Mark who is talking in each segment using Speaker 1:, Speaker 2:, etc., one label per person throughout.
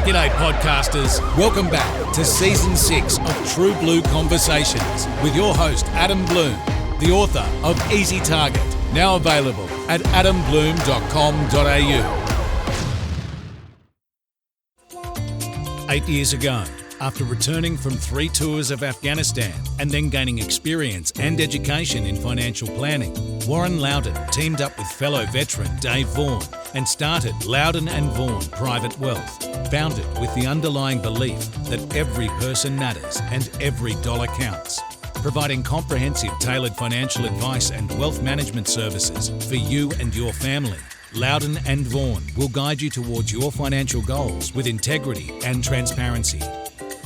Speaker 1: G'day podcasters, welcome back to Season 6 of True Blue Conversations with your host Adam Bloom, the author of Easy Target, now available at adambloom.com.au. 8 years ago, after returning from 3 tours of Afghanistan and then gaining experience and education in financial planning, Warren Loudon teamed up with fellow veteran Dave Vaughan and started Loudon and Vaughan Private Wealth, founded with the underlying belief that every person matters and every dollar counts, providing comprehensive tailored financial advice and wealth management services for you and your family. Loudon and Vaughan will guide you towards your financial goals with integrity and transparency.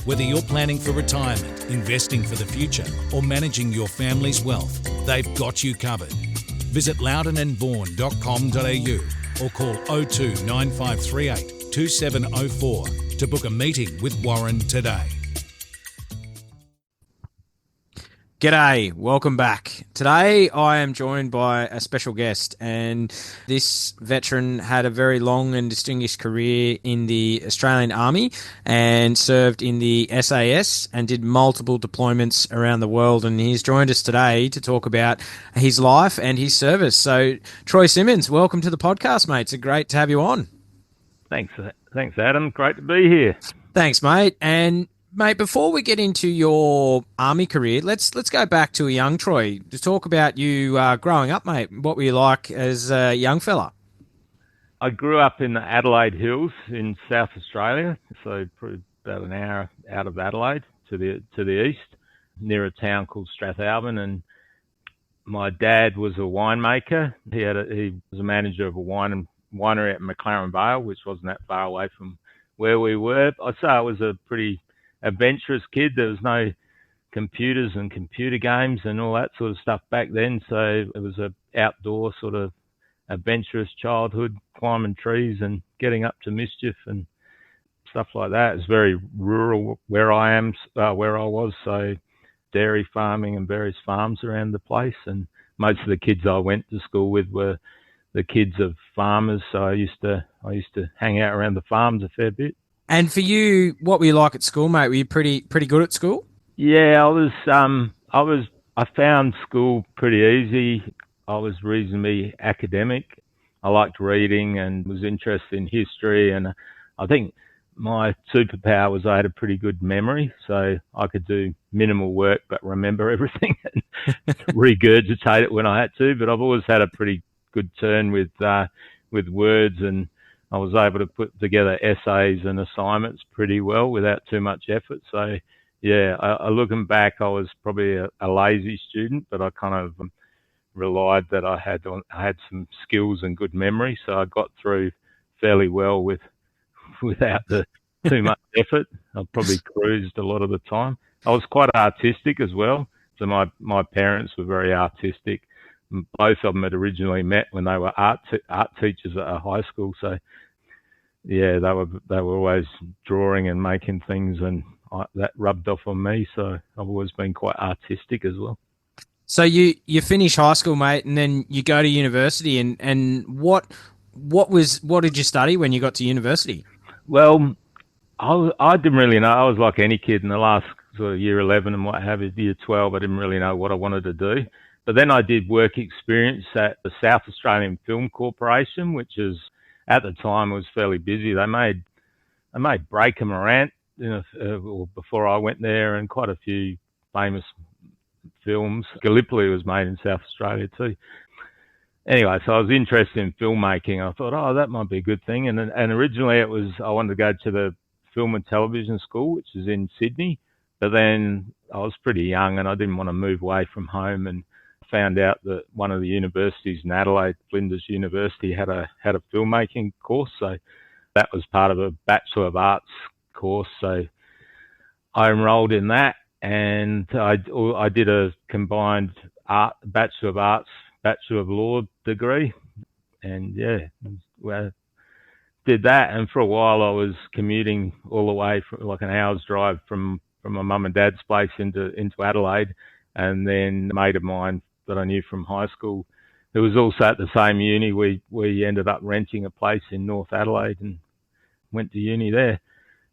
Speaker 1: Whether you're planning for retirement, investing for the future, or managing your family's wealth, they've got you covered. Visit loudonandvaughan.com.au or call 02 9538 2704 to book a meeting with Warren today.
Speaker 2: G'day, welcome back. Today I am joined by a special guest, and this veteran had a very long and distinguished career in the Australian Army and served in the SAS and did multiple deployments around the world, and he's joined us today to talk about his life and his service. So Troy Simmonds, welcome to the podcast, mate. It's great to have you on.
Speaker 3: Thanks, Adam. Great to be here.
Speaker 2: Thanks, mate. And mate, before we get into your army career, let's go back to a young Troy to talk about you growing up, mate. What were you like as a young fella?
Speaker 3: I grew up in the Adelaide Hills in South Australia, so probably about an hour out of Adelaide to the east, near a town called Strathalbyn. And my dad was a winemaker. He was a manager of a winery at McLaren Vale, which wasn't that far away from where we were. I'd say I was a pretty adventurous kid. There was no computers and computer games and all that sort of stuff back then, so it was a outdoor sort of adventurous childhood, climbing trees and getting up to mischief and stuff like that. It's very rural where I was, so dairy farming and various farms around the place, and most of the kids I went to school with were the kids of farmers, so I used to hang out around the farms a fair bit.
Speaker 2: And for you, what were you like at school, mate? Were you pretty good at school?
Speaker 3: Yeah, I found school pretty easy. I was reasonably academic. I liked reading and was interested in history, and I think my superpower was I had a pretty good memory, so I could do minimal work but remember everything and regurgitate it when I had to. But I've always had a pretty good turn with words, and I was able to put together essays and assignments pretty well without too much effort. So, yeah, looking back, I was probably a lazy student, but I kind of relied that I had some skills and good memory. So I got through fairly well without too much effort. I probably cruised a lot of the time. I was quite artistic as well. So my parents were very artistic. Both of them had originally met when they were art teachers at a high school. So, yeah, they were always drawing and making things, and that rubbed off on me. So I've always been quite artistic as well.
Speaker 2: So you finish high school, mate, and then you go to university. And what did you study when you got to university?
Speaker 3: Well, I didn't really know. I was like any kid in the last sort of year 11 and what have you, year 12. I didn't really know what I wanted to do. But then I did work experience at the South Australian Film Corporation, which is at the time was fairly busy. They made Breaker Morant, before I went there, and quite a few famous films. Gallipoli was made in South Australia too. Anyway, so I was interested in filmmaking. I thought, that might be a good thing. And originally I wanted to go to the Film and Television School, which is in Sydney. But then I was pretty young and I didn't want to move away from home, and found out that one of the universities in Adelaide, Flinders University, had a filmmaking course. So that was part of a Bachelor of Arts course. So I enrolled in that, and I did a combined Bachelor of Arts, Bachelor of Law degree. And yeah, did that. And for a while I was commuting all the way from like an hour's drive from my mum and dad's place into Adelaide. And then a mate of mine that I knew from high school, who was also at the same uni, we ended up renting a place in North Adelaide and went to uni there.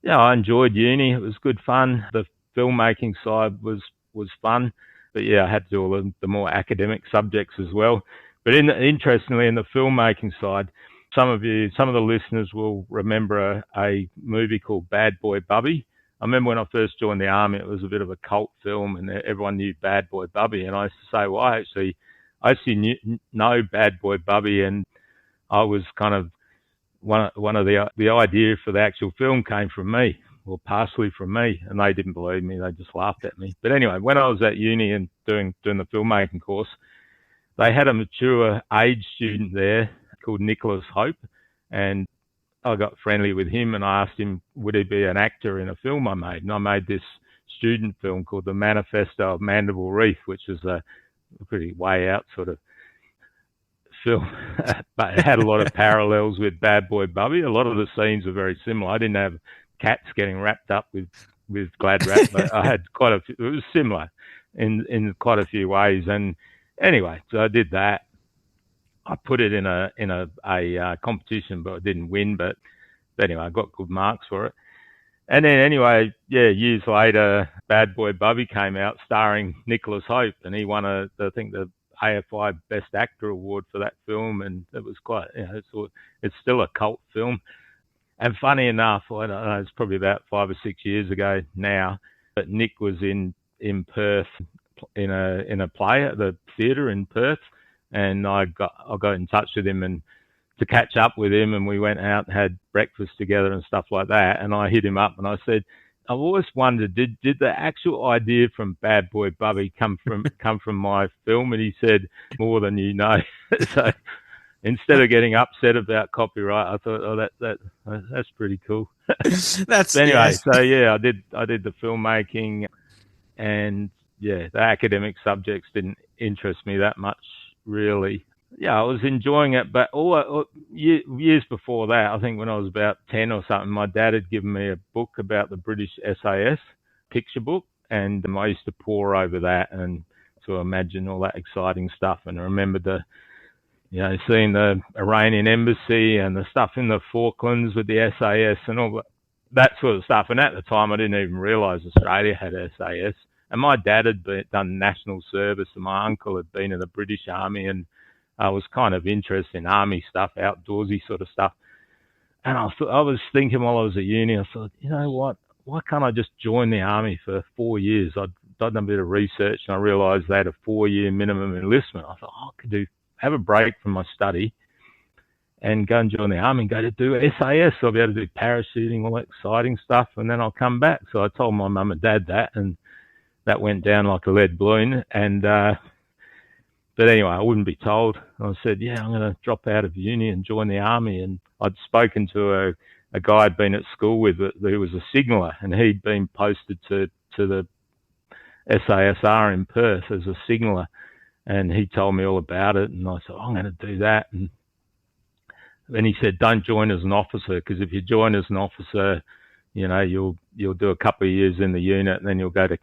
Speaker 3: Yeah, I enjoyed uni. It was good fun. The filmmaking side was fun, but yeah, I had to do all the more academic subjects as well. But interestingly, in the filmmaking side, some of the listeners will remember a movie called Bad Boy Bubby. I remember when I first joined the army, it was a bit of a cult film, and everyone knew Bad Boy Bubby. And I used to say, well, I actually know Bad Boy Bubby, and I was kind of one of the idea for the actual film came from me, or partially from me, and they didn't believe me. They just laughed at me. But anyway, when I was at uni and doing the filmmaking course, they had a mature age student there called Nicholas Hope, and I got friendly with him, and I asked him, would he be an actor in a film I made? And I made this student film called The Manifesto of Mandible Reef, which is a pretty way out sort of film, but it had a lot of parallels with Bad Boy Bubby. A lot of the scenes were very similar. I didn't have cats getting wrapped up with glad wrap, but I had quite a few. It was similar in quite a few ways. And anyway, so I did that. I put it in a competition, but I didn't win. But anyway, I got good marks for it. And then anyway, yeah, years later, Bad Boy Bubby came out starring Nicholas Hope, and he won I think the AFI Best Actor Award for that film, and it was quite, it's still a cult film. And funny enough, I don't know, it's probably about 5 or 6 years ago now, but Nick was in Perth in a play at the theatre in Perth, and I got in touch with him and to catch up with him, and we went out and had breakfast together and stuff like that. And I hit him up and I said, I've always wondered, did the actual idea from Bad Boy Bubby come from my film? And he said, more than you know. So instead of getting upset about copyright, I thought, oh, that's pretty cool.
Speaker 2: That's
Speaker 3: anyway.
Speaker 2: Yes.
Speaker 3: So yeah, I did the filmmaking, and yeah, the academic subjects didn't interest me that much, really. Yeah, I was enjoying it, but years before that, I think when I was about 10 or something, my dad had given me a book about the British SAS, picture book, and I used to pore over that and to imagine all that exciting stuff. And I remember seeing the Iranian embassy and the stuff in the Falklands with the SAS and all that sort of stuff. And at the time, I didn't even realise Australia had SAS. And my dad had done national service, and my uncle had been in the British Army, and I was kind of interested in army stuff, outdoorsy sort of stuff. And I was thinking while I was at uni, I thought, you know what? Why can't I just join the army for 4 years? I'd done a bit of research, and I realised they had a 4-year minimum enlistment. I thought, I could have a break from my study and go and join the army and go to do SAS. So I'll be able to do parachuting, all that exciting stuff, and then I'll come back. So I told my mum and dad that, and that went down like a lead balloon. And but anyway, I wouldn't be told. I said, yeah, I'm going to drop out of uni and join the army. And I'd spoken to a guy I'd been at school with who was a signaller, and he'd been posted to the SASR in Perth as a signaller. And he told me all about it. And I said, I'm going to do that. And then he said, don't join as an officer, because if you join as an officer, you know, you'll do a couple of years in the unit, and then you'll go to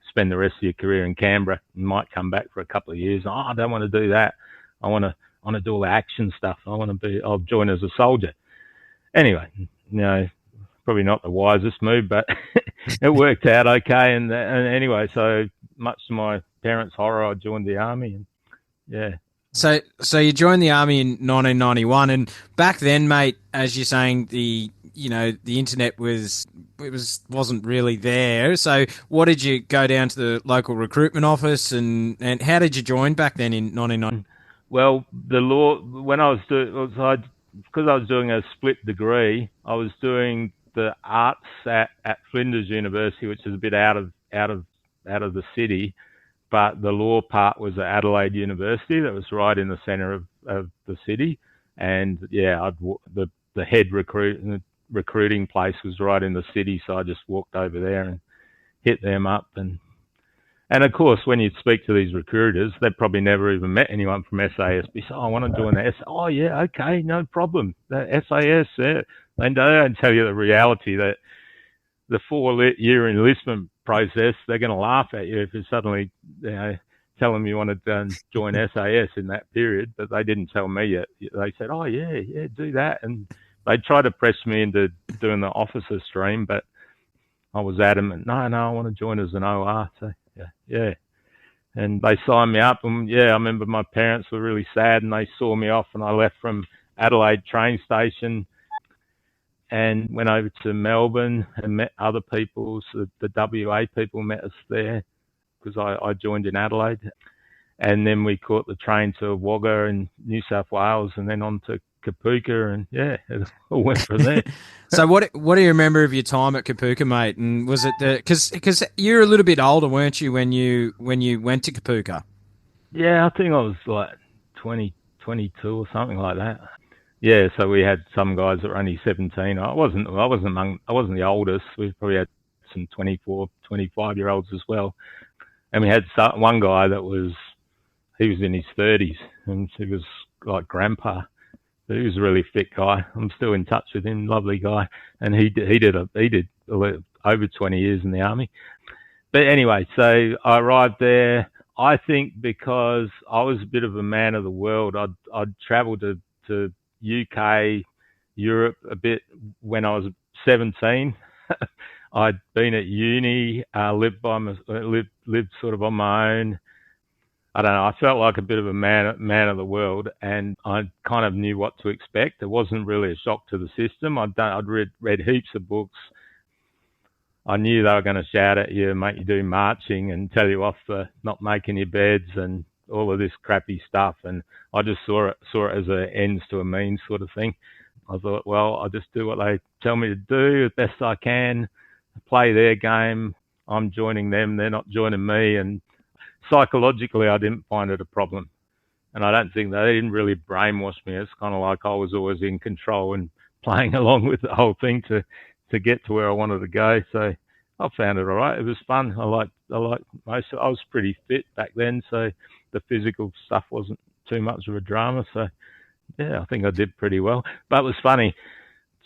Speaker 3: spend the rest of your career in Canberra and might come back for a couple of years. Oh, I don't want to do that. I want to do all the action stuff. I'll join as a soldier. Anyway, you know, probably not the wisest move, but it worked out okay. And anyway, so much to my parents' horror, I joined the army, and yeah.
Speaker 2: So you joined the army in 1991, and back then, mate, as you're saying, the internet wasn't really there. So what did you go down to the local recruitment office, and how did you join back then in 1990?
Speaker 3: Well, the law, when I was because I was doing a split degree, I was doing the arts at Flinders University, which is a bit out of the city, but the law part was at Adelaide University, that was right in the centre of the city. And yeah, the head recruiting place was right in the city, so I just walked over there and hit them up. And of course, when you speak to these recruiters, they've probably never even met anyone from SAS. So, I want to join the SAS. Oh yeah, okay, no problem. The SAS, yeah. And they don't tell you the reality that the 4-year enlistment process, they're going to laugh at you if you suddenly, you know, tell them you want to join SAS in that period. But they didn't tell me yet. They said, oh yeah, do that. They tried to press me into doing the officer stream, but I was adamant, no, I want to join as an OR. So, yeah. And they signed me up, and I remember my parents were really sad, and they saw me off, and I left from Adelaide train station and went over to Melbourne and met other people. So the WA people met us there because I joined in Adelaide. And then we caught the train to Wagga in New South Wales and then on to Kapuka, and it all went from there.
Speaker 2: So what do you remember of your time at Kapuka, mate? And was it because you're a little bit older, weren't you, when you went to Kapuka?
Speaker 3: Yeah, I think I was like 20, 22 or something like that. Yeah, so we had some guys that were only 17. I wasn't the oldest. We probably had some 24, 25-year-olds as well. And we had one guy he was in his 30s, and he was like grandpa. But he was a really fit guy. I'm still in touch with him, lovely guy. And he did over 20 years in the army. But anyway, so I arrived there, I think because I was a bit of a man of the world. I'd travelled to UK, Europe a bit when I was 17. I'd been at uni, lived sort of on my own. I don't know. I felt like a bit of a man of the world, and I kind of knew what to expect. It wasn't really a shock to the system. I'd read heaps of books. I knew they were going to shout at you and make you do marching and tell you off for not making your beds and all of this crappy stuff. And I just saw it as an ends to a means sort of thing. I thought, well, I'll just do what they tell me to do as best I can, play their game. I'm joining them. They're not joining me. And psychologically, I didn't find it a problem. And I don't think they didn't really brainwash me. It's kind of like I was always in control and playing along with the whole thing to get to where I wanted to go. So I found it all right. It was fun. I liked most of it. I was pretty fit back then, so the physical stuff wasn't too much of a drama. So, I think I did pretty well. But it was funny.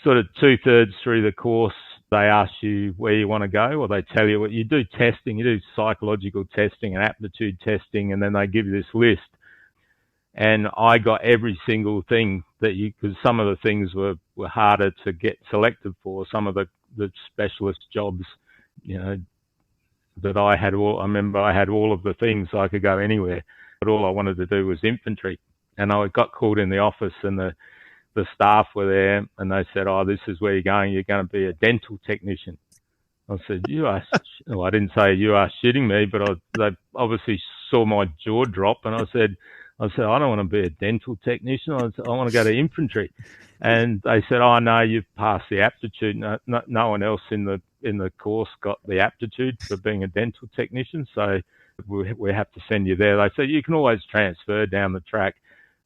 Speaker 3: Sort of 2/3 through the course, they ask you where you want to go, or they tell you what you do. Testing, you do psychological testing and aptitude testing, and then they give you this list. And I got every single thing because some of the things were harder to get selected for. Some of the specialist jobs, that I remember I had all of the things, so I could go anywhere. But all I wanted to do was infantry. And I got called in the office, and the staff were there, and they said, "Oh, this is where you're going. You're going to be a dental technician." I said, I didn't say you are shitting me, but they obviously saw my jaw drop, and I said, I don't want to be a dental technician. I want to go to infantry. And they said, "Oh no, you've passed the aptitude. No one else in the course got the aptitude for being a dental technician, so we have to send you there." They said, "You can always transfer down the track."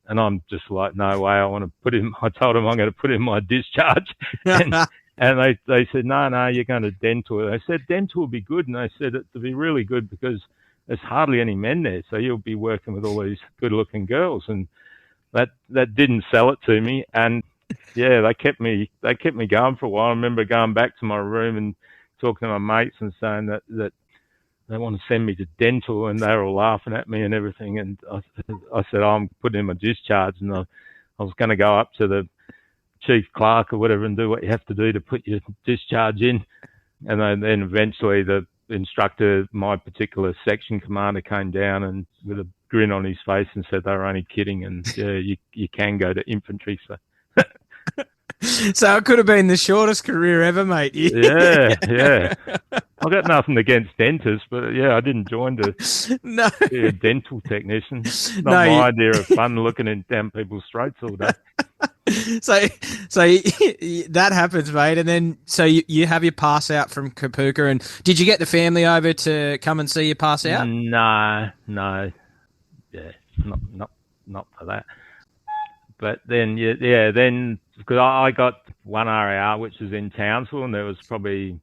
Speaker 3: And I'm just like, no way. I told them I'm going to put in my discharge. And they said, no, you're going to dental. They said, dental will be good. And they said, it'll be really good because there's hardly any men there. So you'll be working with all these good looking girls. And that didn't sell it to me. And they kept me going for a while. I remember going back to my room and talking to my mates and saying that they want to send me to dental, and they were all laughing at me and everything. And I said, I'm putting in my discharge, and I was going to go up to the chief clerk or whatever and do what you have to do to put your discharge in. And then eventually the instructor, my particular section commander, came down and with a grin on his face and said they were only kidding, and you can go to infantry. So.
Speaker 2: So it could have been the shortest career ever, mate.
Speaker 3: Yeah. I got nothing against dentists, but I didn't join to be a dental technician. It's not my idea of fun looking down people's throats all day.
Speaker 2: So that happens, mate, and then so you have your pass out from Kapuka, and did you get the family over to come and see you pass out?
Speaker 3: No, not for that. But then, then because I got one RAR, which was in Townsville, and there was probably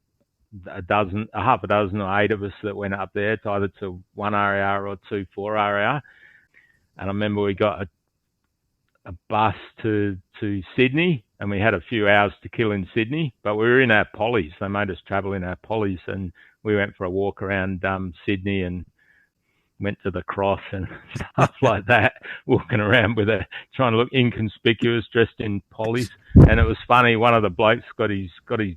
Speaker 3: half a dozen or 8 of us that went up there, to either to 1 RAR or 2 4 RAR. And I remember we got a bus to Sydney, and we had a few hours to kill in Sydney, but we were in our pollies. They made us travel in our pollies, and we went for a walk around Sydney, and went to the cross and stuff like that, walking around trying to look inconspicuous, dressed in polys. And it was funny. One of the blokes got his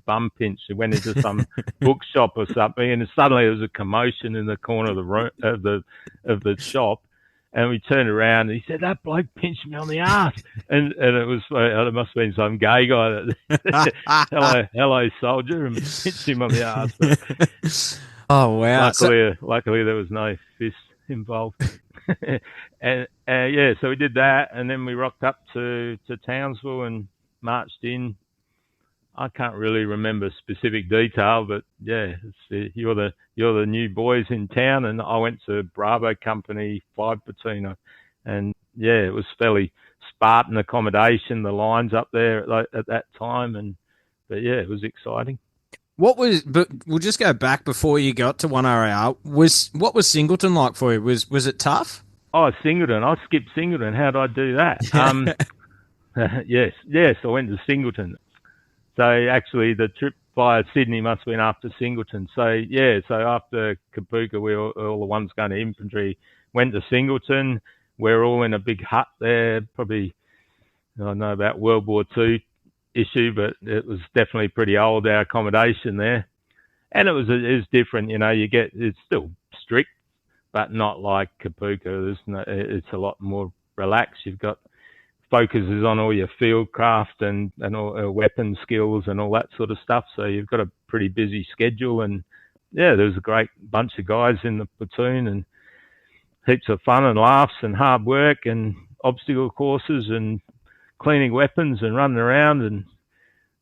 Speaker 3: bum pinched. He went into some bookshop or something, and suddenly there was a commotion in the corner of the room of the shop. And we turned around, and he said, "That bloke pinched me on the arse." And it must have been some gay guy that, hello, soldier, and pinched him on the arse. But
Speaker 2: oh, wow.
Speaker 3: Luckily, there was no fist involved. and so we did that, and then we rocked up to Townsville and marched in. I can't really remember specific detail, but yeah, you're the new boys in town, and I went to Bravo Company 5 Platoon, and yeah, it was fairly Spartan accommodation, the lines up there at that time, but yeah, it was exciting.
Speaker 2: But we'll just go back before you got to 1RAR. What was Singleton like for you? Was it tough?
Speaker 3: Oh, Singleton! I skipped Singleton. How did I do that? Yes, I went to Singleton. So actually, the trip via Sydney must have been after Singleton. So after Kapuka, we all the ones going to infantry went to Singleton. We're all in a big hut there. Probably, I don't know about World War II issue, but it was definitely pretty old, our accommodation there. And it was different, it's still strict, but not like Kapuka. It's a lot more relaxed. You've got focuses on all your field craft and all weapon skills and all that sort of stuff. So you've got a pretty busy schedule, and yeah, there was a great bunch of guys in the platoon and heaps of fun and laughs and hard work and obstacle courses and cleaning weapons and running around, and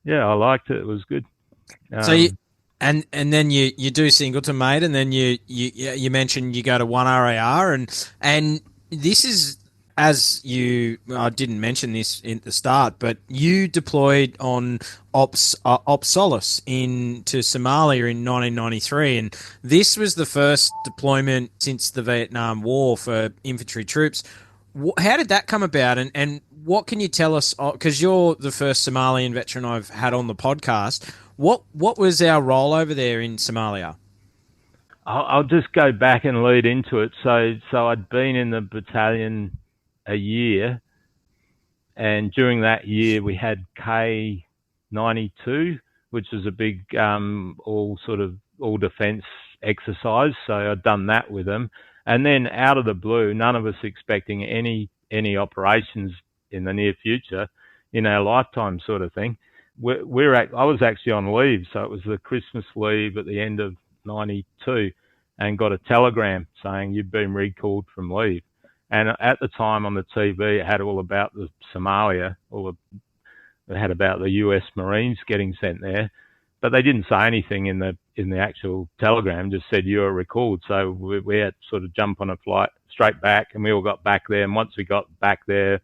Speaker 3: yeah, I liked it. It was good.
Speaker 2: So and then you do Singleton, mate, and then you mentioned you go to 1RAR, and this is, I didn't mention this at the start, but you deployed on Ops Solace into Somalia in 1993, and this was the first deployment since the Vietnam War for infantry troops. How did that come about, and what can you tell us? Because you're the first Somalian veteran I've had on the podcast. What was our role over there in Somalia?
Speaker 3: I'll just go back and lead into it. So I'd been in the battalion a year, and during that year we had K92, which was a big all defence exercise. So I'd done that with them, and then out of the blue, none of us expecting any operations in the near future, in our lifetime, sort of thing. I was actually on leave, so it was the Christmas leave at the end of '92, and got a telegram saying you've been recalled from leave. And at the time on the TV, it had all about the Somalia, it had about the US Marines getting sent there, but they didn't say anything in the actual telegram. Just said you are recalled. So we had to sort of jump on a flight straight back, and we all got back there. And once we got back there,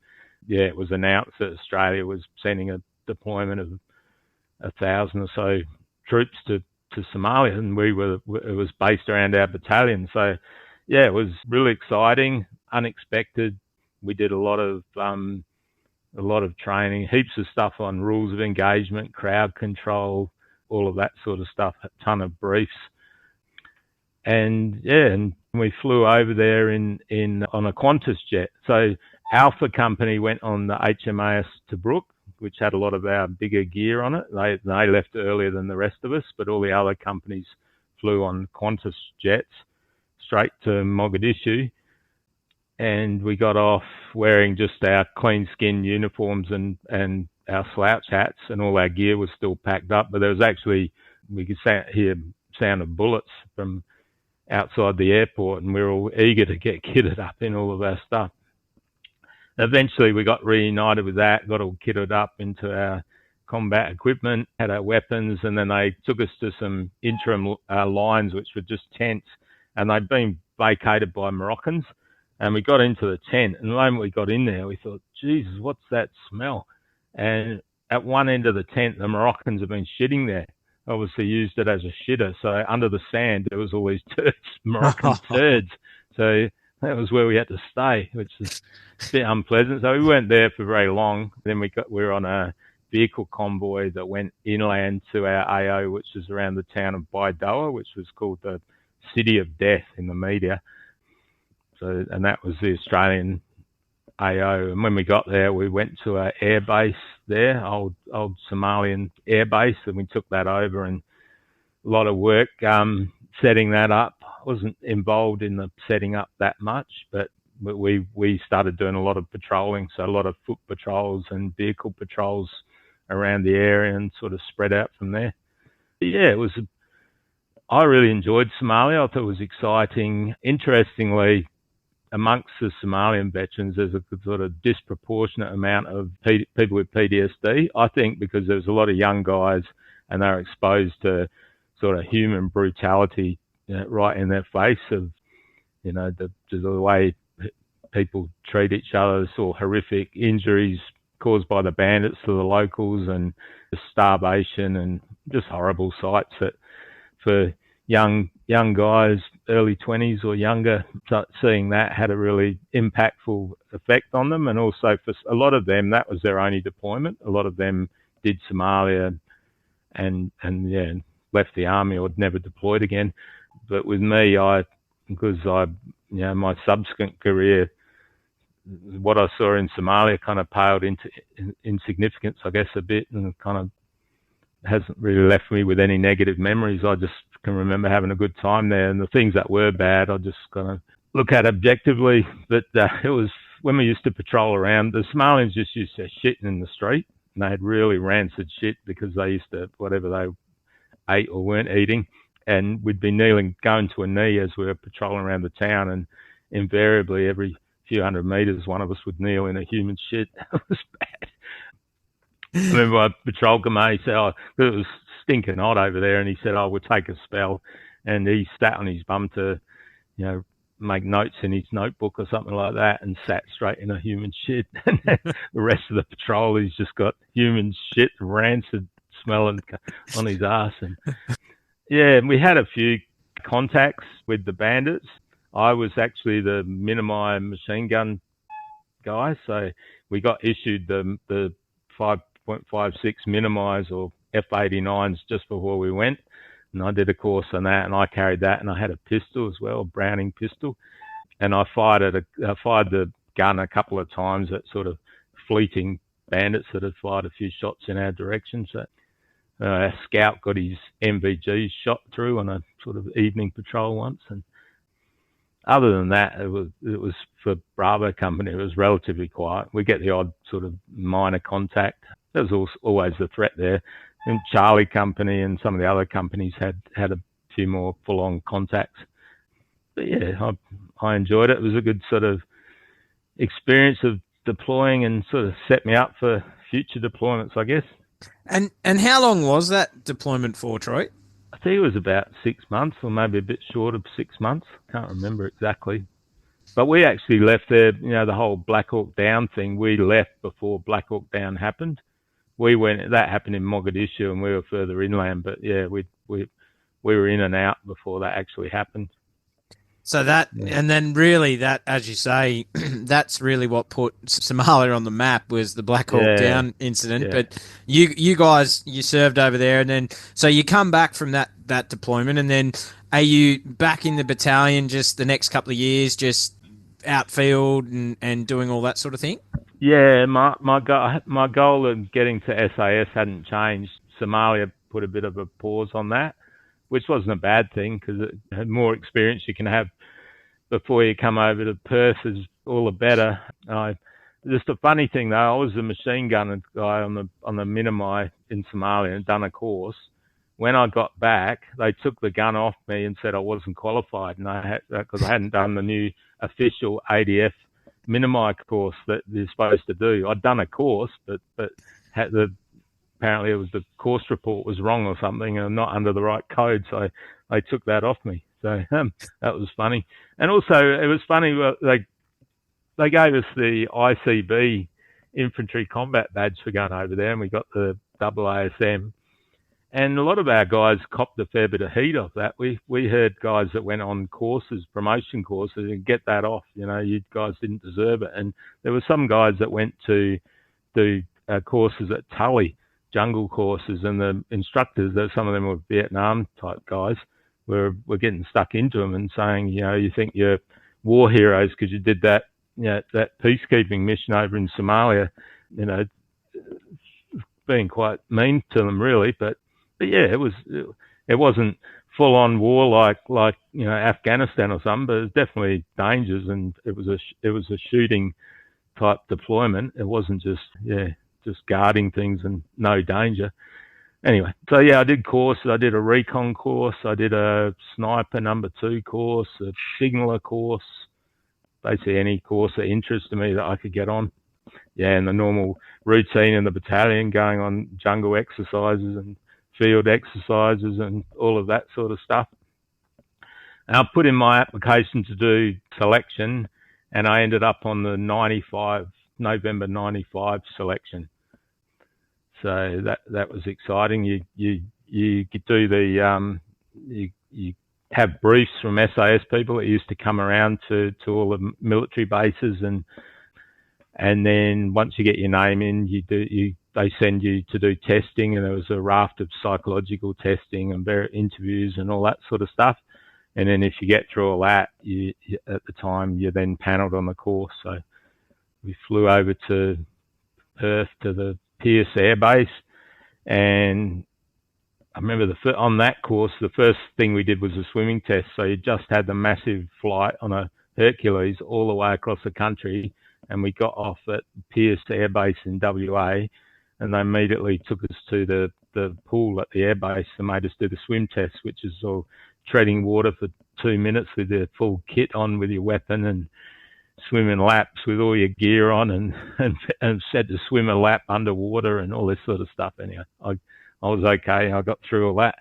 Speaker 3: yeah, it was announced that Australia was sending a deployment of 1,000 or so troops to Somalia, and it was based around our battalion. So yeah, it was really exciting, unexpected. We did a lot of training, heaps of stuff on rules of engagement, crowd control, all of that sort of stuff, a ton of briefs. And we flew over there on a Qantas jet. So Alpha Company went on the HMAS Tobruk, which had a lot of our bigger gear on it. They left earlier than the rest of us, but all the other companies flew on Qantas jets straight to Mogadishu. And we got off wearing just our clean skin uniforms and our slouch hats, and all our gear was still packed up. But there was actually, we could hear sound of bullets from outside the airport, and we were all eager to get kitted up in all of our stuff. Eventually we got reunited with that, got all kitted up into our combat equipment, had our weapons, and then they took us to some interim lines, which were just tents, and they'd been vacated by Moroccans. And we got into the tent, and the moment we got in there, we thought, Jesus, what's that smell? And at one end of the tent, the Moroccans have been shitting there. Obviously used it as a shitter. So under the sand, there was all these turds, Moroccan turds. So that was where we had to stay, which is a bit unpleasant. So we weren't there for very long. Then we were on a vehicle convoy that went inland to our AO, which is around the town of Baidoa, which was called the City of Death in the media. So, and that was the Australian AO. And when we got there, we went to an air base there, old Somalian air base, and we took that over, and a lot of work setting that up. I wasn't involved in the setting up that much, but we started doing a lot of patrolling, so a lot of foot patrols and vehicle patrols around the area and sort of spread out from there. But yeah, I really enjoyed Somalia. I thought it was exciting. Interestingly, amongst the Somalian veterans, there's a sort of disproportionate amount of people with PTSD, I think, because there's a lot of young guys and they're exposed to sort of human brutality, right in their face of, the way people treat each other, sort of horrific injuries caused by the bandits to the locals, and the starvation and just horrible sights that for young guys, early 20s or younger, seeing that had a really impactful effect on them. And also for a lot of them, that was their only deployment. A lot of them did Somalia and left the army or never deployed again. But with me, my subsequent career, what I saw in Somalia kind of paled into insignificance, I guess, a bit, and kind of hasn't really left me with any negative memories. I just can remember having a good time there, and the things that were bad, I just kind of look at objectively. But it was when we used to patrol around, the Somalians just used to shitting in the street, and they had really rancid shit because they used to, whatever they ate or weren't eating, and we'd be going to a knee as we were patrolling around the town, and invariably every few hundred meters, one of us would kneel in a human shit. It was bad. I remember my patrol commander said, it was stinking hot over there, and he said, we'll take a spell. And he sat on his bum to, make notes in his notebook or something like that, and sat straight in a human shit. And the rest of the patrol, he's just got human shit, rancid smelling on his ass. And yeah, we had a few contacts with the bandits. I was actually the Minimi machine gun guy, so we got issued the 5.56 Minimis or F-89s just before we went, and I did a course on that, and I carried that, and I had a pistol as well, a Browning pistol, and I fired the gun a couple of times at sort of fleeting bandits that had fired a few shots in our direction. So a scout got his MVG shot through on a sort of evening patrol once, and other than that, it was for Bravo Company, it was relatively quiet. We get the odd sort of minor contact. There was always the threat there. And Charlie Company and some of the other companies had a few more full-on contacts. But yeah, I enjoyed it. It was a good sort of experience of deploying, and sort of set me up for future deployments, I guess.
Speaker 2: And how long was that deployment for, Troy?
Speaker 3: I think it was about 6 months, or maybe a bit short of 6 months. Can't remember exactly. But we actually left there, the whole Black Hawk Down thing, we left before Black Hawk Down happened. That happened in Mogadishu, and we were further inland, but yeah, we were in and out before that actually happened.
Speaker 2: So and then really that, as you say, that's really what put Somalia on the map, was the Black Hawk Down incident. Yeah. But you guys, you served over there, and then so you come back from that deployment, and then are you back in the battalion just the next couple of years, just outfield and doing all that sort of thing?
Speaker 3: Yeah, my goal of getting to SAS hadn't changed. Somalia put a bit of a pause on that, which wasn't a bad thing, because the more experience you can have before you come over to Perth is all the better. Just a funny thing though, I was a machine gun guy on the Minimi in Somalia and done a course. When I got back, they took the gun off me and said I wasn't qualified, and because I hadn't done the new official ADF Minimi course that you're supposed to do. I'd done a course, but apparently it was the course report was wrong or something, and not under the right code, so they took that off me. So that was funny. And also it was funny, they gave us the ICB Infantry Combat Badge for going over there, and we got the AASM. And a lot of our guys copped a fair bit of heat off that. We heard guys that went on courses, promotion courses, and get that off. You guys didn't deserve it. And there were some guys that went to do courses at Tully, jungle courses, and the instructors, some of them were Vietnam type guys, were getting stuck into them and saying, you think you're war heroes because you did that, that peacekeeping mission over in Somalia, being quite mean to them really, but yeah, it wasn't full on war like Afghanistan or something, but it was definitely dangers, and it was a shooting type deployment. It wasn't just guarding things and no danger. Anyway, so yeah, I did courses. I did a recon course. I did a sniper number 2 course, a signaller course, basically any course that interested me that I could get on. Yeah, and the normal routine in the battalion, going on jungle exercises and field exercises and all of that sort of stuff. And I put in my application to do selection, and I ended up on the November 95 selection. So that was exciting. You could do the you have briefs from SAS people that used to come around to all the military bases, and then once you get your name in, they send you to do testing, and there was a raft of psychological testing and interviews and all that sort of stuff. And then if you get through all that, at the time you're then panelled on the course. So we flew over to Perth to the Pierce Air Base, and I remember on that course, the first thing we did was a swimming test. So you just had the massive flight on a Hercules all the way across the country, and we got off at Pierce Air Base in WA, and they immediately took us to the pool at the air base and made us do the swim test, which is all treading water for 2 minutes with your full kit on, with your weapon, and swimming laps with all your gear on, and said to swim a lap underwater and all this sort of stuff. Anyway, I was okay. I got through all that,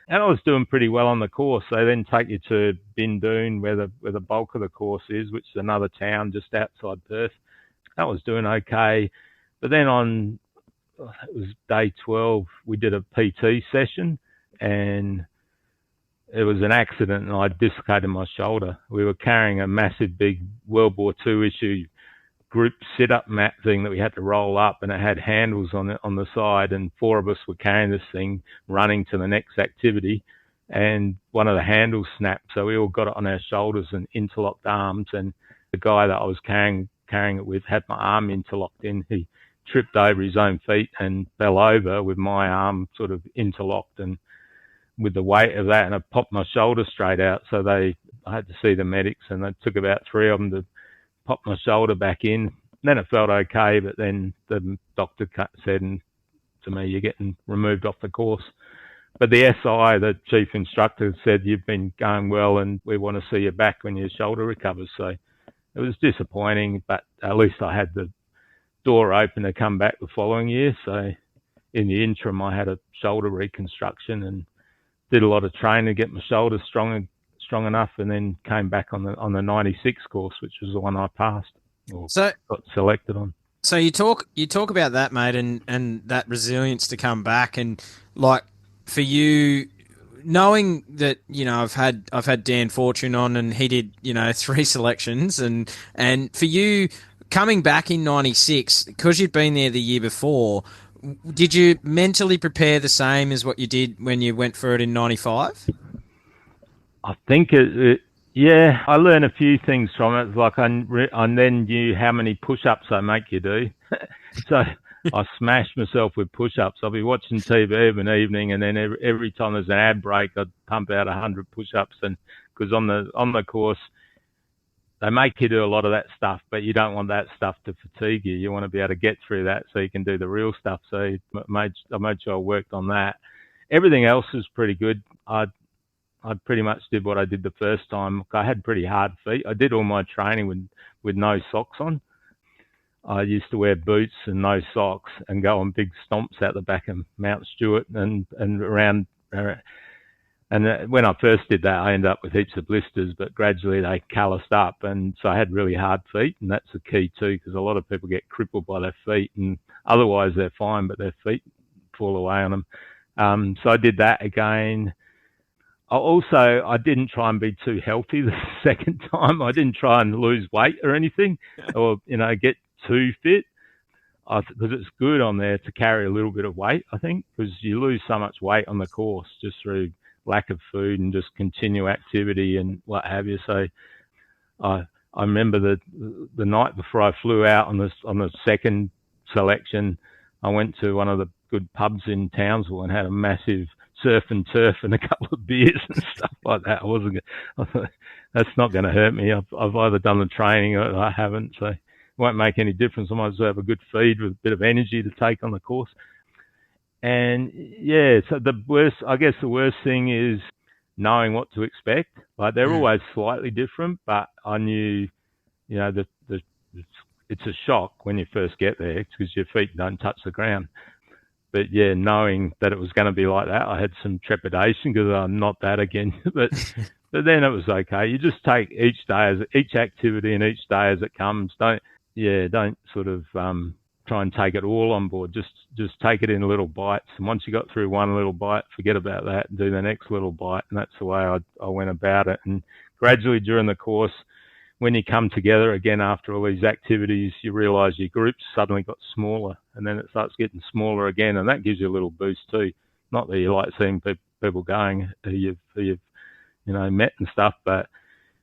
Speaker 3: and I was doing pretty well on the course. They then take you to Bindoon, where the bulk of the course is, which is another town just outside Perth. I was doing okay, but then it was day 12, we did a PT session, and it was an accident, and I dislocated my shoulder. We were carrying a massive, big World War II issue group sit-up mat thing that we had to roll up, and it had handles on it on the side, and 4 of us were carrying this thing, running to the next activity, and one of the handles snapped, so we all got it on our shoulders and interlocked arms, and the guy that I was carrying it with had my arm interlocked in. He tripped over his own feet and fell over with my arm sort of interlocked, and with the weight of that, and I popped my shoulder straight out. So I had to see the medics, and they took about 3 of them to pop my shoulder back in. And then it felt okay, but then the doctor said to me, "You're getting removed off the course." But the SI, the chief instructor, said, "You've been going well, and we want to see you back when your shoulder recovers." So it was disappointing, but at least I had the door open to come back the following year. So in the interim, I had a shoulder reconstruction and did a lot of training to get my shoulders strong enough, and then came back on the 96 course, which was the one I passed or got selected on.
Speaker 2: So you talk about that, mate, and that resilience to come back, and like for you, knowing that I've had Dan Fortune on, and he did 3 selections, and for you coming back in 96 because you'd been there the year before. Did you mentally prepare the same as what you did when you went for it in 95?
Speaker 3: I think yeah, I learned a few things from it. Like I then knew how many push-ups they make you do. So I smashed myself with push-ups. I'll be watching TV of an evening, and then every time there's an ad break, I'd pump out 100 push-ups. And because on the course, they make you do a lot of that stuff, but you don't want that stuff to fatigue you. You want to be able to get through that so you can do the real stuff. So I made sure I worked on that. Everything else was pretty good. I pretty much did what I did the first time. I had pretty hard feet. I did all my training with no socks on. I used to wear boots and no socks and go on big stomps out the back of Mount Stewart and around. And when I first did that, I ended up with heaps of blisters, but gradually they calloused up. And so I had really hard feet, and that's the key too, because a lot of people get crippled by their feet, and otherwise they're fine, but their feet fall away on them. So I did that again. I didn't try and be too healthy the second time. I didn't try and lose weight or anything, or, get too fit. Because it's good on there to carry a little bit of weight, I think, because you lose so much weight on the course just through lack of food and just continue activity and what have you. So I I remember the night before I flew out on the second selection, I went to one of the good pubs in Townsville and had a massive surf and turf and a couple of beers and stuff like that. I thought, that's not going to hurt me. I've either done the training or I haven't, so it won't make any difference. I might as well have a good feed with a bit of energy to take on the course. And yeah, so the worst thing is knowing what to expect. Like, they're always slightly different, but I knew, that it's a shock when you first get there because your feet don't touch the ground. But yeah, knowing that it was going to be like that, I had some trepidation because I'm not that again. but then it was okay. You just take each activity and each day as it comes. Don't sort of try and take it all on board. Just take it in little bites. And once you got through one little bite, forget about that and do the next little bite. And that's the way I went about it. And gradually during the course, when you come together again after all these activities, you realise your groups suddenly got smaller, and then it starts getting smaller again, and that gives you a little boost too. Not that you like seeing people going who you've met and stuff, but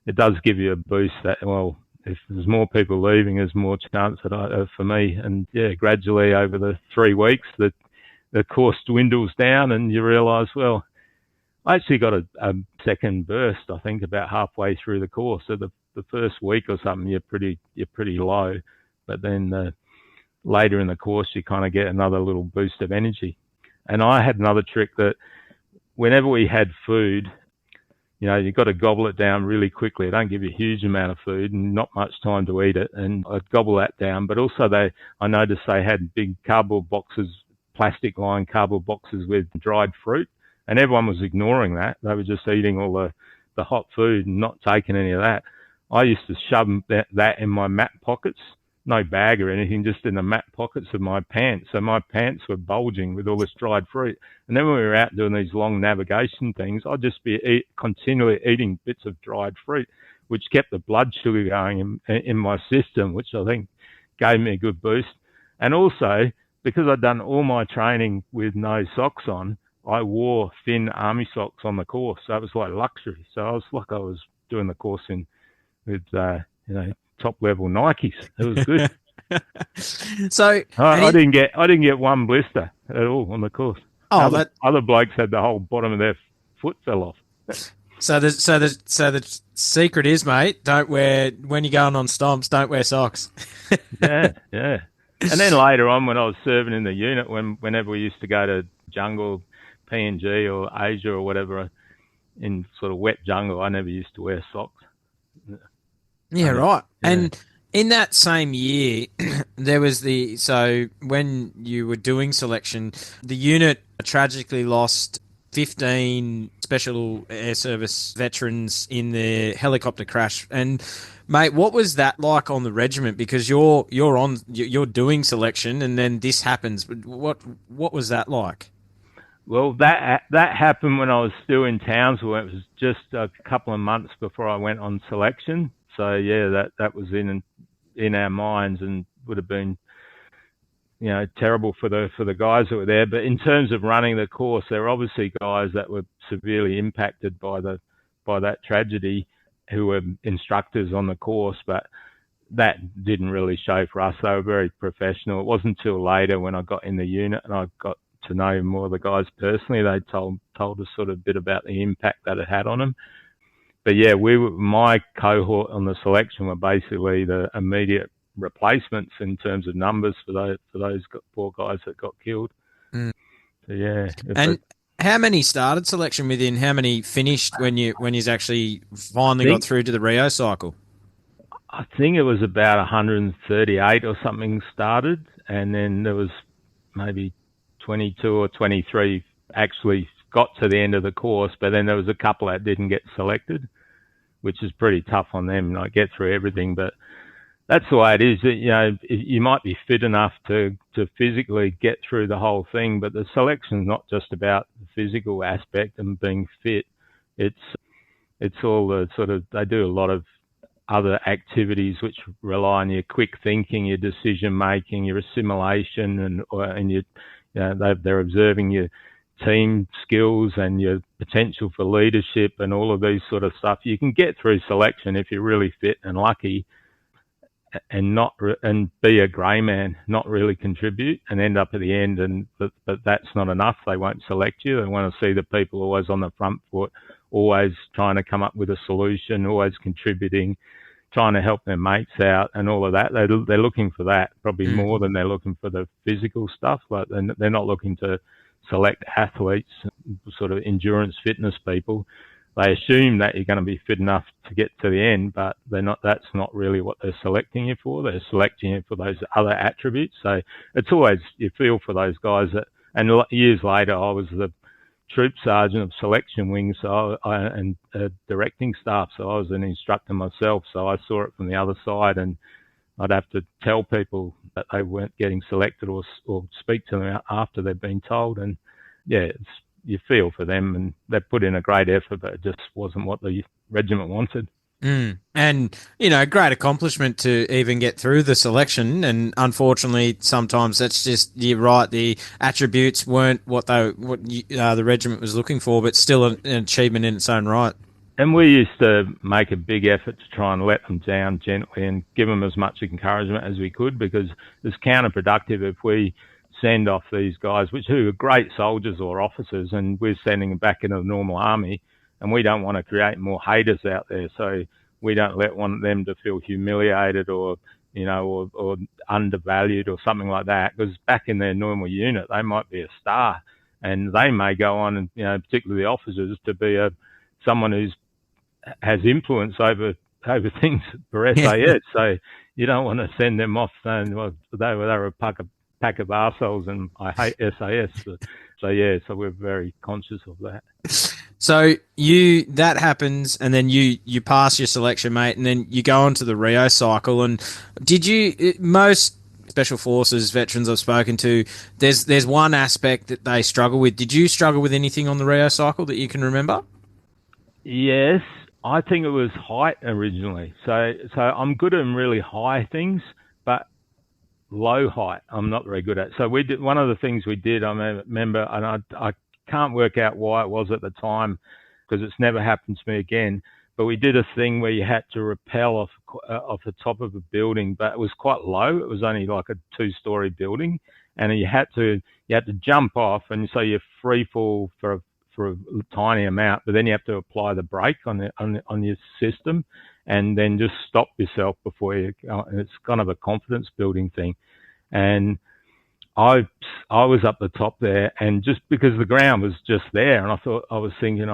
Speaker 3: it does give you a boost that, well, if there's more people leaving, there's more chance for me. And yeah, gradually over the 3 weeks, the course dwindles down, and you realise, well, I actually got a second burst, I think, about halfway through the course. So the first week or something, you're pretty low, but then later in the course, you kind of get another little boost of energy. And I had another trick that whenever we had food, you've got to gobble it down really quickly. It don't give you a huge amount of food and not much time to eat it. And I'd gobble that down. But also I noticed they had big cardboard boxes, plastic-lined cardboard boxes with dried fruit. And everyone was ignoring that. They were just eating all the hot food and not taking any of that. I used to shove that in my mat pockets, no bag or anything, just in the mat pockets of my pants. So my pants were bulging with all this dried fruit. And then when we were out doing these long navigation things, I'd just be continually eating bits of dried fruit, which kept the blood sugar going in my system, which I think gave me a good boost. And also, because I'd done all my training with no socks on, I wore thin army socks on the course. So it was like luxury. So I was doing the course with top level Nikes. It was good.
Speaker 2: So
Speaker 3: I didn't get one blister at all on the course.
Speaker 2: Oh,
Speaker 3: other blokes had the whole bottom of their foot fell off.
Speaker 2: So the secret is, mate, when you're going on stomps, don't wear socks.
Speaker 3: yeah. And then later on, when I was serving in the unit, whenever we used to go to jungle, PNG or Asia or whatever, in sort of wet jungle, I never used to wear socks.
Speaker 2: Yeah, right. Yeah. And in that same year, there was so when you were doing selection, the unit tragically lost 15 Special Air Service veterans in the helicopter crash. And mate, what was that like on the regiment? Because you're doing selection, and then this happens. What was that like?
Speaker 3: Well, that happened when I was still in Townsville. It was just a couple of months before I went on selection. So yeah, that was in our minds and would have been, terrible for the guys that were there. But in terms of running the course, there were obviously guys that were severely impacted by that tragedy, who were instructors on the course, but that didn't really show for us. They were very professional. It wasn't until later when I got in the unit and I got to know more of the guys personally. They told us sort of a bit about the impact that it had on them. But yeah, my cohort on the selection were basically the immediate replacements in terms of numbers for those poor guys that got killed. Mm. So yeah.
Speaker 2: And how many started selection with you, and how many finished when you actually finally got through to the Rio cycle?
Speaker 3: I think it was about 138 or something started, and then there was maybe 22 or 23 actually got to the end of the course, but then there was a couple that didn't get selected, which is pretty tough on them, like get through everything. But that's the way it is. You might be fit enough to physically get through the whole thing, but the selection's not just about the physical aspect and being fit. It's all the sort of, they do a lot of other activities which rely on your quick thinking, your decision making, your assimilation, and they're observing your team skills and your potential for leadership and all of these sort of stuff, you can get through selection if you're really fit and lucky, and be a grey man, not really contribute, and end up at the end. But that's not enough. They won't select you. They want to see the people always on the front foot, always trying to come up with a solution, always contributing, trying to help their mates out, and all of that. They're looking for that probably more than they're looking for the physical stuff. Like they're not looking to select athletes, sort of endurance fitness people. They assume that you're going to be fit enough to get to the end, but they're not. That's not really what they're selecting you for. They're selecting you for those other attributes. So it's always, you feel for those guys that, and years later, I was the troop sergeant of selection wing, and directing staff. So I was an instructor myself. So I saw it from the other side, and I'd have to tell people that they weren't getting selected or speak to them after they've been told. And yeah, you feel for them, and they put in a great effort, but it just wasn't what the regiment wanted.
Speaker 2: And, great accomplishment to even get through the selection. And unfortunately, sometimes that's just, you're right, the attributes weren't what the regiment was looking for, but still an achievement in its own right.
Speaker 3: And we used to make a big effort to try and let them down gently and give them as much encouragement as we could, because it's counterproductive if we send off these guys, who are great soldiers or officers, and we're sending them back into the normal army, and we don't want to create more haters out there. So we don't want them to feel humiliated or undervalued or something like that, because back in their normal unit, they might be a star, and they may go on and, particularly the officers, to be someone who's has influence over things for SAS. So you don't want to send them off saying, well, they were a pack of arseholes and I hate SAS. So we're very conscious of that.
Speaker 2: So that happens, and then you pass your selection, mate, and then you go on to the Rio cycle. And most Special Forces veterans I've spoken to, there's one aspect that they struggle with. Did you struggle with anything on the Rio cycle that you can remember?
Speaker 3: Yes, I think it was height originally. So I'm good at really high things, but low height I'm not very good at. So we did, one of the things we did, I remember, and I can't work out why it was at the time, because it's never happened to me again, but we did a thing where you had to rappel off the top of a building, but it was quite low. It was only like a 2-story building, and you had to jump off, and so you free fall for a tiny amount, but then you have to apply the brake on your system, and then just stop yourself before you go. It's kind of a confidence building thing. And I was up the top there, and just because the ground was just there, and I was thinking,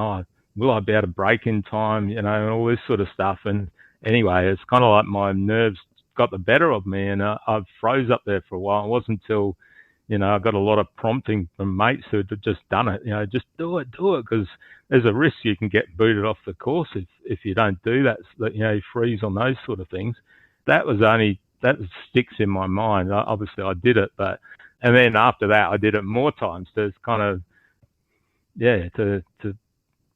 Speaker 3: will I be able to brake in time, and all this sort of stuff. And anyway, it's kind of like my nerves got the better of me, and I froze up there for a while. It wasn't until I got a lot of prompting from mates who had just done it. Just do it, because there's a risk you can get booted off the course if you don't do that. You freeze on those sort of things. That sticks in my mind. Obviously, I did it, and then after that, I did it more times to kind of, to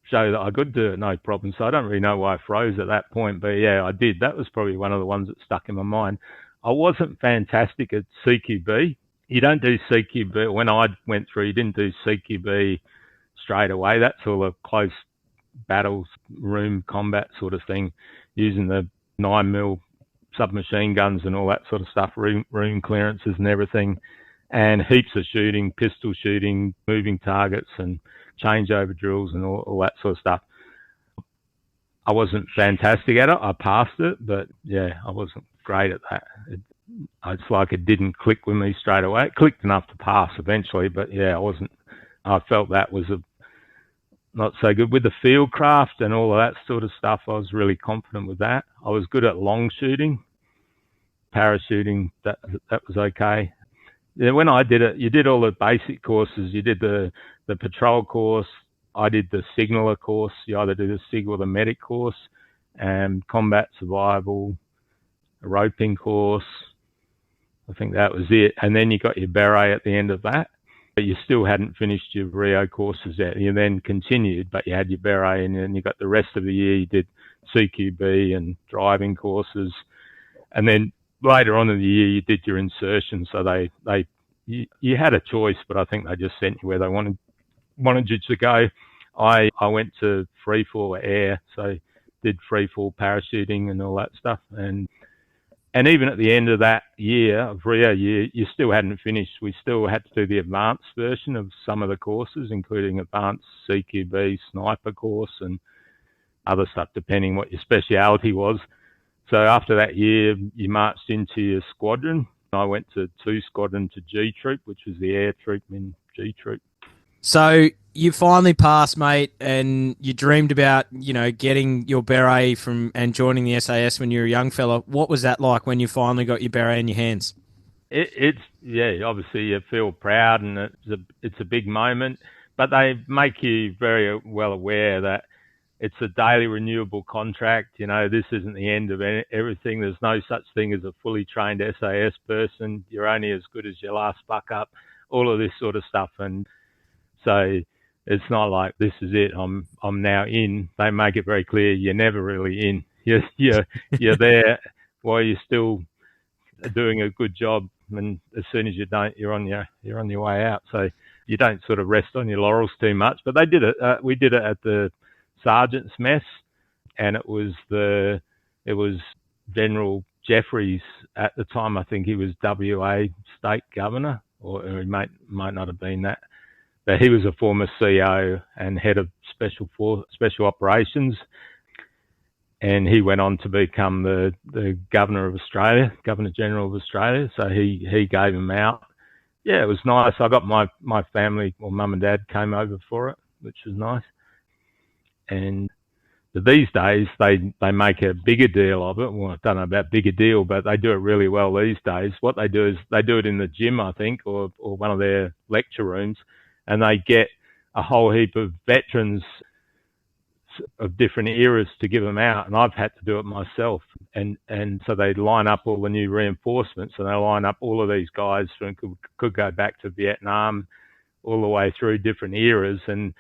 Speaker 3: show that I could do it, no problem. So I don't really know why I froze at that point, but yeah, I did. That was probably one of the ones that stuck in my mind. I wasn't fantastic at CQB. You don't do CQB. When I went through, you didn't do CQB straight away. That's all a close battles, room combat sort of thing, using the 9mm submachine guns and all that sort of stuff, room clearances and everything, and heaps of shooting, pistol shooting, moving targets and changeover drills and all that sort of stuff. I wasn't fantastic at it. I passed it, but yeah, I wasn't great at that. It's like it didn't click with me straight away. It clicked enough to pass eventually, but yeah, I felt that was not so good. With the field craft and all of that sort of stuff, I was really confident with that. I was good at long shooting, parachuting, that was okay. Yeah, when I did it, you did all the basic courses. You did the patrol course. I did the signaller course. You either do the SIG or the medic course, and combat survival, a roping course. I think that was it. And then you got your beret at the end of that, but you still hadn't finished your Rio courses yet. You then continued, but you had your beret, and then you got the rest of the year. You did CQB and driving courses, and then later on in the year you did your insertion. So you had a choice, but I think they just sent you where they wanted wanted you to go, I went to free fall air, so did free fall parachuting and all that stuff. And even at the end of that year, of RIA year, you still hadn't finished. We still had to do the advanced version of some of the courses, including advanced CQB sniper course and other stuff, depending what your speciality was. So after that year, you marched into your squadron. I went to 2 Squadron to G Troop, which was the air troop in G Troop.
Speaker 2: So you finally passed, mate, and you dreamed about, getting your beret and joining the SAS when you were a young fella. What was that like when you finally got your beret in your hands?
Speaker 3: It's obviously you feel proud, and it's a big moment, but they make you very well aware that it's a daily renewable contract. This isn't the end of everything. There's no such thing as a fully trained SAS person. You're only as good as your last buck up, all of this sort of stuff. And so it's not like this is it. I'm now in. They make it very clear you're never really in. You're there while you're still doing a good job, and as soon as you don't, you're on your way out. So you don't sort of rest on your laurels too much. But they did it. We did it at the Sergeant's Mess, and it was General Jeffries at the time. I think he was WA State Governor, or he might not have been that, but he was a former CO and head of Special Operations, and he went on to become the Governor of Australia, Governor General of Australia. So he gave him out. Yeah, it was nice. I got my family, or mum and dad, came over for it, which was nice. And these days, they make a bigger deal of it. Well, I don't know about bigger deal, but they do it really well these days. What they do is they do it in the gym, I think, or one of their lecture rooms, and they get a whole heap of veterans of different eras to give them out. And I've had to do it myself. And so they line up all the new reinforcements, and they line up all of these guys who could go back to Vietnam all the way through different eras, and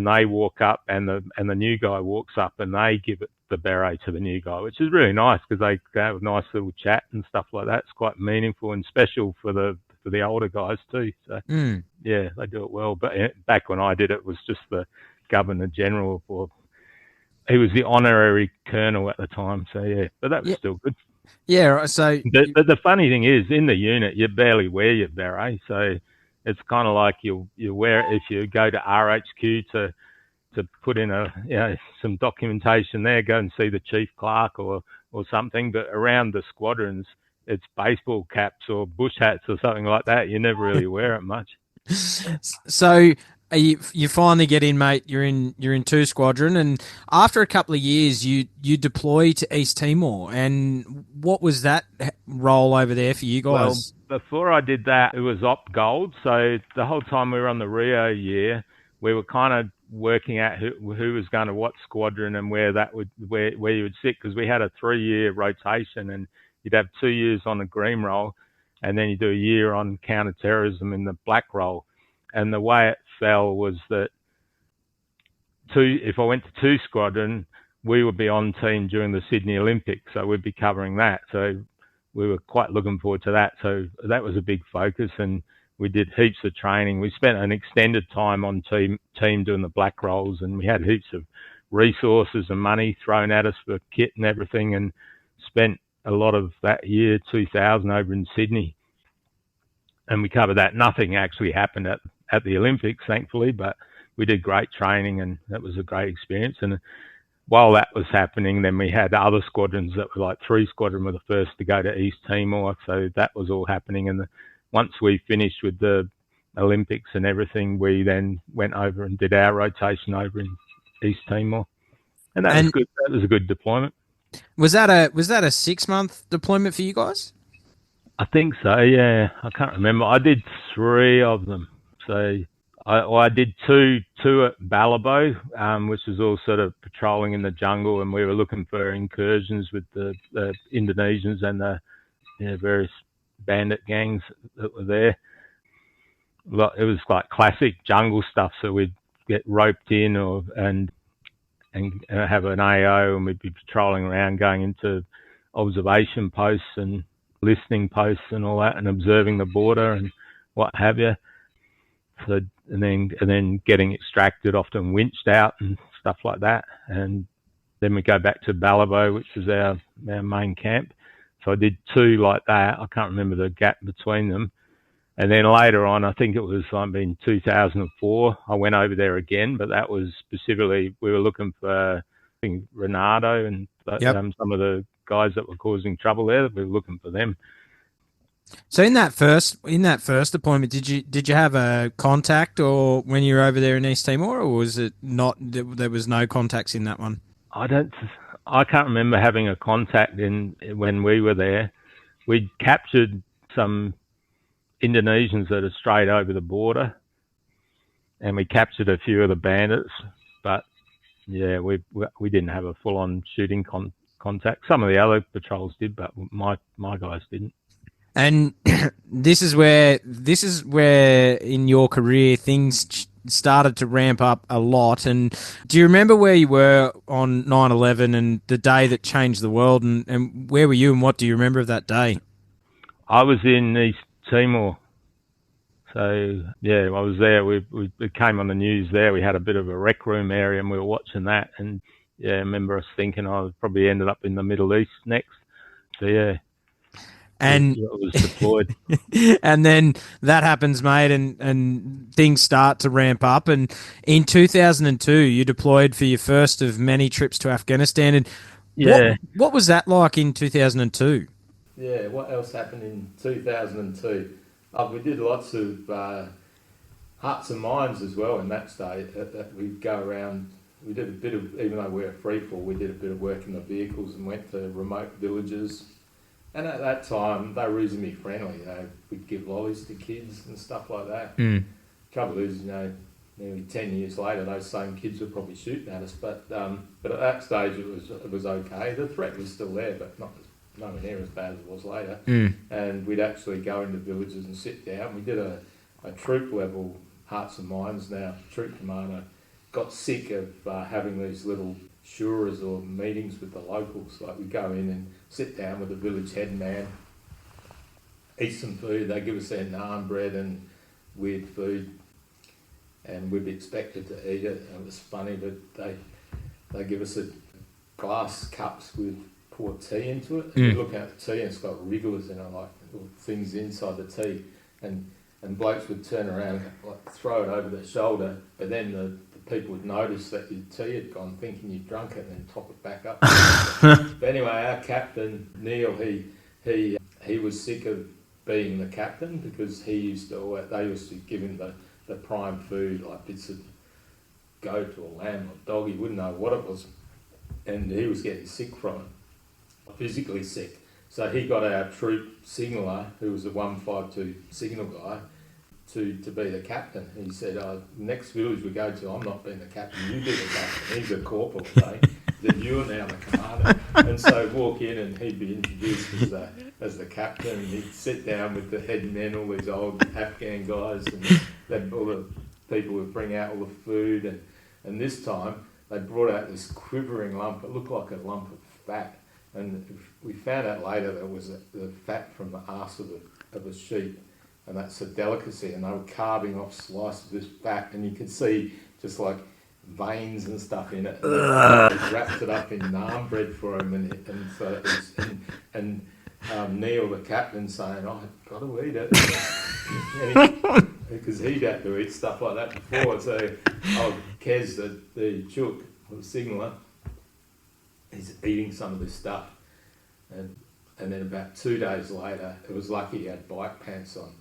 Speaker 3: they walk up, and the new guy walks up, and they give the beret to the new guy, which is really nice because they have a nice little chat and stuff like that. It's quite meaningful and special for the older guys too. So yeah, they do it well. But back when I did it, was just the Governor General, or he was the honorary colonel at the time. So yeah, but that was still good.
Speaker 2: Yeah. Right. So
Speaker 3: the funny thing is, in the unit, you barely wear your beret, so it's kind of like you wear it if you go to RHQ to put in some documentation there, go and see the chief clerk or something. But around the squadrons, it's baseball caps or bush hats or something like that. You never really wear it much.
Speaker 2: So you finally get in, mate. You're in 2 Squadron, and after a couple of years, you deploy to East Timor. And what was that role over there for you guys?
Speaker 3: Well, before I did that, it was Op Gold. So the whole time we were on the Rio year, we were kind of working out who was going to what squadron and where you would sit, because we had a 3-year rotation, and you'd have 2 years on the green role, and then you do a year on counterterrorism in the black role. And the way it fell was that if I went to 2 Squadron, we would be on team during the Sydney Olympics, so we'd be covering that. So we were quite looking forward to that. So that was a big focus, and we did heaps of training. We spent an extended time on team doing the black roles, and we had heaps of resources and money thrown at us for kit and everything, and spent a lot of that year 2000 over in Sydney. And we covered that. Nothing actually happened at the Olympics, thankfully, but we did great training, and that was a great experience. And while that was happening, then we had other squadrons that were like 3 Squadron were the first to go to East Timor. So that was all happening. And once we finished with the Olympics and everything, we then went over and did our rotation over in East Timor. And that was good. That was a good deployment.
Speaker 2: Was that a 6-month deployment for you guys?
Speaker 3: I think so, yeah. I can't remember. I did 3 of them. So I did two at Balabo, which was all sort of patrolling in the jungle, and we were looking for incursions with the Indonesians and the various bandit gangs that were there. It was like classic jungle stuff, so we'd get roped in and have an AO, and we'd be patrolling around, going into observation posts and listening posts and all that, and observing the border and what have you. So and then getting extracted, often winched out and stuff like that. And then we go back to Balibo, which is our main camp. So I did 2 like that. I can't remember the gap between them. And then later on, I think it was in 2004, I went over there again, but that was specifically, we were looking for, I think, Renato and some of the guys that were causing trouble there. We were looking for them.
Speaker 2: So in that first appointment, did you have a contact, or when you were over there in East Timor, or was it not? There was no contacts in that one.
Speaker 3: I can't remember having a contact when we were there. We captured some Indonesians that are straight over the border, and we captured a few of the bandits. But yeah, we didn't have a full-on shooting contact. Some of the other patrols did, but my guys didn't.
Speaker 2: And this is where in your career things started to ramp up a lot. And do you remember where you were on 9/11 and the day that changed the world? And where were you, and what do you remember of that day?
Speaker 3: I was in East Timor. So, yeah, I was there. It came on the news there. We had a bit of a rec room area and we were watching that. And, yeah, I remember us thinking I probably ended up in the Middle East next. So, yeah.
Speaker 2: And
Speaker 3: it was deployed.
Speaker 2: And then that happens, mate, and things start to ramp up. And in 2002, you deployed for your first of many trips to Afghanistan. And
Speaker 3: yeah,
Speaker 2: what was that like in 2002?
Speaker 4: Yeah, what else happened in 2002? We did lots of hearts and minds as well in that state. We'd go around. We did a bit of, even though we were free fall, we did a bit of work in the vehicles and went to remote villages. And at that time, they were reasonably friendly. We'd give lollies to kids and stuff like that. Trouble is, nearly 10 years later, those same kids were probably shooting at us. But at that stage, it was okay. The threat was still there, but nowhere near as bad as it was later. And we'd actually go into villages and sit down. We did a troop level hearts and minds. Now, troop commander got sick of having these little shuras or meetings with the locals. Like, we go in and sit down with the village head man, eat some food. They give us their naan bread and weird food, and we'd be expected to eat it. And it was funny, but they give us a glass cups with poured tea into it. And you look at the tea and it's got wrigglers in it, like little things inside the tea. And blokes would turn around and like throw it over their shoulder, but then the people would notice that your tea had gone, thinking you'd drunk it, and then top it back up. But anyway, our captain, Neil, he was sick of being the captain because they used to give him the prime food, like bits of goat or lamb or dog. He wouldn't know what it was, and he was getting sick from it, physically sick. So he got our troop signaller, who was a 152 signal guy, to be the captain. He said, next village we go to, I'm not being the captain, you be the captain. He's a corporal today, that you're now the commander. And so walk in and he'd be introduced as the captain, and he'd sit down with the head men, all these old Afghan guys, and all the people would bring out all the food. And this time they brought out this quivering lump. It looked like a lump of fat. And we found out later that it was the fat from the arse of a sheep. And that's a delicacy, and they were carving off slices of this fat, and you could see just like veins and stuff in it. And they wrapped it up in naan bread for him, and Neil, the captain, saying, "I've got to eat it," because he'd had to eat stuff like that before. So, Kez, the chook, the signaller, he's eating some of this stuff, and then about 2 days later, it was lucky he had bike pants on.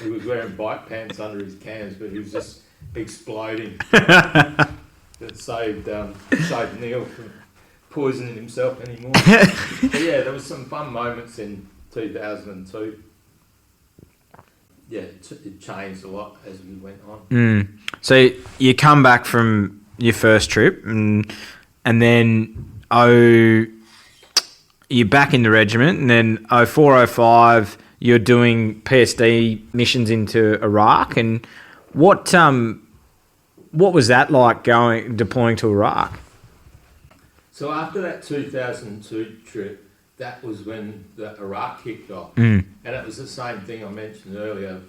Speaker 4: He was wearing bike pants under his cans, but he was just exploding. That saved Neil from poisoning himself anymore. But yeah, there was some fun moments in 2002. Yeah, it changed a lot as we went on.
Speaker 2: So you come back from your first trip, and then you're back in the regiment, and then 0405 you're doing PSD missions into Iraq. And what was that like deploying to Iraq?
Speaker 4: So after that 2002 trip, that was when the Iraq kicked off. And it was the same thing I mentioned earlier.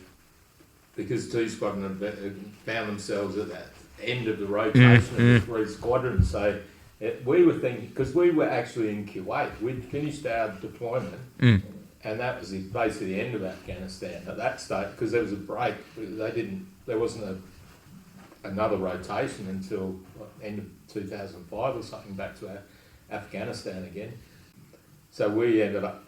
Speaker 4: because 2 Squadron had found themselves at that end of the rotation of the 3 squadrons. So we were thinking, because we were actually in Kuwait, we'd finished our deployment, and that was basically the end of Afghanistan at that stage, because there was a break. There wasn't another rotation until end of 2005 or something, back to Afghanistan again. So we ended up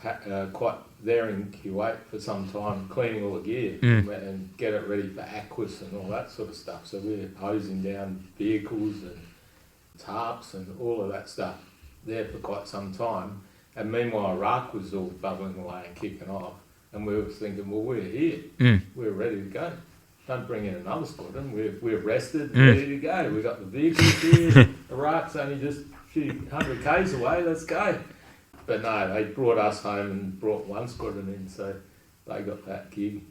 Speaker 4: quite there in Kuwait for some time, cleaning all the gear and get it ready for AQUIS and all that sort of stuff. So we were hosing down vehicles and tarps and all of that stuff there for quite some time. And meanwhile, Iraq was all bubbling away and kicking off. And we were thinking, well, we're here. We're ready to go. Don't bring in another squadron. We're rested, ready to go. We've got the vehicles here. Iraq's only just a few hundred Ks away. Let's go. But no, they brought us home and brought 1 squadron in, so they got that gig.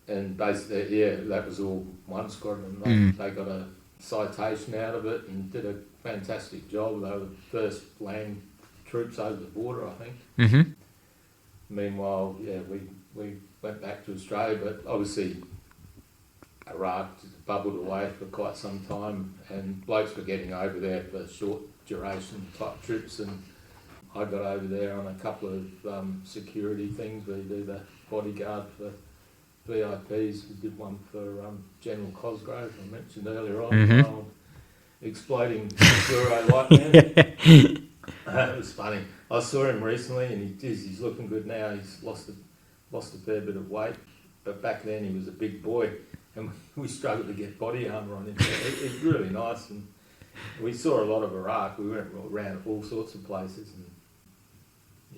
Speaker 4: And basically, yeah, that was all 1 squadron. They got a citation out of it and did a fantastic job. They were the first land troops over the border, I think. Meanwhile, yeah, we went back to Australia, but obviously Iraq just bubbled away for quite some time, and blokes were getting over there for short duration type trips, and I got over there on a couple of security things. We do the bodyguard for VIPs. We did one for General Cosgrove, I mentioned earlier on, exploding Euro light man. It was funny. I saw him recently, and he's looking good now. He's lost a fair bit of weight, but back then he was a big boy, and we struggled to get body armour on him. It's really nice, and we saw a lot of Iraq. We went around all sorts of places, and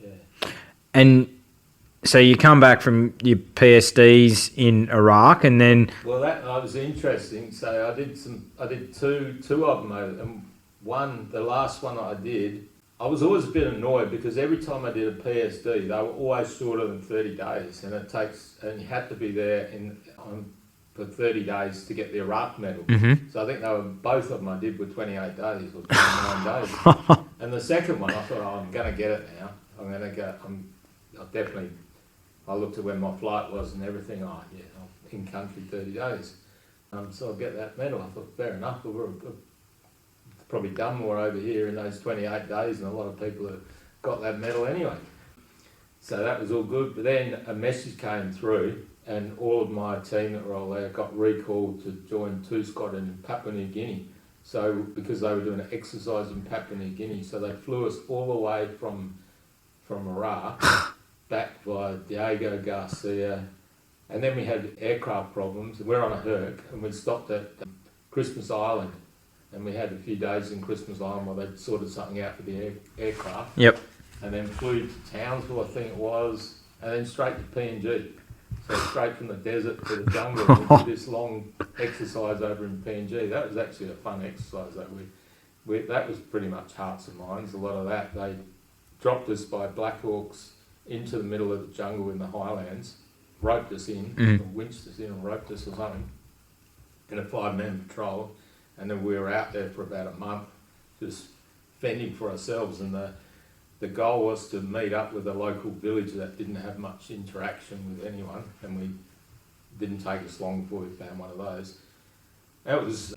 Speaker 4: yeah. And
Speaker 2: so you come back from your PSDs in Iraq, and then...
Speaker 4: Well, that was interesting. So I did two of them, and the last one I did, I was always a bit annoyed because every time I did a PSD, they were always shorter than 30 days, and you had to be there for 30 days to get the Iraq medal. So I think both of them I did were 28 days or 29 days. And the second one, I thought, I'm going to get it now. I'm going to go. I looked at when my flight was and everything. I'm in country 30 days. So I'll get that medal. I thought, fair enough. But we're probably done more over here in those 28 days, and a lot of people have got that medal anyway. So that was all good. But then a message came through, and all of my team that were all there got recalled to join 2 Squadron in Papua New Guinea. So because they were doing an exercise in Papua New Guinea, so they flew us all the way from Iraq back via Diego Garcia, and then we had aircraft problems. We're on a Herc, and we stopped at Christmas Island, and we had a few days in Christmas Island while they sorted something out for the aircraft.
Speaker 2: Yep.
Speaker 4: And then flew to Townsville, I think it was, and then straight to PNG. So straight from the desert to the jungle and did this long exercise over in PNG. That was actually a fun exercise. That was pretty much hearts and minds. A lot of that, they dropped us by Black Hawks into the middle of the jungle in the highlands, roped us in, or winched us in and roped us or something, in a 5-man patrol, and then we were out there for about a month, just fending for ourselves, and the goal was to meet up with a local village that didn't have much interaction with anyone, and we didn't take us long before we found one of those. It was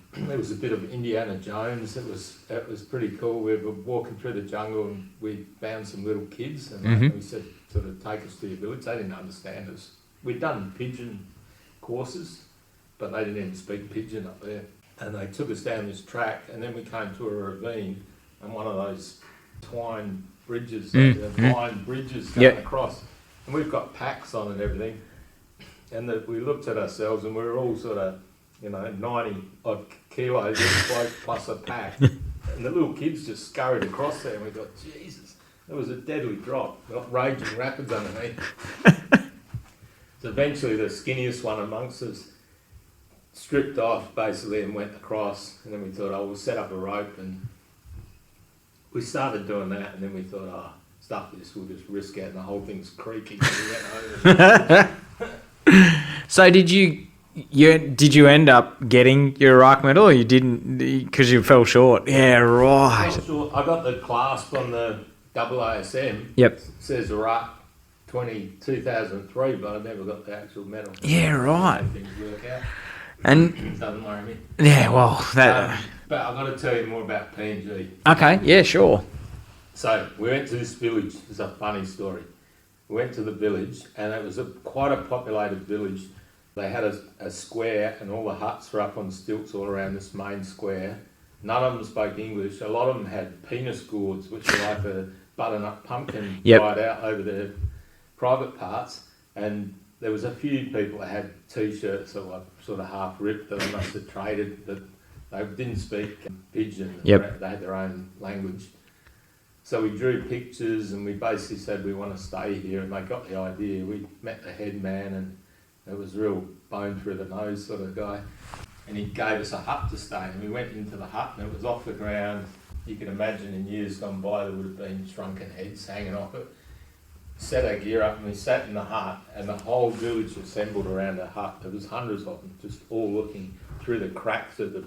Speaker 4: a bit of Indiana Jones. It was pretty cool. We were walking through the jungle and we found some little kids, and we said, sort of, take us to your village. They didn't understand us. We'd done pigeon courses, but they didn't even speak pigeon up there. And they took us down this track, and then we came to a ravine, and one of those twine bridges, vine bridges going across, and we've got packs on and everything. And we looked at ourselves, and we were all sort of, 90 odd kilos plus a pack. And the little kids just scurried across there, and we thought, Jesus, it was a deadly drop. Got raging rapids underneath. So eventually the skinniest one amongst us stripped off basically and went across, and then we thought, we'll set up a rope, and we started doing that, and then we thought, stuff this, we'll just risk it, and the whole thing's creaking.
Speaker 2: So did you end up getting your Iraq medal, or you didn't because you fell short? Yeah, right.
Speaker 4: I got the clasp on the AASM.
Speaker 2: Yep.
Speaker 4: It says Iraq 2003, but I never got the actual medal.
Speaker 2: Yeah, right.
Speaker 4: Things work out.
Speaker 2: And
Speaker 4: Doesn't worry me.
Speaker 2: yeah, well, that.
Speaker 4: But I've got to tell you more about PNG.
Speaker 2: Okay, yeah, sure.
Speaker 4: So we went to this village. It's a funny story. We went to the village, and it was quite a populated village. They had a square, and all the huts were up on stilts all around this main square. None of them spoke English. A lot of them had penis gourds, which are like a butternut pumpkin dried out over their private parts. And there was a few people that had T-shirts that were sort of half ripped that they must have traded, that they didn't speak pidgin. They had their own language. So we drew pictures, and we basically said we want to stay here, and they got the idea. We met the head man, and it was real bone through the nose sort of guy, and he gave us a hut to stay in. We went into the hut, and it was off the ground. You can imagine in years gone by there would have been shrunken heads hanging off it. Set our gear up, and we sat in the hut, and the whole village assembled around the hut. There was hundreds of them, just all looking through the cracks of the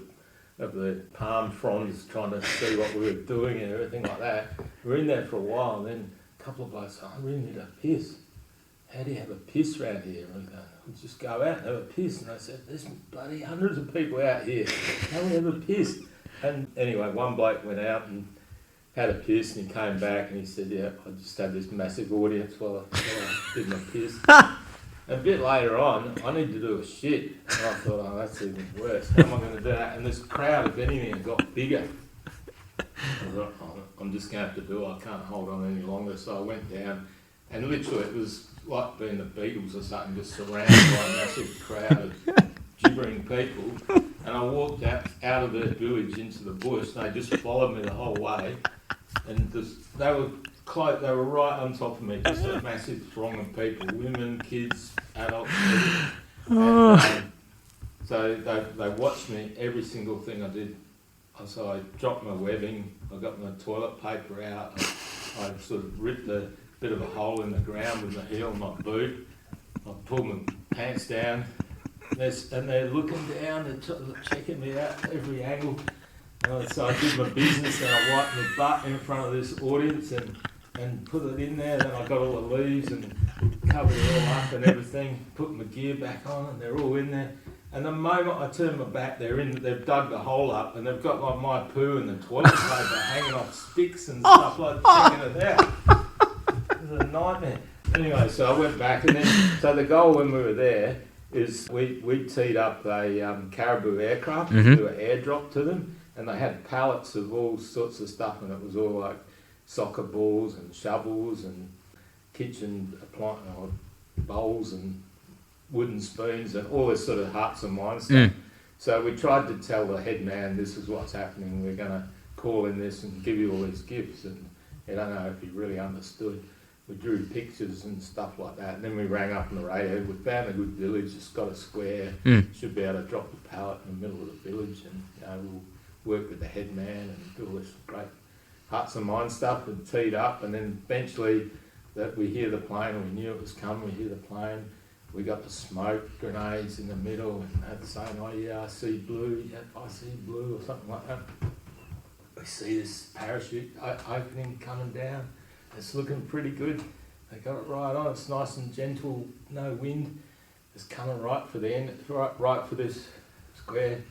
Speaker 4: palm fronds, trying to see what we were doing and everything like that. We were in there for a while, and then a couple of blokes said, I really need a piss. How do you have a piss around here? And we go, we'll just go out and have a piss. And I said, there's bloody hundreds of people out here. How do we have a piss? And anyway, one bloke went out and had a piss, and he came back and he said, yeah, I just had this massive audience while I did my piss. And a bit later on, I need to do a shit. And I thought, oh, that's even worse. How am I going to do that? And this crowd, if anything, got bigger. I thought, oh, I'm just going to have to do it. I can't hold on any longer. So I went down, and literally it was like being the Beatles or something, just surrounded by a massive crowd of gibbering people. And I walked out of the village into the bush, and they just followed me the whole way. And they were right on top of me, just a massive throng of people, women, kids, adults, and, so they watched me every single thing I did. So I dropped my webbing, I got my toilet paper out, I sort of ripped a bit of a hole in the ground with my heel of my boot, I pulled my pants down, and they're looking down, they're checking me out at every angle. So I did my business, and I wiped my butt in front of this audience and put it in there. Then I got all the leaves and covered it all up and everything, put my gear back on, and they're all in there. And the moment I turn my back, they've dug the hole up, and they've got like my poo and the toilet paper hanging off sticks and stuff, like checking it out. It was a nightmare. Anyway, so I went back, and then, so the goal when we were there is we teed up a Caribou aircraft to do an airdrop to them. And they had pallets of all sorts of stuff, and it was all like soccer balls and shovels and kitchen bowls and wooden spoons and all this sort of hearts and minds stuff. So we tried to tell the head man, this is what's happening, we're going to call in this and give you all these gifts. And I don't know if he really understood. We drew pictures and stuff like that. And then we rang up on the radio. We found a good village, it's got a square, should be able to drop the pallet in the middle of the village, and we'll work with the head man and do all this great hearts and minds stuff, and teed up. And then eventually that we hear the plane, and we knew it was coming, we hear the plane, we got the smoke grenades in the middle, and they're saying, oh yeah, I see blue, yeah, I see blue, or something like that. We see this parachute opening coming down, it's looking pretty good, they got it right on, it's nice and gentle, no wind, it's coming right for the end, right for this square.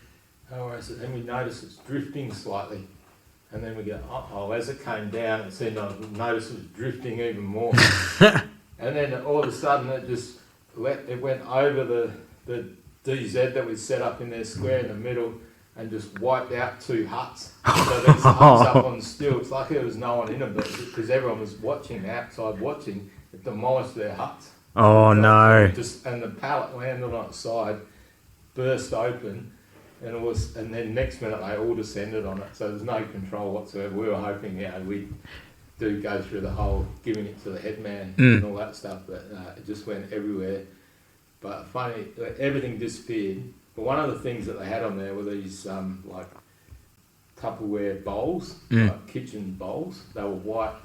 Speaker 4: Then we notice it's drifting slightly, and then we go, oh, as it came down, it seemed I noticed it was drifting even more. And then all of a sudden it went over the DZ that we set up in their square in the middle, and just wiped out two huts. So these huts up on stilts, like there was no one in them, but because everyone was outside watching, it demolished their huts.
Speaker 2: Oh so no!
Speaker 3: And the pallet landed on its side, burst open. And then next minute they all descended on it, so there's no control whatsoever. We were hoping, we'd do go through the whole giving it to the head man and all that stuff, but it just went everywhere. But funny, everything disappeared. But one of the things that they had on there were these like Tupperware bowls, like kitchen bowls. They were white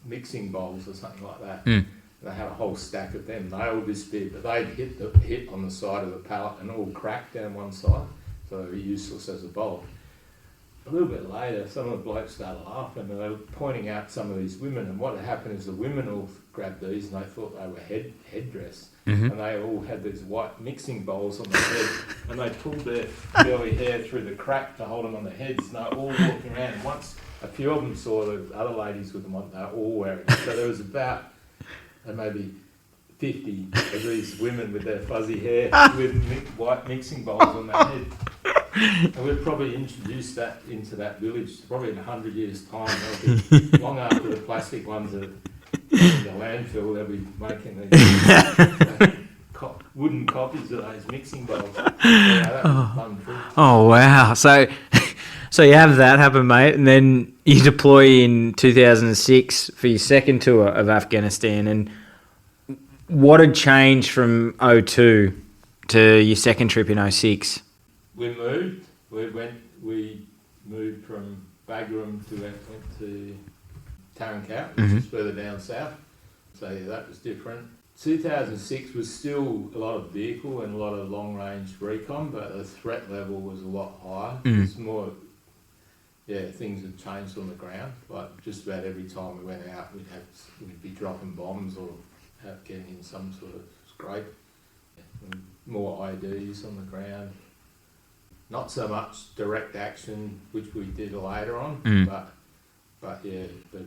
Speaker 3: mixing bowls or something like that. They had a whole stack of them. They all disappeared, but they'd hit on the side of the pallet and all cracked down one side, so they were useless as a bowl.
Speaker 4: a little bit later, some of the blokes started laughing and they were pointing out some of these women. And what had happened is the women all grabbed these and they thought they were headdress.
Speaker 2: Mm-hmm.
Speaker 4: And they all had these white mixing bowls on their head. And they pulled their curly hair through the crack to hold them on their heads. And they were all walking around. And once a few of them saw the other ladies with them on, they were all wearing it. So there was about maybe 50 of these women with their fuzzy hair with white mixing bowls on their head. And we'd probably introduce that into that village probably in 100 years' time. They'll be long after the plastic ones are in the landfill, they'll be making these wooden copies of those mixing bowls. Yeah, that was fun too.
Speaker 2: Oh, wow. So you have that happen, mate, and then you deploy in 2006 for your second tour of Afghanistan. And what had changed from 02 to your second trip in 06?
Speaker 4: We moved. We moved from Bagram to Kakarak, which is further down south. So yeah, that was different. 2006 was still a lot of vehicle and a lot of long-range recon, but the threat level was a lot higher. It's more, things had changed on the ground. Like just about every time we went out, we'd be dropping bombs or getting in some sort of scrape. More IDs on the ground. Not so much direct action, which we did later on, but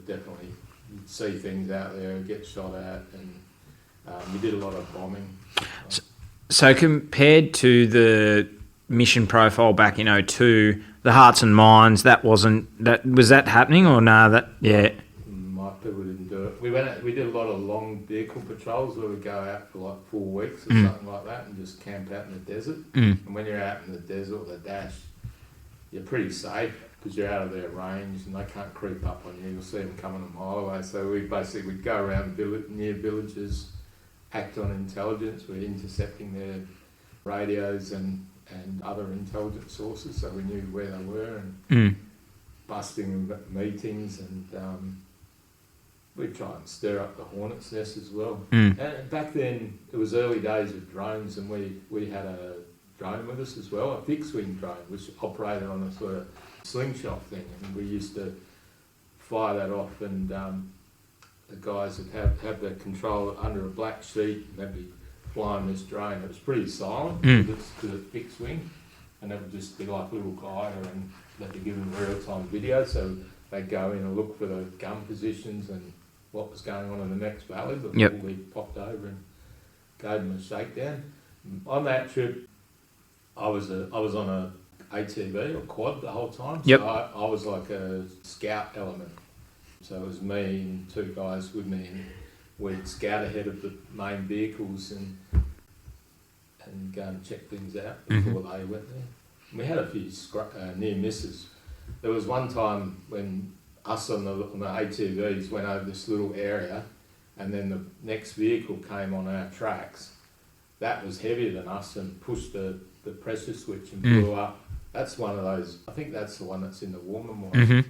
Speaker 4: definitely you'd see things out there, get shot at, and we did a lot of bombing.
Speaker 2: So compared to the mission profile back in 02, the Hearts and Minds, was that happening or
Speaker 4: My people didn't do it. We did a lot of long vehicle patrols where we go out for like 4 weeks or something like that and just camp out in the desert. And when you're out in the desert or the dash, you're pretty safe because you're out of their range and they can't creep up on you. You'll see them coming a mile away. So we'd go around near villages, act on intelligence. We're intercepting their radios and other intelligence sources, so we knew where they were, and busting meetings, and we'd try and stir up the hornet's nest as well. And back then, it was early days of drones, and we had a drone with us as well, a fixed-wing drone, which operated on a sort of slingshot thing, and we used to fire that off, and the guys would have the control under a black sheet, and they'd be flying this drone. It was pretty silent because it's fixed wing, and it would just be like a little glider, and they'd be given real-time video, so they'd go in and look for the gun positions and what was going on in the next valley before we popped over and gave them a shakedown. On that trip, I was on a ATV or quad the whole time, so I was like a scout element. So it was me and 2 guys with me, and we'd scout ahead of the main vehicles and go and check things out before they went there. And we had a few near misses. There was one time when us on the ATVs went over this little area, and then the next vehicle came on our tracks. That was heavier than us and pushed the pressure switch and blew up. That's one of those. I think that's the one that's in the warmer mine.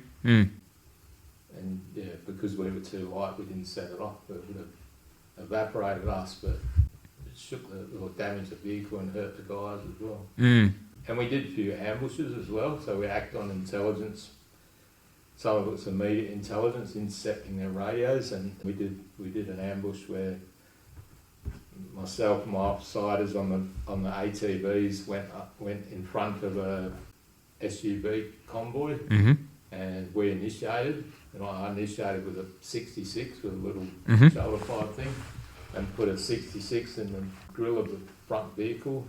Speaker 4: And because we were too light, we didn't set it off. But it would have evaporated us, but it shook or damaged the vehicle and hurt the guys as well. And we did a few ambushes as well, so we act on intelligence. Some of it was immediate intelligence, intercepting their radios, and we did an ambush where myself and my offsiders on the ATVs went in front of a SUV convoy, and we initiated. And I initiated with a 66 with a little shoulder fire thing, and put a 66 in the grill of the front vehicle,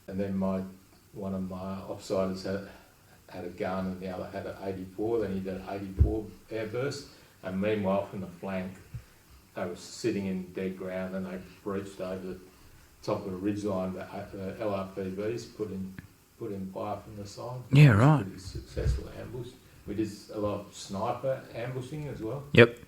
Speaker 4: and then one of my offsiders had a gun and the other had an 84. Then he did an 84 airburst, and meanwhile from the flank they were sitting in dead ground, and they breached over the top of a ridgeline. The LRPVs put in fire from the side.
Speaker 2: Yeah, right.
Speaker 4: Pretty successful ambush. We did a lot of sniper ambushing as well.
Speaker 2: Yep.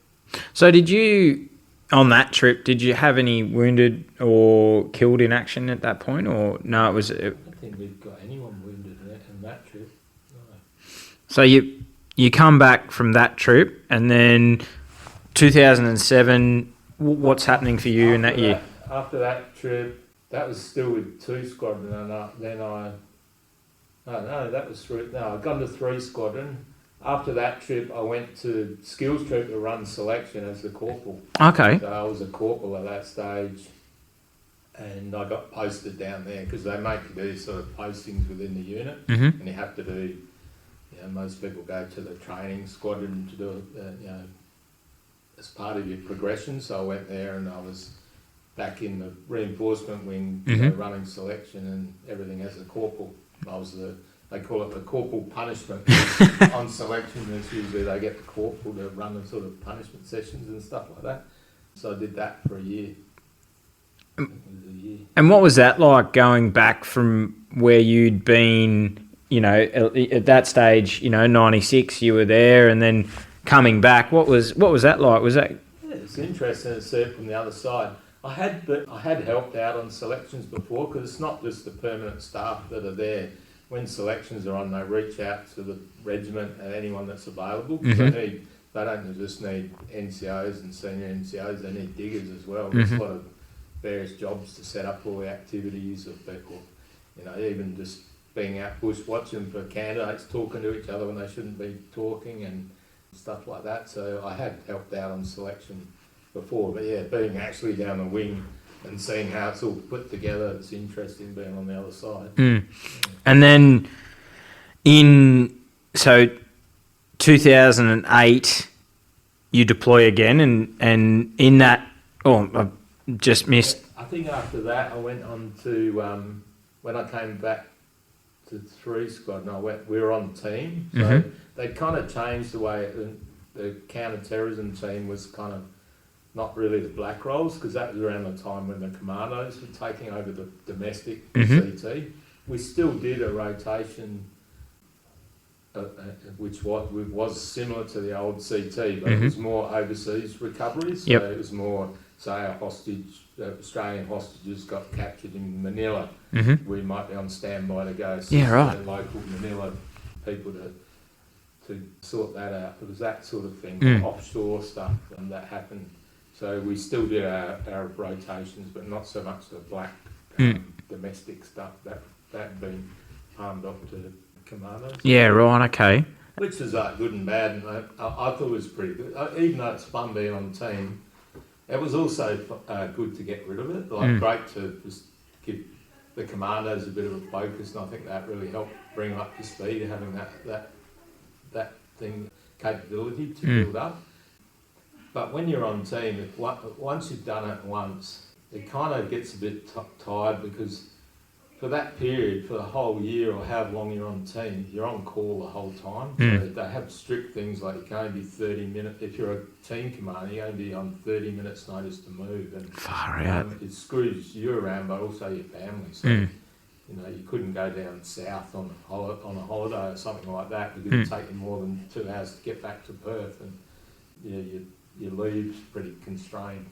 Speaker 2: So did you, on that trip, did you have any wounded or killed in action at that point, or no? I don't
Speaker 4: think we've got anyone wounded in that trip. No.
Speaker 2: So you come back from that trip, and then 2007. What's happening for you in that year?
Speaker 4: After that trip, that was still with 2 squadron, and then No, that was through. No, I'd gone to 3 Squadron. After that trip, I went to skills trip to run selection as the corporal.
Speaker 2: Okay.
Speaker 4: So I was a corporal at that stage, and I got posted down there because they make you do sort of postings within the unit, and you have to do. Most people go to the training squadron to do it, as part of your progression. So I went there, and I was back in the reinforcement wing, running selection and everything as a corporal. I was they call it the corporal punishment on selection. It's usually they get the corporal to run the sort of punishment sessions and stuff like that. So I did that for a year. It was a year.
Speaker 2: And what was that like going back from where you'd been, at that stage, 96, you were there, and then coming back, what was that like? Was that...
Speaker 4: Yeah, it's interesting to see it from the other side. I had helped out on selections before, because it's not just the permanent staff that are there. When selections are on, they reach out to the regiment and anyone that's available. They don't just need NCOs and senior NCOs, they need diggers as well. There's a lot of various jobs to set up all the activities of people, even just being out bush watching for candidates talking to each other when they shouldn't be talking and stuff like that. So I had helped out on selection before, but yeah, being actually down the wing and seeing how it's all put together, it's interesting being on the other side.
Speaker 2: And then 2008 you deploy again, and in that, I just missed.
Speaker 4: I think after that I went on to when I came back to 3 Squadron, we were on team, so they kind of changed the way the counter-terrorism team was kind of not really the black roles, because that was around the time when the commandos were taking over the domestic CT. We still did a rotation, which was similar to the old CT, but it was more overseas recoveries. So it was more, say, Australian hostages got captured in Manila. We might be on standby to go assist the local Manila people to sort that out. It was that sort of thing, offshore stuff, and that happened. So we still did our rotations, but not so much the black domestic stuff that had been palmed off to commandos.
Speaker 2: Yeah, right, okay.
Speaker 4: Which is good and bad, and I thought it was pretty good. Even though it's fun being on the team, it was also good to get rid of it. Great to just give the commandos a bit of a focus, and I think that really helped bring them up to speed, having that thing capability to build up. But when you're on team, once you've done it once, it kind of gets a bit tired, because for that period, for the whole year or however long you're on team, you're on call the whole time. So they have strict things like you can only be 30 minutes. If you're a team commander, you only be on 30 minutes notice to move. And
Speaker 2: far out.
Speaker 4: It screws you around, but also your family. So you couldn't go down south on a holiday or something like that, because it'd take you more than 2 hours to get back to Perth, and your leave's pretty constrained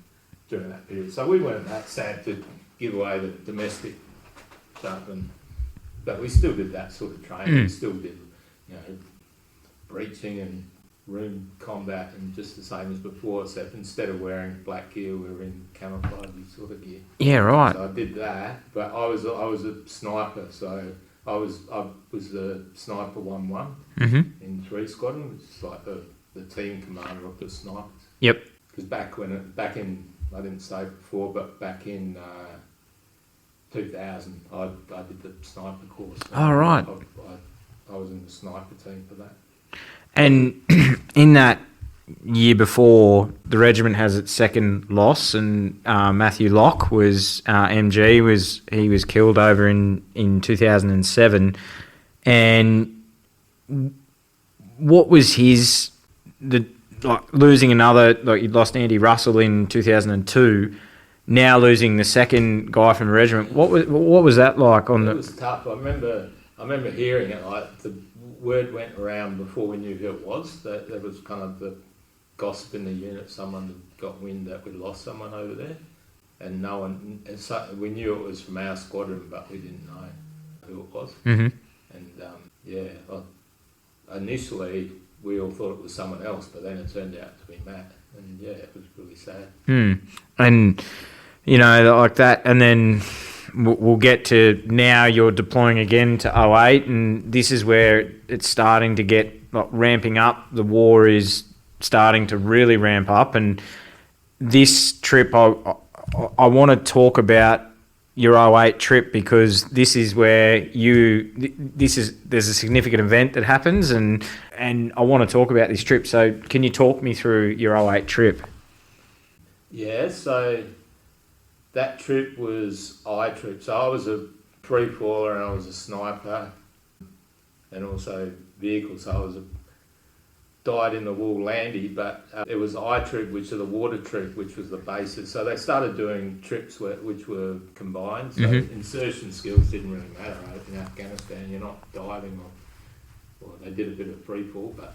Speaker 4: during that period. So we weren't that sad to give away the domestic stuff, but we still did that sort of training. We still did, breaching and room combat, and just the same as before, except instead of wearing black gear, we were in camouflage sort of gear.
Speaker 2: Yeah, right.
Speaker 4: So I did that, but I was a sniper, so I was a sniper 1-1 in 3 Squadron, which is like the team commander of the snipers.
Speaker 2: Yep.
Speaker 4: Because back in I didn't say before, but back in 2000, I did the sniper course.
Speaker 2: Right.
Speaker 4: I was in the sniper team for that.
Speaker 2: And in that year before, the regiment has its second loss, and Matthew Locke was MG. He was killed over in 2007. And what was losing another, you lost Andy Russell in 2002, now losing the second guy from the regiment. What was that like? It
Speaker 4: was tough. I remember hearing it. Like, the word went around before we knew who it was. That there was kind of the gossip in the unit. Someone had got wind that we'd lost someone over there, and no one. And so we knew it was from our squadron, but we didn't know who it was. And initially we all thought it was someone else, but then it turned out to be Matt, and it was really sad.
Speaker 2: And like that, and then we'll get to now you're deploying again to 08, and this is where it's starting to get ramping up. The war is starting to really ramp up, and this trip I want to talk about your 08 trip, because this is where there's a significant event that happens, and I want to talk about this trip. So can you talk me through your 08 trip?
Speaker 4: Yeah, so that trip was I trip. So I was a free-faller and I was a sniper and also vehicle. So I was a dyed-in-the-wool landy, but it was I trip, which is the water trip, which was the basis. So they started doing trips which were combined. So insertion skills didn't really matter, right? In Afghanistan, you're not diving or they did a bit of free fall, but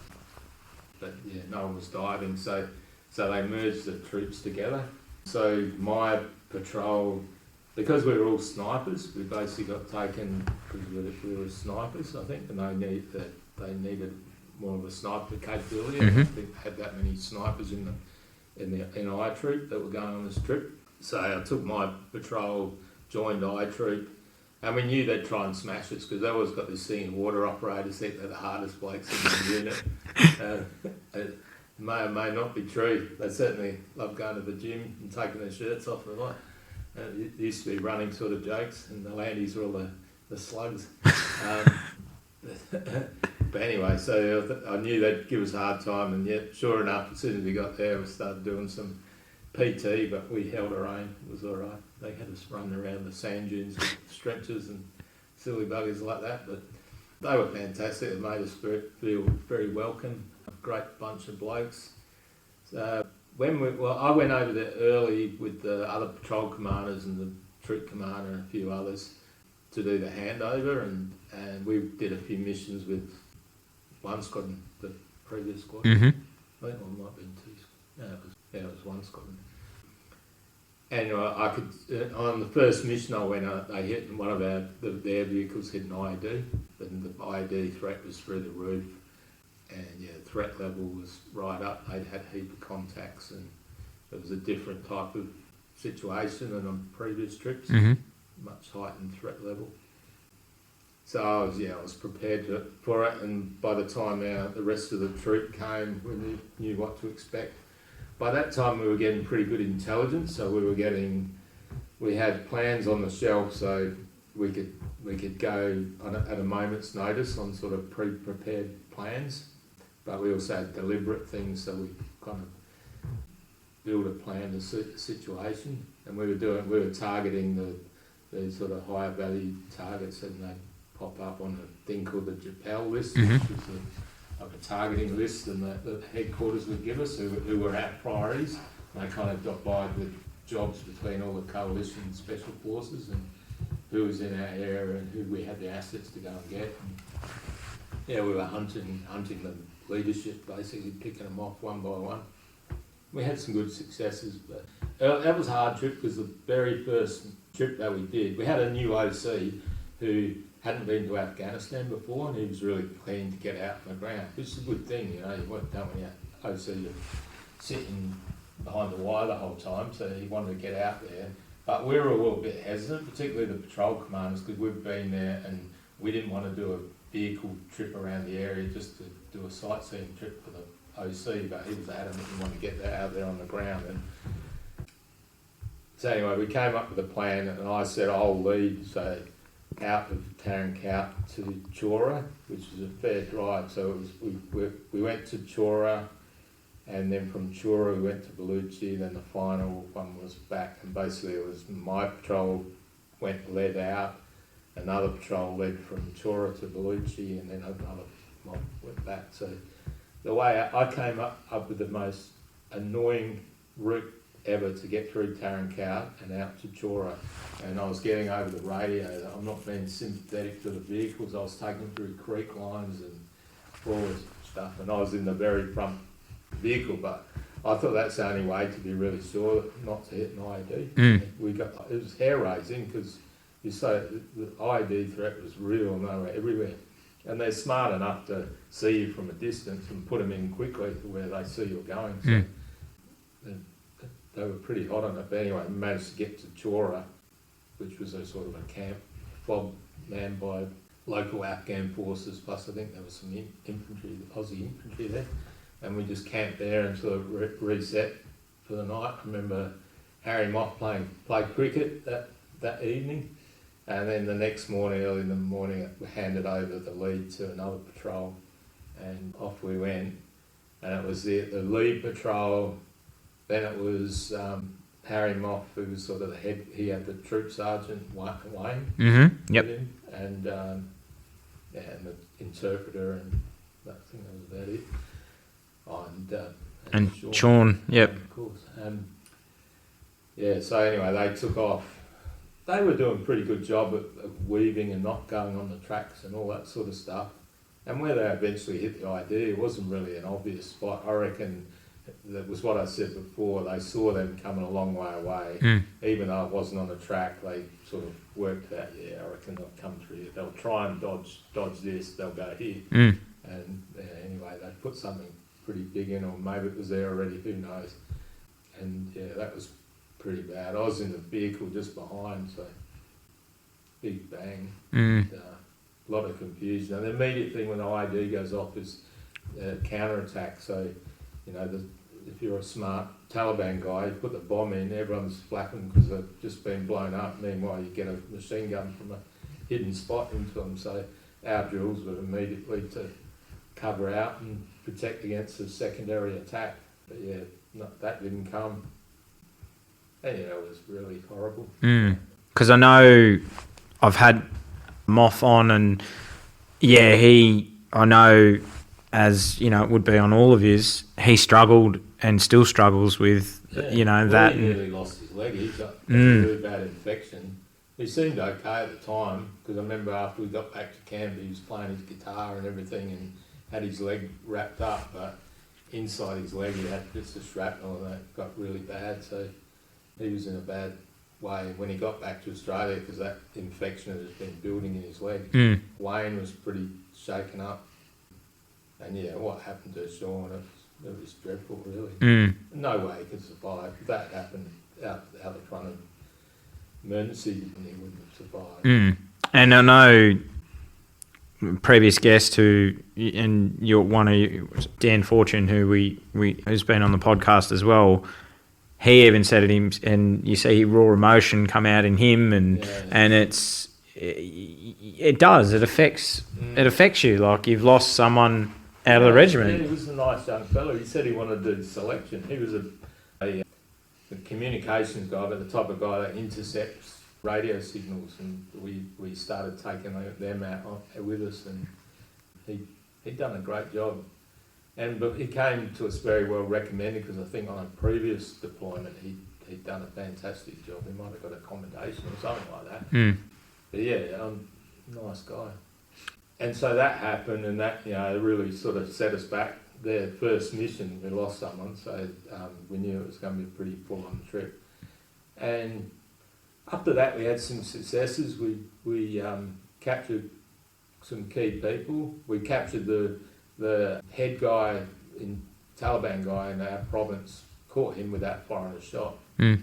Speaker 4: yeah, no one was diving. So they merged the troops together. So my patrol, because we were all snipers, we basically got taken because we were snipers, I think, and they needed more of a sniper capability. I don't think they had that many snipers in I troop that were going on this trip. So I took my patrol, joined I troop, and we knew they'd try and smash us because they always got this thing in water operators think they're the hardest blokes in the unit. It may or may not be true. They certainly love going to the gym and taking their shirts off a lot. It used to be running sort of jokes, and the landies were all the slugs. But anyway, so I knew they'd give us a hard time, and yet, sure enough, as soon as we got there, we started doing some PT, but we held our own. It was all right. They had us running around the sand dunes with stretchers and silly buggers like that, but they were fantastic. They made us feel very welcome. A great bunch of blokes. So I went over there early with the other patrol commanders and the troop commander and a few others to do the handover, and we did a few missions with one squadron, the previous squadron. I think it might have been two. No, it was one squadron. And I could on the first mission I went out, they hit one of their vehicles hit an IED, and the IED threat was through the roof, and yeah, the threat level was right up. They'd had a heap of contacts, and it was a different type of situation than on previous trips, much heightened threat level. So I was prepared for it, and by the time the rest of the troop came, we knew what to expect. By that time, we were getting pretty good intelligence, so we had plans on the shelf, so we could go at a moment's notice on sort of pre-prepared plans, but we also had deliberate things, so we kind of build a plan to suit the situation, and we were targeting the sort of higher value targets, and they pop up on a thing called the JPEL list, which is like a targeting list, and the headquarters would give us who were our priorities. And they kind of divide the jobs between all the coalition special forces and who was in our area and who we had the assets to go and get. And yeah, we were hunting the leadership, basically picking them off one by one. We had some good successes, but that was a hard trip because the very first trip that we did, we had a new OC who hadn't been to Afghanistan before, and he was really keen to get out on the ground, which is a good thing, you know. You don't want your OC to sitting behind the wire the whole time, so he wanted to get out there. But we were a little bit hesitant, particularly the patrol commanders, because we've been there and we didn't want to do a vehicle trip around the area just to do a sightseeing trip for the OC, but he was adamant he wanted to get that out there on the ground. And so anyway, we came up with a plan, and I said I'll lead, so out of Tarankout to Chora, which is a fair drive. So it was we went to Chora, and then from Chora we went to Baluchi. Then the final one was back, and basically it was my patrol led out, another patrol led from Chora to Baluchi, and then another mob went back. So the way I came up with the most annoying route ever to get through Tarankout and out to Chora, and I was getting over the radio. I'm not being sympathetic to the vehicles. I was taking them through creek lines and all this stuff, and I was in the very front vehicle, but I thought that's the only way to be really sure not to hit an IED. It was hair raising because the IED threat was real and they were everywhere, and they're smart enough to see you from a distance and put them in quickly to where they see you're going. So they were pretty hot on it, but anyway, we managed to get to Chora, which was a sort of a camp fob manned by local Afghan forces, plus I think there was some infantry, Aussie infantry there, and we just camped there and sort of reset for the night. I remember Harry Mock played cricket that evening, and then the next morning, early in the morning, we handed over the lead to another patrol, and off we went. And it was the lead patrol, then it was Harry Moff, who was sort of the head, he had the troop sergeant, Wayne,
Speaker 2: Mm-hmm. Yep.
Speaker 4: with him, and the interpreter, and I think that was about it.
Speaker 2: And Sean, yep.
Speaker 4: Of course. So anyway, they took off. They were doing a pretty good job of weaving and not going on the tracks and all that sort of stuff. And where they eventually hit the idea, it wasn't really an obvious spot. I reckon that was what I said before. They saw them coming a long way away. Even though it wasn't on the track, they sort of worked out, I reckon they'll come through here. They'll try and dodge this, they'll go here. And anyway, they put something pretty big in, or maybe it was there already, who knows. And that was pretty bad. I was in the vehicle just behind, so big bang. And, a lot of confusion. And the immediate thing when the ID goes off is counter-attack. So, if you're a smart Taliban guy, you put the bomb in, everyone's flapping because they've just been blown up. Meanwhile, you get a machine gun from a hidden spot into them. So our drills were immediately to cover out and protect against a secondary attack. But that didn't come. And it was really horrible.
Speaker 2: Because I know I've had Moff on, and I know, as it would be on all of his, he struggled and still struggles with that.
Speaker 4: He nearly lost his leg. He got a really bad infection. He seemed okay at the time, because I remember after we got back to camp, he was playing his guitar and everything and had his leg wrapped up, but inside his leg he had just a shrapnel, and that got really bad. So he was in a bad way when he got back to Australia, because that infection had just been building in his leg. Wayne was pretty shaken up, and what happened to Sean, it was dreadful, really. No way he could survive. If that happened out the front of emergency, he wouldn't have survived.
Speaker 2: And I know previous guest and you're one of you, Dan Fortune, who's been on the podcast as well. He even said it him, and you see raw emotion come out in him, and it does. It affects you. Like you've lost someone out of the regiment.
Speaker 4: Yeah, he was a nice young fellow. He said he wanted to do selection. He was a communications guy, but the type of guy that intercepts radio signals, and we started taking them out with us, and he'd done a great job. But he came to us very well recommended, because I think on a previous deployment he'd done a fantastic job. He might have got a commendation or something like that. But nice guy. And so that happened, and that really sort of set us back. Their first mission, we lost someone, so we knew it was going to be a pretty full-on trip. And after that, we had some successes. We captured some key people. We captured the head guy, Taliban guy in our province, caught him without firing a shot. We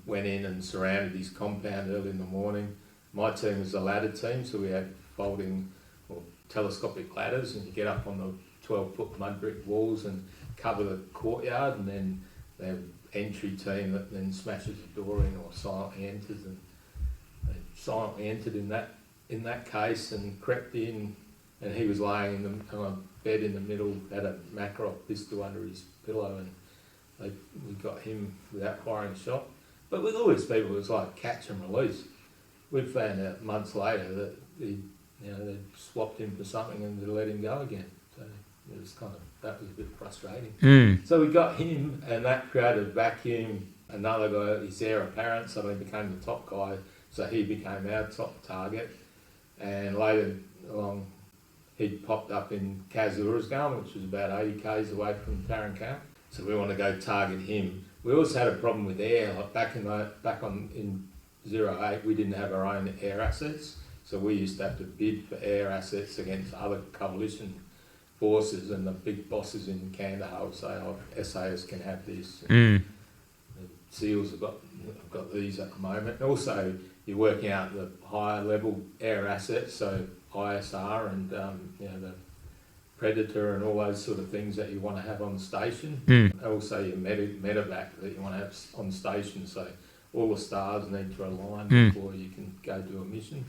Speaker 4: went in and surrounded his compound early in the morning. My team was a ladder team, so we had folding or telescopic ladders, and you get up on the 12-foot mud brick walls and cover the courtyard, and then the entry team that then smashes the door in or silently enters, and they silently entered in that case and crept in. And he was laying on a bed in the middle, had a Makarov pistol under his pillow, and we got him without firing a shot. But with all these people, it was like catch and release. We found out months later that they swapped him for something and they let him go again. So it was that was a bit frustrating. So we got him, and that created a vacuum. Another guy, his heir apparent, suddenly became the top guy, so he became our top target. And later along, he popped up in Khas Uruzgan, which was about 80 k's away from Taran Camp. So we want to go target him. We also had a problem with air. Like in 08, we didn't have our own air assets, so we used to have to bid for air assets against other coalition forces, and the big bosses in Kandahar would say, SAS can have this. The SEALs have got these at the moment. Also, you're working out the higher level air assets, so ISR and the Predator and all those sort of things that you want to have on station. Also your medevac that you want to have on station, so all the stars need to align before you can go do a mission.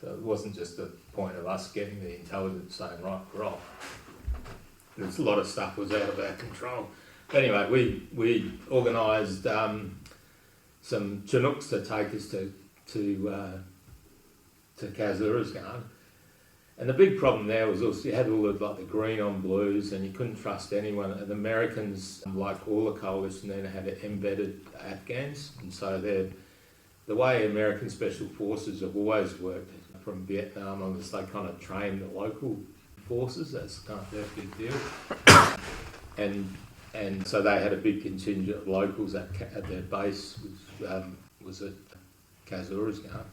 Speaker 4: So it wasn't just a point of us getting the intelligence saying, right, we're off. There's a lot of stuff was out of our control. But anyway, we organised some Chinooks to take us to Khas Uruzgan. And the big problem there was also you had all of like the green on blues and you couldn't trust anyone. And the Americans, like all the coalition then, had embedded Afghans. And so the way American Special Forces have always worked from Vietnam on this, they kind of train the local forces. That's kind of their big deal. And so they had a big contingent of locals at their base, which was at Khas Uruzgan.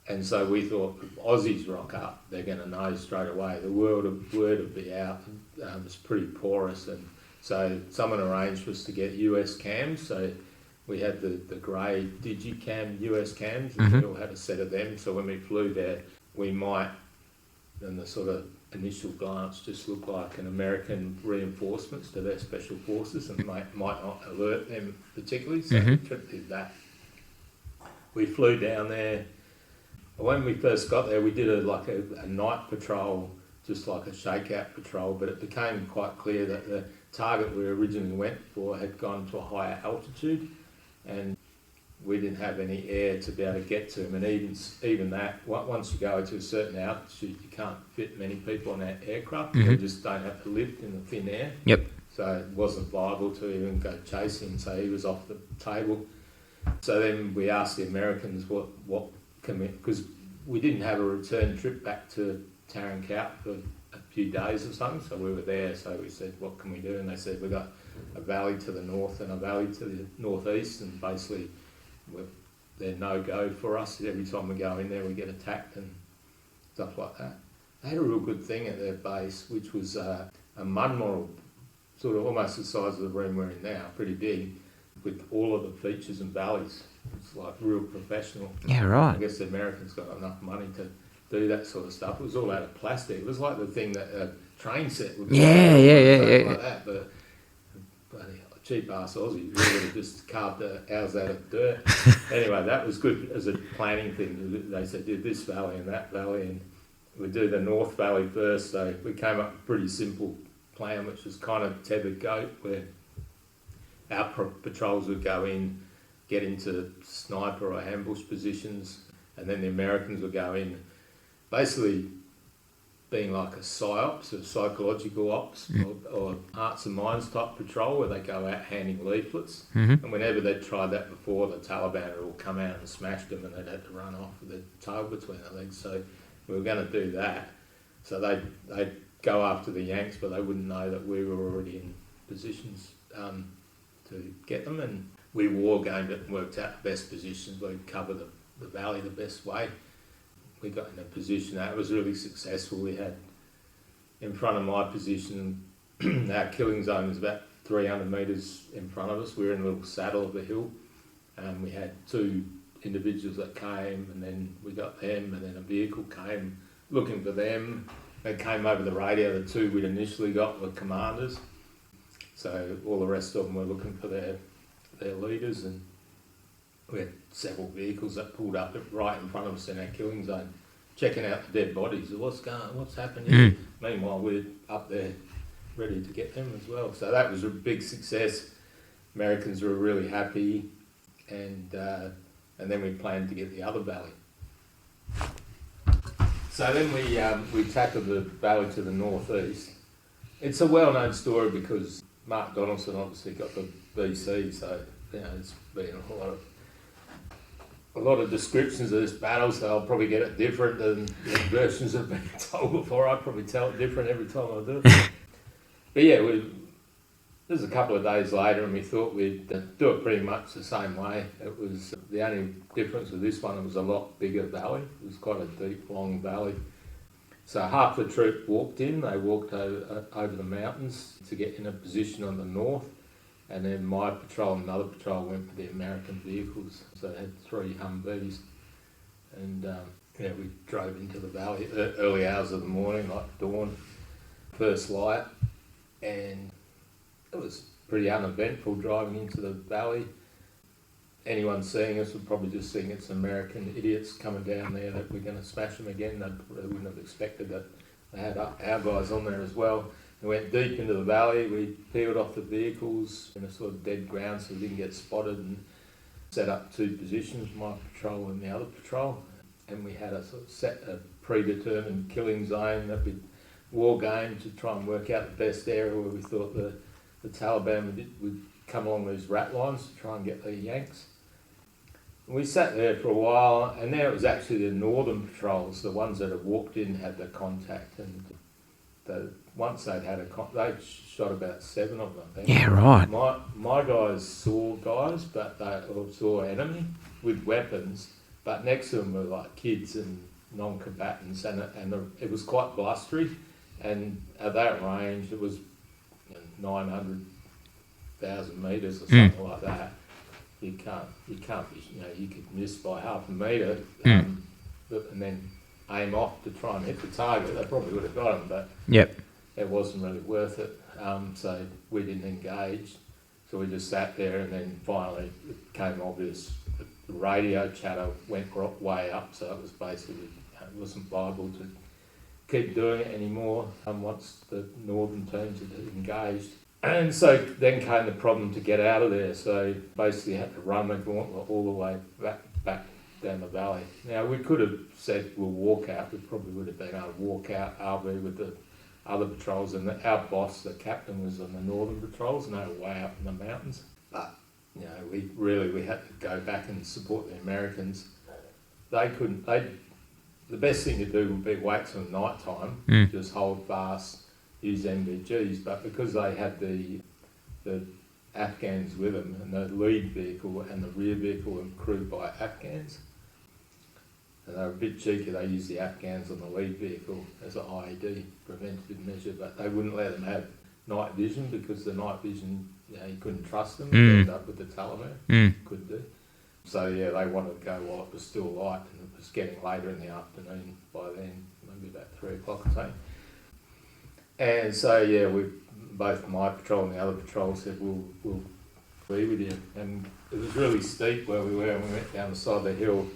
Speaker 4: And so we thought, if Aussies rock up, they're going to know straight away. The word would be out. It's pretty porous. And so someone arranged for us to get US cams. So we had the grey Digicam US cams, and we all had a set of them. So when we flew there, we might, in the sort of initial glance, just look like an American reinforcements to their special forces and might not alert them particularly. So we did that. We flew down there. When we first got there, we did a night patrol, just like a shakeout patrol, but it became quite clear that the target we originally went for had gone to a higher altitude, and we didn't have any air to be able to get to them. And even that, once you go to a certain altitude, you can't fit many people on that aircraft. They just don't have the lift in the thin air.
Speaker 2: Yep.
Speaker 4: So it wasn't viable to even go chasing. So he was off the table. So then we asked the Americans what can we, because we didn't have a return trip back to Tarin Kowt for a few days or something. So we were there. So we said, what can we do? And they said, we've got a valley to the north and a valley to the northeast, and basically they're no-go for us. Every time we go in there, we get attacked and stuff like that. They had a real good thing at their base, which was a mud model, sort of almost the size of the room we're in now, pretty big, with all of the features and valleys. It's like real professional.
Speaker 2: Yeah, right.
Speaker 4: I guess the Americans got enough money to do that sort of stuff. It was all out of plastic. It was like the thing that a train set would be.
Speaker 2: Yeah.
Speaker 4: Like that, but bloody cheap ass Aussie really would have just carved ours out of dirt. Anyway, that was good as a planning thing. They said, do this valley and that valley, and we'd do the North Valley first. So we came up with a pretty simple plan, which was kind of tethered goat, where our patrols would go in, get into sniper or ambush positions, and then the Americans would go in, basically being like a PSYOPS, a psychological ops, or hearts and minds type patrol, where they go out handing leaflets. And whenever they'd tried that before, the Taliban had all come out and smashed them, and they'd had to run off with their tail between their legs. So we were going to do that. So they'd go after the Yanks, but they wouldn't know that we were already in positions to get them. And we war gamed it and worked out the best positions. We'd cover the valley the best way. We got in a position that was really successful. We had, in front of my position, our killing zone was about 300 metres in front of us. We were in a little saddle of a hill, and we had two individuals that came, and then we got them, and then a vehicle came looking for them. They came over the radio. The two we'd initially got were commanders, so all the rest of them were looking for their leaders, and we had several vehicles that pulled up right in front of us in our killing zone, checking out the dead bodies. What's happening? Meanwhile, we're up there ready to get them as well. So that was a big success. Americans were really happy, and then we planned to get the other valley. So then we tackled the valley to the northeast. It's a well-known story because Mark Donaldson obviously got the BC, so it's been a lot of descriptions of this battle, so I'll probably get it different than the versions have been told before. I'll probably tell it different every time I do it. But yeah, it was a couple of days later, and we thought we'd do it pretty much the same way. It was the only difference with this one, it was a lot bigger valley. It was quite a deep, long valley. So half the troop walked in. They walked over the mountains to get in a position on the north, And then my patrol and another patrol went with the American vehicles. So they had 3 Humvees. And we drove into the valley early hours of the morning, like dawn, first light. And it was pretty uneventful driving into the valley. Anyone seeing us would probably just think it's American idiots coming down there that we're going to smash them again. They wouldn't have expected that. They had our guys on there as well. We went deep into the valley. We peeled off the vehicles in a sort of dead ground so we didn't get spotted, and set up 2 positions, my patrol and the other patrol. And we had a sort of a predetermined killing zone that we war game to try and work out the best area where we thought the Taliban would come along these rat lines to try and get the Yanks. We sat there for a while, and there it was actually the northern patrols, the ones that had walked in, had the contact, and once they'd had they'd shot about 7 of them, I think.
Speaker 2: Yeah, right.
Speaker 4: My guys saw guys, but they saw enemy with weapons, but next to them were like kids and non-combatants, and it was quite blustery, and at that range it was 900,000 metres or something like that. You can't be, you could miss by half a metre, and then aim off to try and hit the target. They probably would have got him, but it wasn't really worth it. So we didn't engage. So we just sat there, and then finally it became obvious that the radio chatter went way up, so it was basically, it wasn't viable to keep doing it anymore once the northern teams had engaged. And so then came the problem to get out of there. So basically had to run the gauntlet all the way back down the valley. Now we could have said we'll walk out. We probably would have been able to walk out RV with the other patrols, and our boss, the captain, was on the northern patrols, and they were way up in the mountains. But we had to go back and support the Americans. The best thing to do would be wait till night time, just hold fast, use MVGs, but because they had the Afghans with them, and the lead vehicle and the rear vehicle were crewed by Afghans, and they were a bit cheeky, they used the Afghans on the lead vehicle as an IED preventative measure, but they wouldn't let them have night vision, because the night vision, you couldn't trust them, end up with the Taliban, could do. So they wanted to go while it was still light, and it was getting later in the afternoon by then, maybe about 3 o'clock or something. And so we both my patrol and the other patrol said we'll be with you, and it was really steep where we were, and we went down the side of the hill,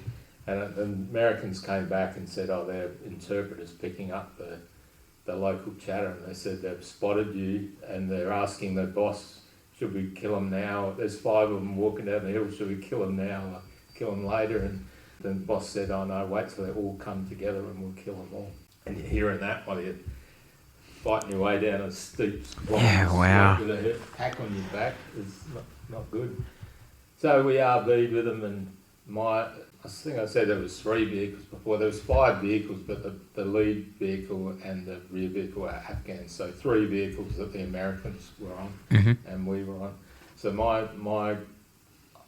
Speaker 4: and the Americans came back and said, their interpreters picking up the local chatter, and they said they've spotted you, and they're asking their boss, should we kill them now? There's 5 of them walking down the hill, should we kill them now or kill them later? And the boss said, no, wait till they all come together and we'll kill them all. And you're hearing that while you're fighting your way down a steep slope with a pack on your back is not good. So we RV'd with them, and I think I said there was 3 vehicles before. There was 5 vehicles, but the lead vehicle and the rear vehicle were Afghans. So 3 vehicles that the Americans were on, and we were on. So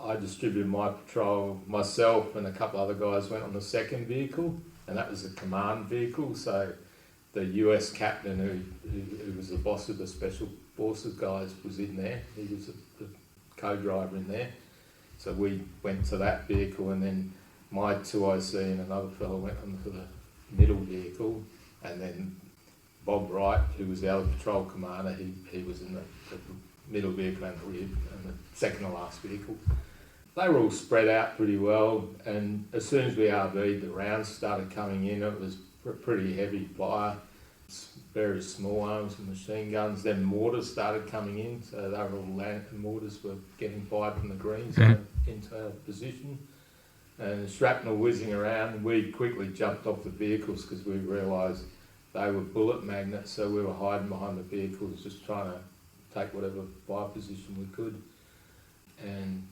Speaker 4: I distributed my patrol. Myself and a couple other guys went on the 2nd vehicle, and that was the command vehicle. So the US captain who was the boss of the Special Forces guys was in there. He was the co-driver in there. So we went to that vehicle, and then my 2IC and another fellow went onto the middle vehicle, and then Bob Wright, who was the other patrol commander, he was in the middle vehicle and the rear, and the second to last vehicle. They were all spread out pretty well, and as soon as we RV'd, the rounds started coming in. It was pretty heavy fire, very small arms and machine guns. Then mortars started coming in, so they were all mortars were getting fired from the green zone into our position, and shrapnel whizzing around. We quickly jumped off the vehicles because we realised they were bullet magnets, so we were hiding behind the vehicles, just trying to take whatever fire position we could. And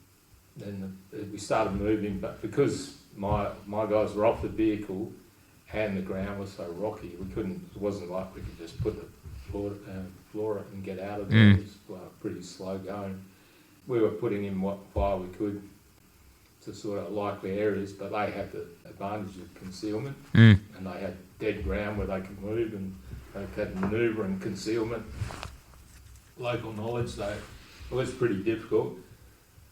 Speaker 4: then we started moving, but because my guys were off the vehicle and the ground was so rocky, it wasn't like we could just put the floor and get out of there. It was pretty slow going. We were putting in what fire we could to sort of likely areas, but they had the advantage of concealment, and they had dead ground where they could move, and they had manoeuvre and concealment. Local knowledge, It was pretty difficult.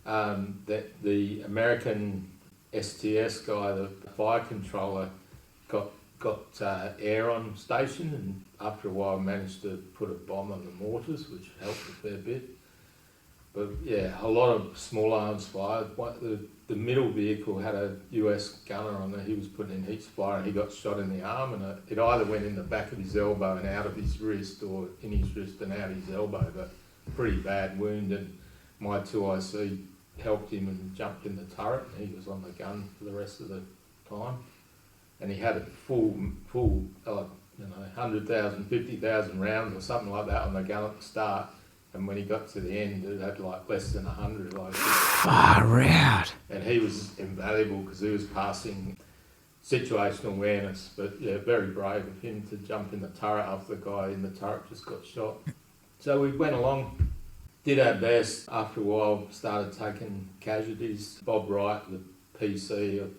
Speaker 4: That the American STS guy, the fire controller, got air on station, and after a while managed to put a bomb on the mortars, which helped a fair bit. But yeah, a lot of small arms fired. The middle vehicle had a US gunner on it. He was putting in heaps of fire, and he got shot in the arm, and it either went in the back of his elbow and out of his wrist, or in his wrist and out his elbow. But pretty bad wound, and my 2IC helped him and jumped in the turret, and he was on the gun for the rest of the time. And he had a full 100,000, 50,000 rounds or something like that on the gun at the start. And when he got to the end, it had like less than 100.
Speaker 2: Far out.
Speaker 4: And he was invaluable because he was passing situational awareness. But yeah, very brave of him to jump in the turret after the guy in the turret just got shot. So we went along, did our best. After a while, started taking casualties. Bob Wright, the PC of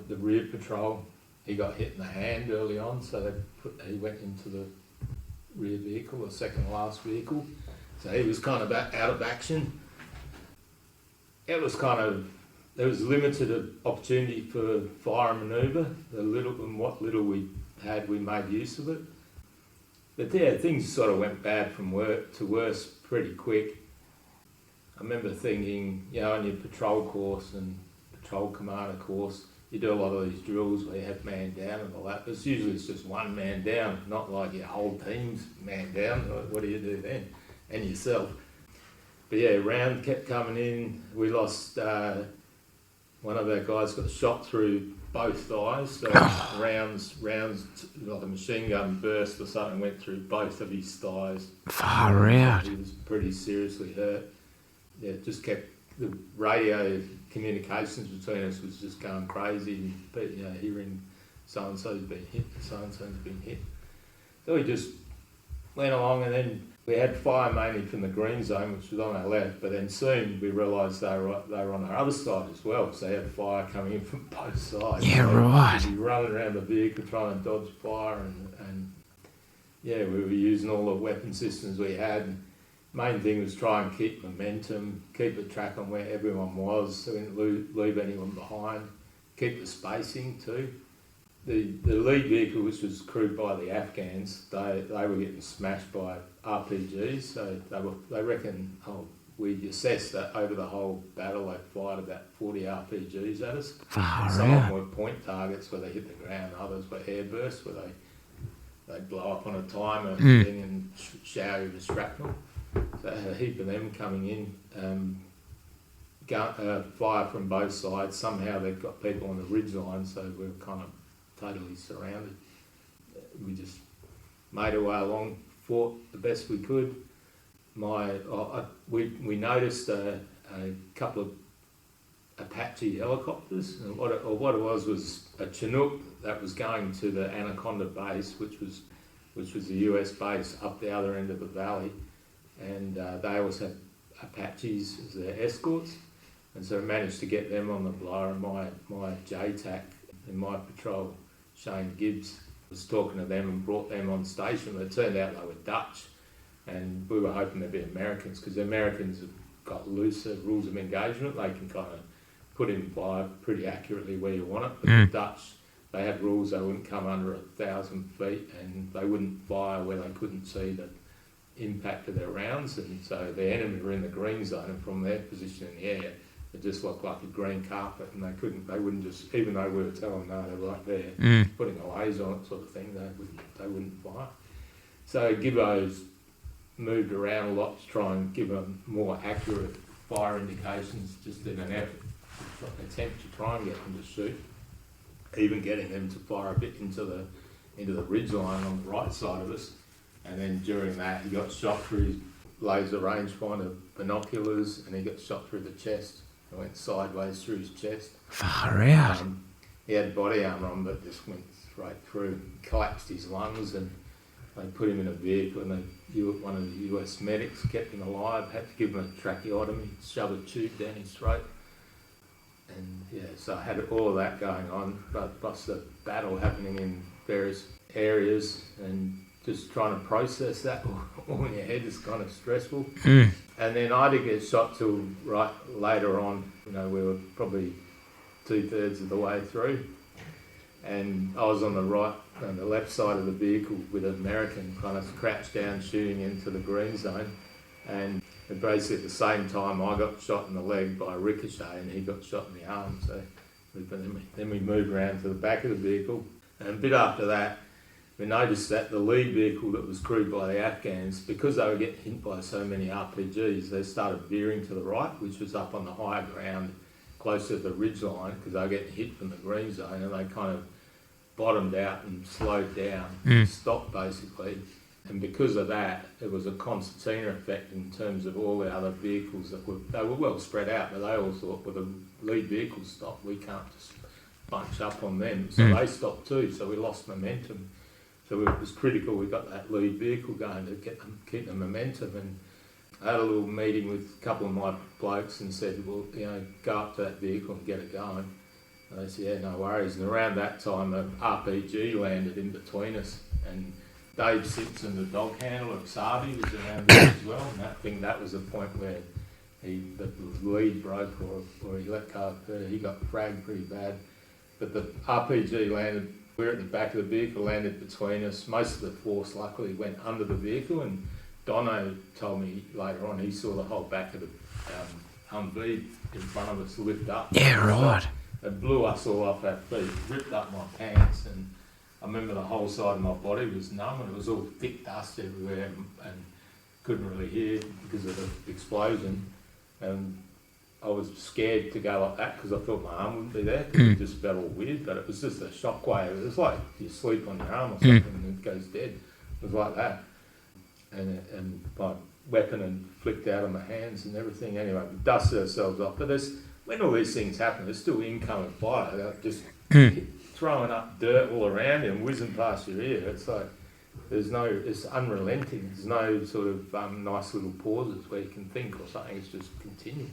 Speaker 4: the rear patrol, he got hit in the hand early on, so he went into the rear vehicle, the second last vehicle. So he was kind of out of action. There was limited opportunity for fire and manoeuvre. What little we had, we made use of it. But yeah, things sort of went bad from worse pretty quick. I remember thinking, on your patrol course and patrol commander course, you do a lot of these drills where you have man down and all that, but usually it's just one man down, not like your whole team's man down. What do you do then? And yourself. But yeah, round kept coming in. We lost, one of our guys got shot through both thighs, so rounds, like a machine gun burst or something went through both of his thighs.
Speaker 2: Far out.
Speaker 4: He was pretty seriously hurt. Yeah, it just kept, the radio communications between us was just going crazy, but hearing so-and-so's been hit, so-and-so's been hit. So we just went along, and then we had fire mainly from the green zone, which was on our left, but then soon we realised they were on our other side as well, so they had fire coming in from both sides.
Speaker 2: Yeah,
Speaker 4: so
Speaker 2: right.
Speaker 4: we'd be running around the vehicle trying to dodge fire, and we were using all the weapon systems we had. Main thing was try and keep momentum, keep a track on where everyone was, so we didn't leave anyone behind. Keep the spacing too. The lead vehicle, which was crewed by the Afghans, they were getting smashed by RPGs, so they reckon, we assessed that over the whole battle they fired about 40 RPGs at us. Some of them were point targets where they hit the ground, others were airbursts where they blow up on a timer thing and shower you with shrapnel. So I had a heap of them coming in, fire from both sides. Somehow they've got people on the ridge line, so we were kind of totally surrounded. We just made our way along, fought the best we could. We noticed a couple of Apache helicopters, and what it was a Chinook that was going to the Anaconda base, which was the US base up the other end of the valley. And they always had Apaches as their escorts, and so I managed to get them on the blower. And my JTAC in my patrol, Shane Gibbs, was talking to them and brought them on station. But it turned out they were Dutch, and we were hoping they'd be Americans, because the Americans have got looser rules of engagement. They can kind of put in fire pretty accurately where you want it, but the Dutch, they had rules. They wouldn't come under 1,000 feet, and they wouldn't fire where they couldn't see the impact of their rounds, and so the enemy were in the green zone, and from their position in the air it just looked like a green carpet, and they wouldn't just, even though we were telling them no, they're right there, putting a laser on it sort of thing, they wouldn't fire. So Gibbo's moved around a lot to try and give them more accurate fire indications, just in an attempt to try and get them to shoot, even getting them to fire a bit into the ridge line on the right side of us. And then during that, he got shot through his laser rangefinder binoculars, and he got shot through the chest. It went sideways through his chest.
Speaker 2: Far out.
Speaker 4: He had body armour on, but just went straight through, collapsed his lungs, and they put him in a vehicle, and one of the US medics kept him alive, had to give him a tracheotomy, shove a tube down his throat. And so I had all of that going on, but plus the battle happening in various areas, and just trying to process that all in your head is kind of stressful.
Speaker 2: Mm.
Speaker 4: And then I didn't get shot till right later on. We were probably 2/3 of the way through, and I was on the left side of the vehicle with an American kind of crouched down shooting into the green zone, and basically at the same time I got shot in the leg by a ricochet and he got shot in the arm. So then we moved around to the back of the vehicle, and a bit after that we noticed that the lead vehicle that was crewed by the Afghans, because they were getting hit by so many RPGs, they started veering to the right, which was up on the higher ground closer to the ridge line, because they were getting hit from the green zone, and they kind of bottomed out and slowed down, stopped basically. And because of that, it was a concertina effect in terms of all the other vehicles they were well spread out, but they all thought, well, the lead vehicle stopped, we can't just bunch up on them. So they stopped too, so we lost momentum. So it was critical we got that lead vehicle going to keep the momentum. And I had a little meeting with a couple of my blokes and said, well, go up to that vehicle and get it going. And they said, yeah, no worries. And around that time, an RPG landed in between us, and Dave Simpson, the dog handler of Sabi, was around there as well. And I think that was the point where the lead broke or he let go of her. He got fragged pretty bad. But the RPG landed, we were at the back of the vehicle, landed between us. Most of the force luckily went under the vehicle, and Dono told me later on he saw the whole back of the Humvee in front of us lift up.
Speaker 2: Yeah, right.
Speaker 4: It blew us all off our feet, ripped up my pants, and I remember the whole side of my body was numb, and it was all thick dust everywhere, and couldn't really hear because of the explosion. And I was scared to go like that because I thought my arm wouldn't be there, because it just felt all weird, but it was just a shockwave. It was like you sleep on your arm or something and it goes dead. It was like that. And my weapon had flicked out of my hands and everything. Anyway, we dusted ourselves off. But when all these things happen, there's still incoming fire. They're just throwing up dirt all around you and whizzing past your ear. It's like it's unrelenting. There's no sort of nice little pauses where you can think or something. It's just continual.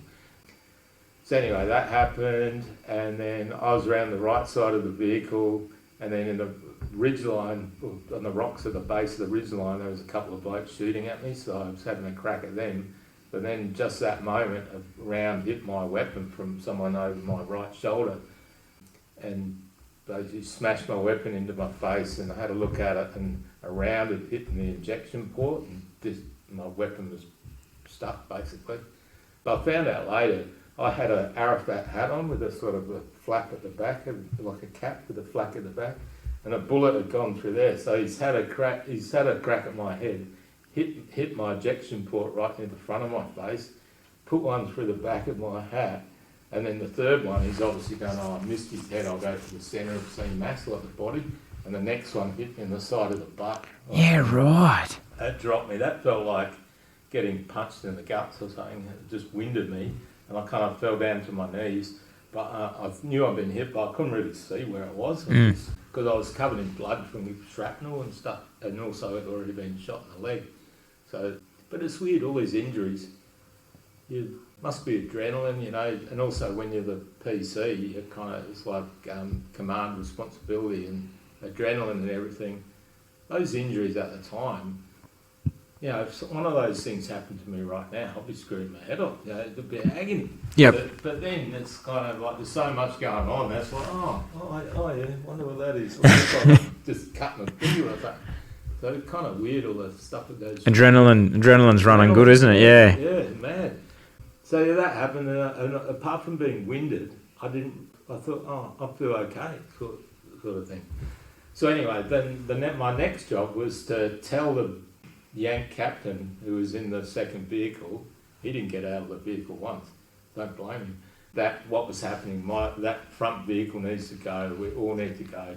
Speaker 4: So anyway, that happened, and then I was around the right side of the vehicle, and then in the ridgeline, on the rocks at the base of the ridgeline, there was a couple of blokes shooting at me, so I was having a crack at them. But then just that moment, a round hit my weapon from someone over my right shoulder, and basically smashed my weapon into my face, and I had a look at it, and a round had hit in the injection port, and my weapon was stuck basically. But I found out later, I had an Arafat hat on with a sort of a flap at the back, like a cap with a flap at the back, and a bullet had gone through there. So he's had a crack at my head, hit my ejection port right in the front of my face, put one through the back of my hat, and then the third one, he's obviously going, I missed his head, I'll go to the centre of the same mass, like the body, and the next one hit me in the side of the butt.
Speaker 2: Yeah, right.
Speaker 4: That dropped me. That felt like getting punched in the guts or something. It just winded me, and I kind of fell down to my knees. But I knew I'd been hit, but I couldn't really see where it was, because I was covered in blood from the shrapnel and stuff, and also I'd already been shot in the leg. So, but it's weird, all these injuries. You must be adrenaline, and also when you're the PC, it's like command responsibility and adrenaline and everything. Those injuries at the time, if one of those things happened to me right now, I'd be screwing my head off. It'd be agony.
Speaker 2: Yep.
Speaker 4: But then it's kind of like there's so much going on. That's like, yeah, wonder what that is. Just cut my finger or something. So it's kind of weird, all the stuff that goes.
Speaker 2: Adrenaline's running good, isn't it? Yeah.
Speaker 4: Yeah, mad. So that happened, and apart from being winded, I thought, I feel okay, sort of thing. So anyway, then my next job was to tell the Yank captain who was in the second vehicle, he didn't get out of the vehicle once, don't blame him, that what was happening, that front vehicle needs to go, we all need to go,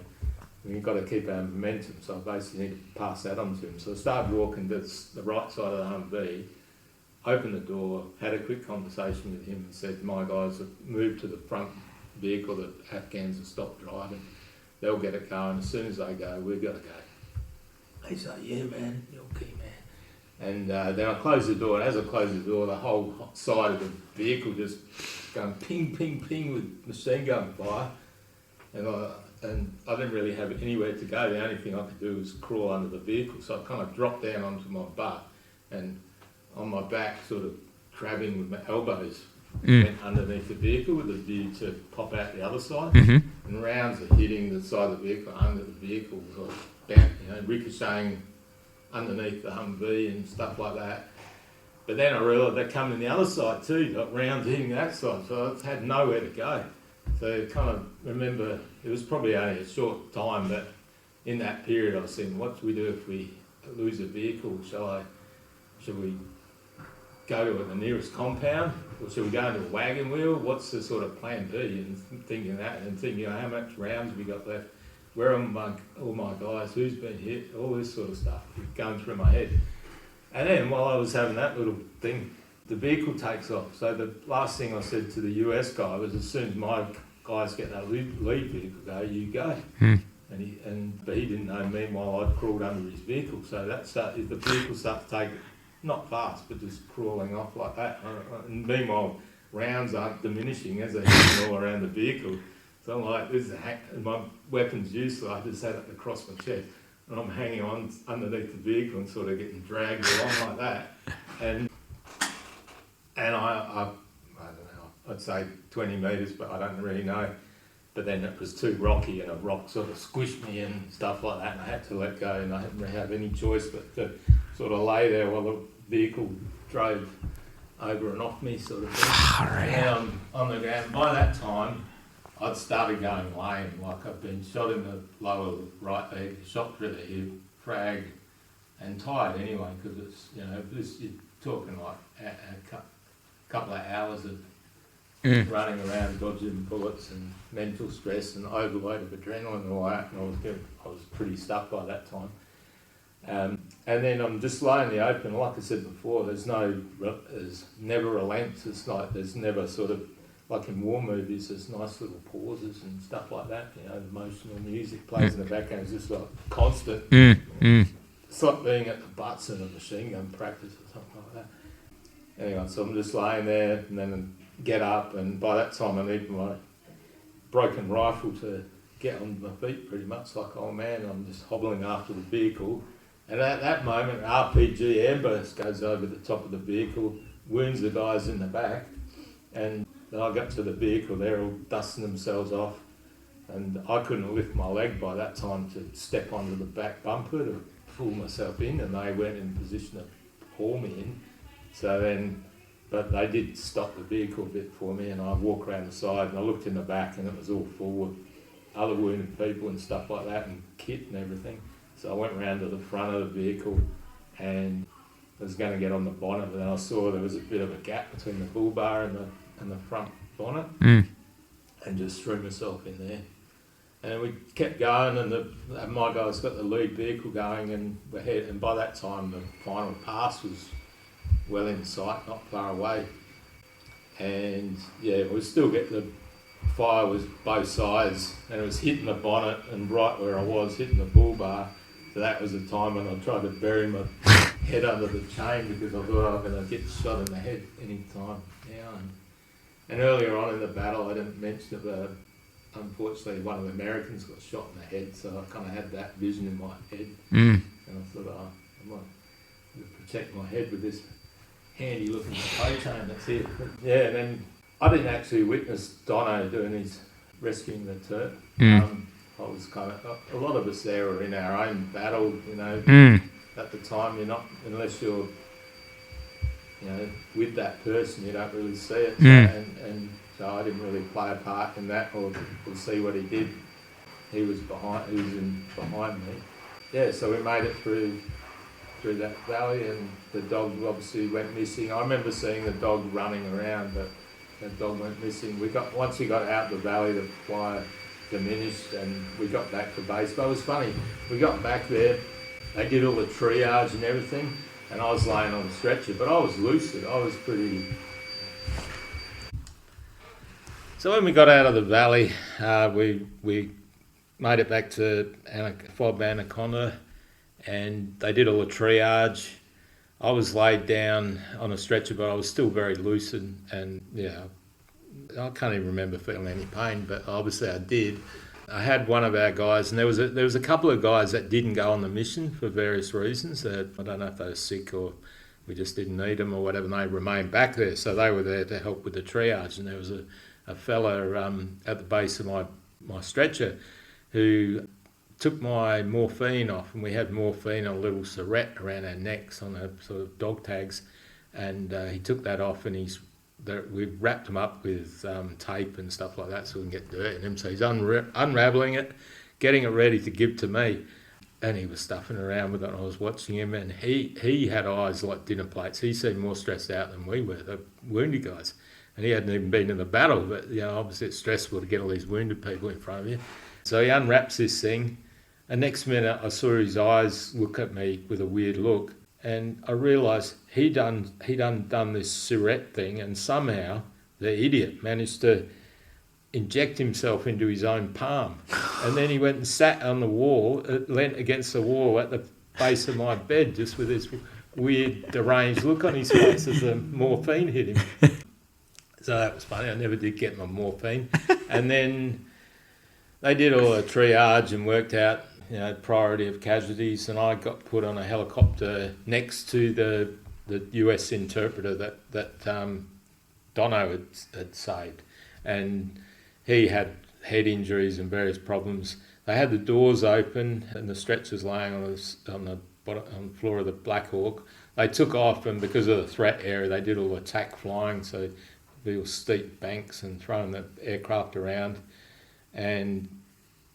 Speaker 4: we've got to keep our momentum, so I basically need to pass that on to him. So I started walking to the right side of the Humvee, opened the door, had a quick conversation with him and said, my guys have moved to the front vehicle, the Afghans have stopped driving, they'll get it going, as soon as they go, we've got to go. He's like, yeah man, you're key man. And then I closed the door, and as I closed the door, the whole side of the vehicle just going ping, ping, ping with machine gun fire. And I and I didn't really have anywhere to go. The only thing I could do was crawl under the vehicle. So I kind of dropped down onto my butt and on my back, sort of crabbing with my elbows, went underneath the vehicle with a view to pop out the other side. And rounds are hitting the side of the vehicle, under the vehicle, sort of down, ricocheting underneath the Humvee and stuff like that. But then I realised they're coming the other side too, like rounds hitting that side, so I had nowhere to go. So I kind of remember, it was probably only a short time, but in that period I was thinking, what do we do if we lose a vehicle? Should we go to the nearest compound, or should we go into a wagon wheel? What's the sort of plan B? And thinking that, and thinking, how much rounds we got left? Where are all my guys? Who's been hit? All this sort of stuff going through my head. And then while I was having that little thing, the vehicle takes off. So the last thing I said to the US guy was, as soon as my guys get that lead vehicle go, you go. But he didn't know. Meanwhile, I'd crawled under his vehicle. So the vehicle starts to take, not fast, but just crawling off like that. And meanwhile, rounds aren't diminishing as they're hitting all around the vehicle. So I'm like, this is my weapon's useless. I just had it across my chest. And I'm hanging on underneath the vehicle and sort of getting dragged along like that. And I don't know, I'd say 20 metres, but I don't really know. But then it was too rocky and a rock sort of squished me and stuff like that, and I had to let go, and I didn't really have any choice but to sort of lay there while the vehicle drove over and off me, sort of thing. And on the ground. By that time, I'd started going lame, like I've been shot in the lower right leg, shot through the hip, fragged, and tired anyway, because it's, you're talking like a couple of hours of running around, dodging bullets and mental stress and overload of adrenaline and all that, and I was pretty stuck by that time. And then I'm just lying in the open. Like I said before, there's never relents. It's like there's never sort of, like in war movies, there's nice little pauses and stuff like that. Emotional music plays in the background. It's just like constant. It's like being at the butts in a machine gun practice or something like that. Anyway, so I'm just laying there, and then get up, and by that time I need my broken rifle to get on my feet pretty much like old man. I'm just hobbling after the vehicle, and at that moment an RPG airburst goes over the top of the vehicle, wounds the guys in the back, and then I got to the vehicle, they're all dusting themselves off, and I couldn't lift my leg by that time to step onto the back bumper to pull myself in, and they weren't in position to haul me in. So then, but they did stop the vehicle a bit for me, and I walked around the side and I looked in the back, and it was all full of other wounded people and stuff like that, and kit and everything. So I went round to the front of the vehicle and I was going to get on the bonnet, but then I saw there was a bit of a gap between the bull bar and the front bonnet, and just threw myself in there. And we kept going, and my guys got the lead vehicle going, and by that time the final pass was well in sight, not far away. And yeah, we still get the fire was both sides, and it was hitting the bonnet and right where I was, hitting the bull bar. So that was the time when I tried to bury my head under the chain, because I thought I was going to get shot in the head any time now. And earlier on in the battle, I didn't mention it, but unfortunately one of the Americans got shot in the head, so I kind of had that vision in my head. And I thought, I might protect my head with this handy looking toe chain, that's it. But yeah, and then I didn't actually witness Dono doing his rescuing the Turk. I was kind of, a lot of us there were in our own battle, at the time. You're not, unless you're, with that person, you don't really see it. And so I didn't really play a part in that or see what he did. He was behind me. Yeah, so we made it through that valley, and the dog obviously went missing. I remember seeing the dog running around, but the dog went missing. Once we got out the valley, the fire diminished, and we got back to base. But it was funny, we got back there, they did all the triage and everything, and I was laying on the stretcher, but I was lucid. I was pretty... So when we got out of the valley, we made it back to FOB Anaconda, and they did all the triage. I was laid down on a stretcher, but I was still very lucid, and I can't even remember feeling any pain, but obviously I did. I had one of our guys, and there was a couple of guys that didn't go on the mission for various reasons. I don't know if they were sick or we just didn't need them or whatever, and they remained back there. So they were there to help with the triage. And there was a fella at the base of my stretcher who took my morphine off, and we had morphine on a little syringe around our necks on a sort of dog tags, and he took that off, and we wrapped him up with tape and stuff like that so we can get dirt in him. So he's unravelling it, getting it ready to give to me, and he was stuffing around with it. And I was watching him, and he had eyes like dinner plates. He seemed more stressed out than we were, the wounded guys. And he hadn't even been in the battle, but obviously it's stressful to get all these wounded people in front of you. So he unwraps this thing, and next minute I saw his eyes look at me with a weird look, and I realised he'd done this Surette thing, and somehow the idiot managed to inject himself into his own palm. And then he went and sat on the wall, leant against the wall at the base of my bed, just with this weird deranged look on his face as the morphine hit him. So that was funny. I never did get my morphine. And then they did all the triage and worked out, priority of casualties, and I got put on a helicopter next to the US interpreter that Dono had saved. And he had head injuries and various problems. They had the doors open and the stretchers laying on the floor of the Black Hawk. They took off, and because of the threat area, they did all attack flying, so real steep banks and throwing the aircraft around. And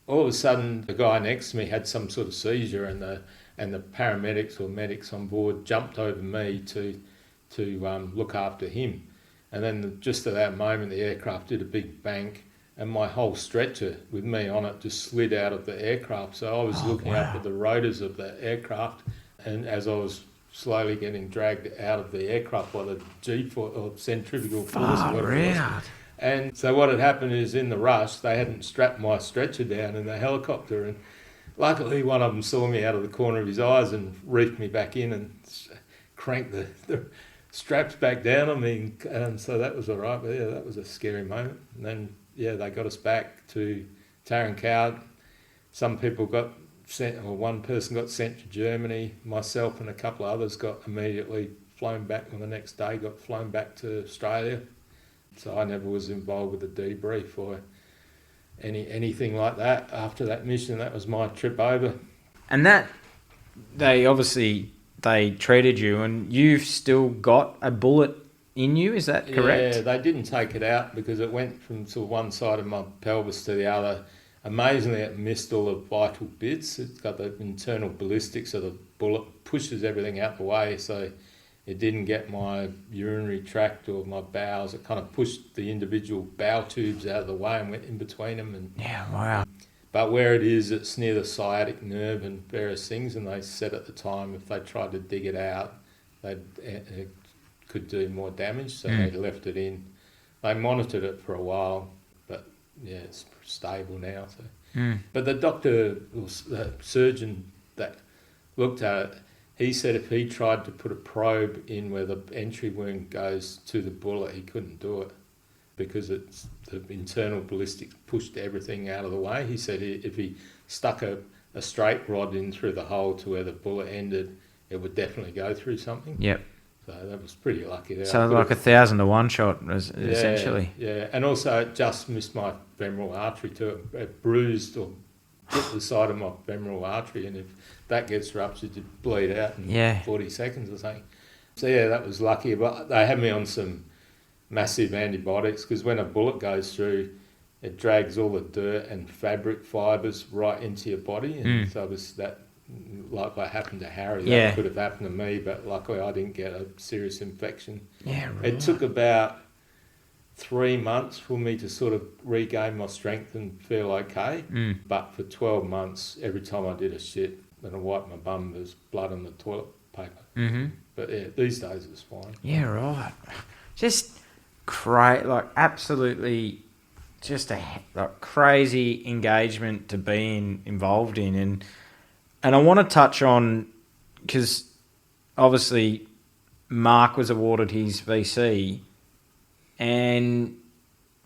Speaker 4: all of a sudden, the guy next to me had some sort of seizure, and the paramedics or medics on board jumped over me to look after him. And then just at that moment, the aircraft did a big bank, and my whole stretcher with me on it just slid out of the aircraft. So I was looking up at the rotors of the aircraft, and as I was slowly getting dragged out of the aircraft by the G-force or centrifugal force, or whatever it was. And so what had happened is, in the rush, they hadn't strapped my stretcher down in the helicopter, and luckily one of them saw me out of the corner of his eyes and reefed me back in and cranked the straps back down on me, and so that was all right. But yeah, that was a scary moment. And then they got us back to Tarancau. Some people got sent, or one person got sent to Germany. Myself and a couple of others got immediately flown back on the next day, got flown back to Australia. So I never was involved with the debrief or anything like that after that mission. That was my trip over.
Speaker 2: And that, they treated you, and you've still got a bullet in you, is that correct?
Speaker 4: Yeah, they didn't take it out because it went from sort of one side of my pelvis to the other. Amazingly, it missed all the vital bits. It's got the internal ballistics, so the bullet pushes everything out the way, so it didn't get my urinary tract or my bowels. It kind of pushed the individual bowel tubes out of the way and went in between them. And
Speaker 2: yeah, wow.
Speaker 4: But where it is, it's near the sciatic nerve and various things, and they said at the time if they tried to dig it out, it could do more damage, so they left it in. They monitored it for a while, but yeah, it's stable now. So, But the surgeon that looked at it, he said if he tried to put a probe in where the entry wound goes to the bullet, he couldn't do it because it's the internal ballistics pushed everything out of the way. He said if he stuck a straight rod in through the hole to where the bullet ended, it would definitely go through something.
Speaker 2: Yep.
Speaker 4: So that was pretty lucky there.
Speaker 2: So like 1,000 to 1 shot, essentially.
Speaker 4: Yeah, and also it just missed my femoral artery too. It bruised or hit the side of my femoral artery, and if that gets ruptured, you bleed out in 40 seconds or something. So yeah, that was lucky. But they had me on some massive antibiotics because when a bullet goes through, it drags all the dirt and fabric fibres right into your body, and so it was that. Like what happened to Harry, that could have happened to me, but luckily I didn't get a serious infection.
Speaker 2: Yeah, right.
Speaker 4: It took about 3 months for me to sort of regain my strength and feel okay. But for 12 months, every time I did a shit and I wiped my bum, there's blood on the toilet paper. But yeah, these days it's fine.
Speaker 2: Yeah, right. Just absolutely just a crazy engagement to be involved in. And I want to touch on, because obviously Mark was awarded his VC, and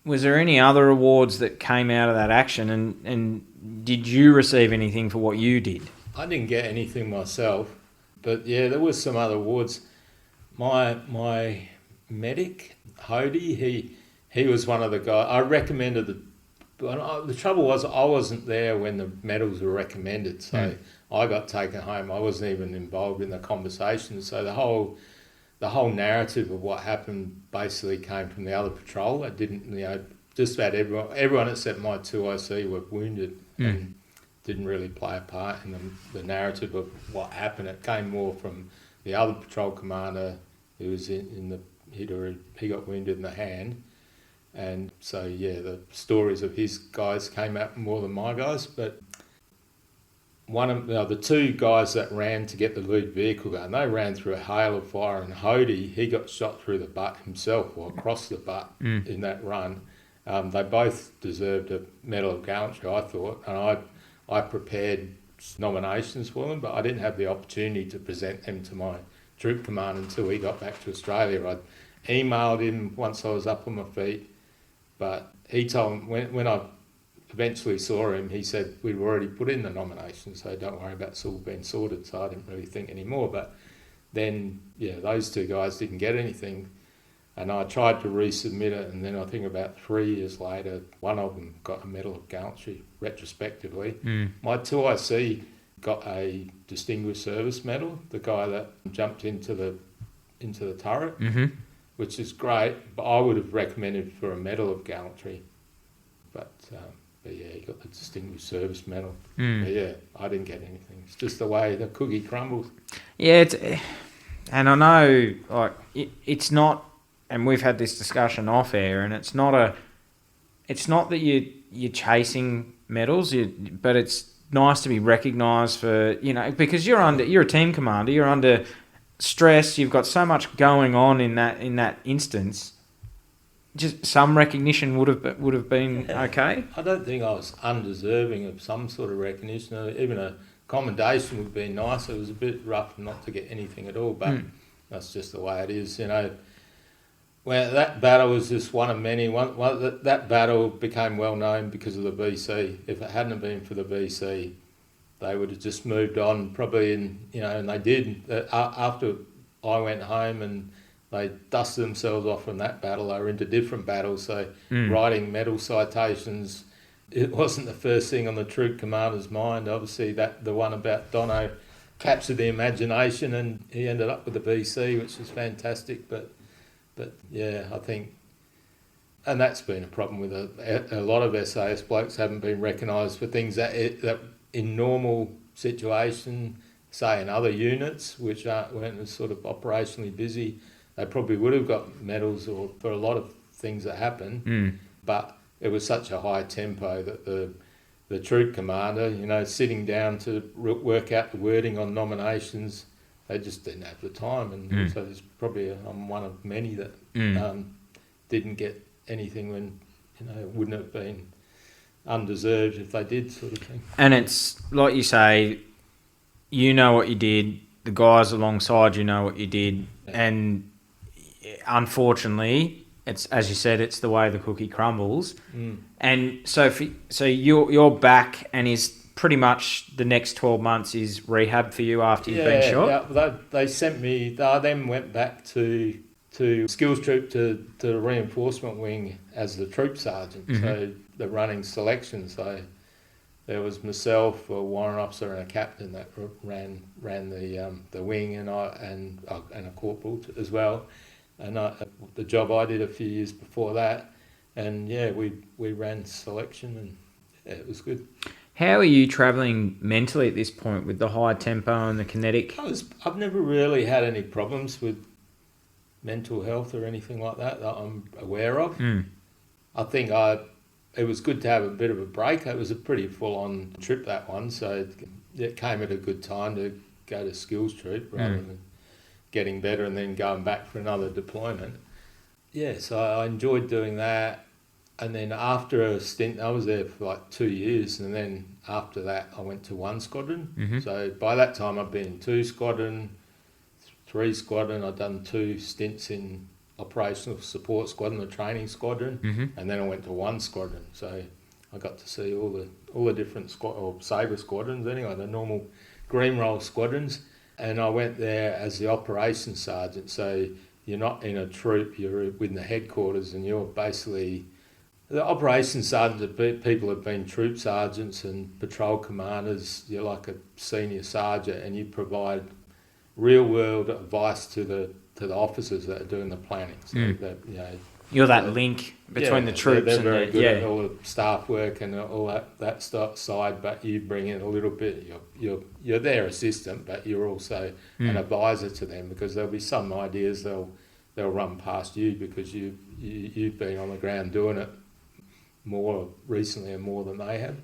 Speaker 2: was there any other awards that came out of that action, and did you receive anything for what you did?
Speaker 4: I didn't get anything myself, but yeah, there was some other awards. My medic, Hody, he was one of the guys. I recommended the trouble was I wasn't there when the medals were recommended, so I got taken home. I wasn't even involved in the conversation, so the whole narrative of what happened basically came from the other patrol. It didn't, just about everyone except my 2IC were wounded and didn't really play a part in the narrative of what happened. It came more from the other patrol commander who was he got wounded in the hand. And so, yeah, the stories of his guys came out more than my guys. But one of the two guys that ran to get the lead vehicle going, they ran through a hail of fire, and Hody, he got shot through the butt himself, or across the butt in that run. They both deserved a Medal of Gallantry, I thought, and I prepared nominations for them, but I didn't have the opportunity to present them to my troop commander until he got back to Australia. I emailed him once I was up on my feet, but he told me, when I eventually saw him, he said we'd already put in the nomination, so don't worry about it's all been sorted. So I didn't really think anymore. But then, yeah, those two guys didn't get anything, and I tried to resubmit it, and then I think about 3 years later, one of them got a Medal of Gallantry retrospectively. My 2IC got a Distinguished Service Medal, the guy that jumped into the turret, which is great, but I would have recommended for a Medal of Gallantry. But yeah, he got the Distinguished Service Medal. But yeah, I didn't get anything. It's just the way the cookie crumbles.
Speaker 2: Yeah, and I know it's not, and we've had this discussion off air, and it's not that you're chasing medals, but it's nice to be recognised for, because you're a team commander, you're under stress, you've got so much going on in that instance. Just some recognition would have been okay.
Speaker 4: I don't think I was undeserving of some sort of recognition. Even a commendation would be nice. It was a bit rough not to get anything at all, but that's just the way it is, Well, that battle was just one of many. That battle became well known because of the BC. If it hadn't been for the BC, they would have just moved on probably, and they did. After I went home and they dusted themselves off from that battle, they were into different battles. So writing medal citations, it wasn't the first thing on the troop commander's mind. Obviously, the one about Dono captured the imagination, and he ended up with the BC, which was fantastic. But yeah, I think, and that's been a problem with a lot of SAS blokes haven't been recognised for things that in normal situation, say in other units which weren't as sort of operationally busy, they probably would have got medals or for a lot of things that happened. But it was such a high tempo that the troop commander, sitting down to work out the wording on nominations, they just didn't have the time, and so there's probably I'm one of many that didn't get anything when it wouldn't have been undeserved if they did, sort of thing.
Speaker 2: And it's like you say, you know what you did, the guys alongside you know what you did, and unfortunately, it's, as you said, it's the way the cookie crumbles. And so you're back, and is pretty much the next 12 months is rehab for you after you've been shot?
Speaker 4: Yeah, they sent me, I then went back to skills troop to the reinforcement wing as the troop sergeant, so the running selection. So there was myself, a warrant officer and a captain that ran the wing, and a corporal as well. And the job I did a few years before that, and yeah, we ran selection, and yeah, it was good.
Speaker 2: How are you travelling mentally at this point with the high tempo and the kinetic?
Speaker 4: I've never really had any problems with mental health or anything like that I'm aware of. I think it was good to have a bit of a break. It was a pretty full-on trip, that one, so it came at a good time to go to skills troop rather than getting better and then going back for another deployment. Yeah, so I enjoyed doing that. And then after a stint, I was there for like 2 years, and then after that I went to 1 squadron. So by that time I'd been in 2 squadron, 3 squadron. I'd done 2 stints in operational support squadron, the training squadron, and then I went to one squadron. So I got to see all the different Sabre squadrons anyway, the normal green roll squadrons. And I went there as the operations sergeant. So you're not in a troop, you're within the headquarters, and you're basically... The operations sergeant, people have been troop sergeants and patrol commanders. You're like a senior sergeant, and you provide real-world advice to the officers that are doing the planning. So that,
Speaker 2: you're that link between the troops
Speaker 4: they're
Speaker 2: and
Speaker 4: very good at all the staff work and all that side. But you bring in a little bit. You're their assistant, but you're also an advisor to them, because there'll be some ideas they'll run past you because you've been on the ground doing it more recently and more than they have.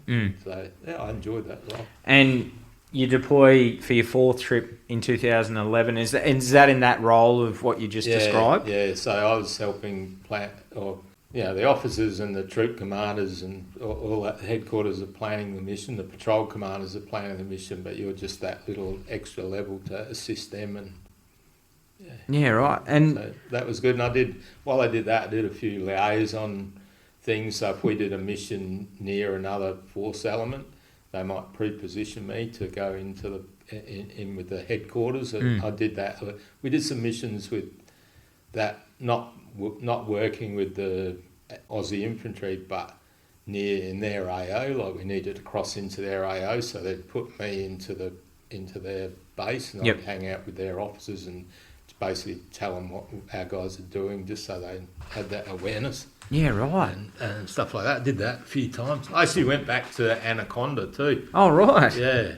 Speaker 4: So yeah, I enjoyed that a lot.
Speaker 2: And you deploy for your fourth trip in 2011. Is that in that role of what you just described?
Speaker 4: Yeah, so I was helping the officers and the troop commanders and all that headquarters are planning the mission. The patrol commanders are planning the mission, but you're just that little extra level to assist them. And
Speaker 2: yeah, right. And
Speaker 4: so that was good. And while I did that, I did a few liaison things. So if we did a mission near another force element, they might pre-position me to go into in with the headquarters. I did that. We did some missions with that, not working with the Aussie infantry, but in their AO. Like, we needed to cross into their AO, so they'd put me into their base, and I'd hang out with their officers and basically tell them what our guys are doing, just so they had that awareness.
Speaker 2: Yeah, right.
Speaker 4: And stuff like that. I did that a few times. I actually went back to Anaconda too.
Speaker 2: Oh, right.
Speaker 4: Yeah.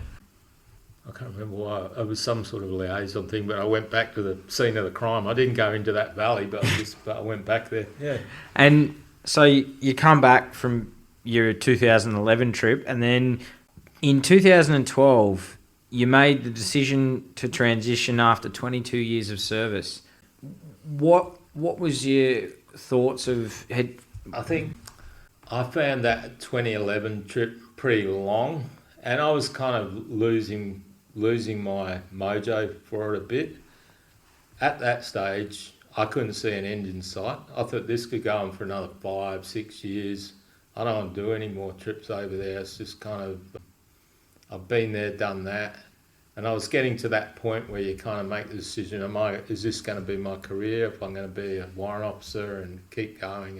Speaker 4: I can't remember why. It was some sort of liaison thing, but I went back to the scene of the crime. I didn't go into that valley, but I went back there. Yeah.
Speaker 2: And so you come back from your 2011 trip, and then in 2012, you made the decision to transition after 22 years of service. What was your thoughts of...
Speaker 4: I think I found that 2011 trip pretty long, and I was kind of losing my mojo for it a bit. At that stage, I couldn't see an end in sight. I thought this could go on for another 5-6 years. I don't want to do any more trips over there. It's just kind of... I've been there, done that. And I was getting to that point where you kind of make the decision, is this going to be my career, if I'm going to be a warrant officer and keep going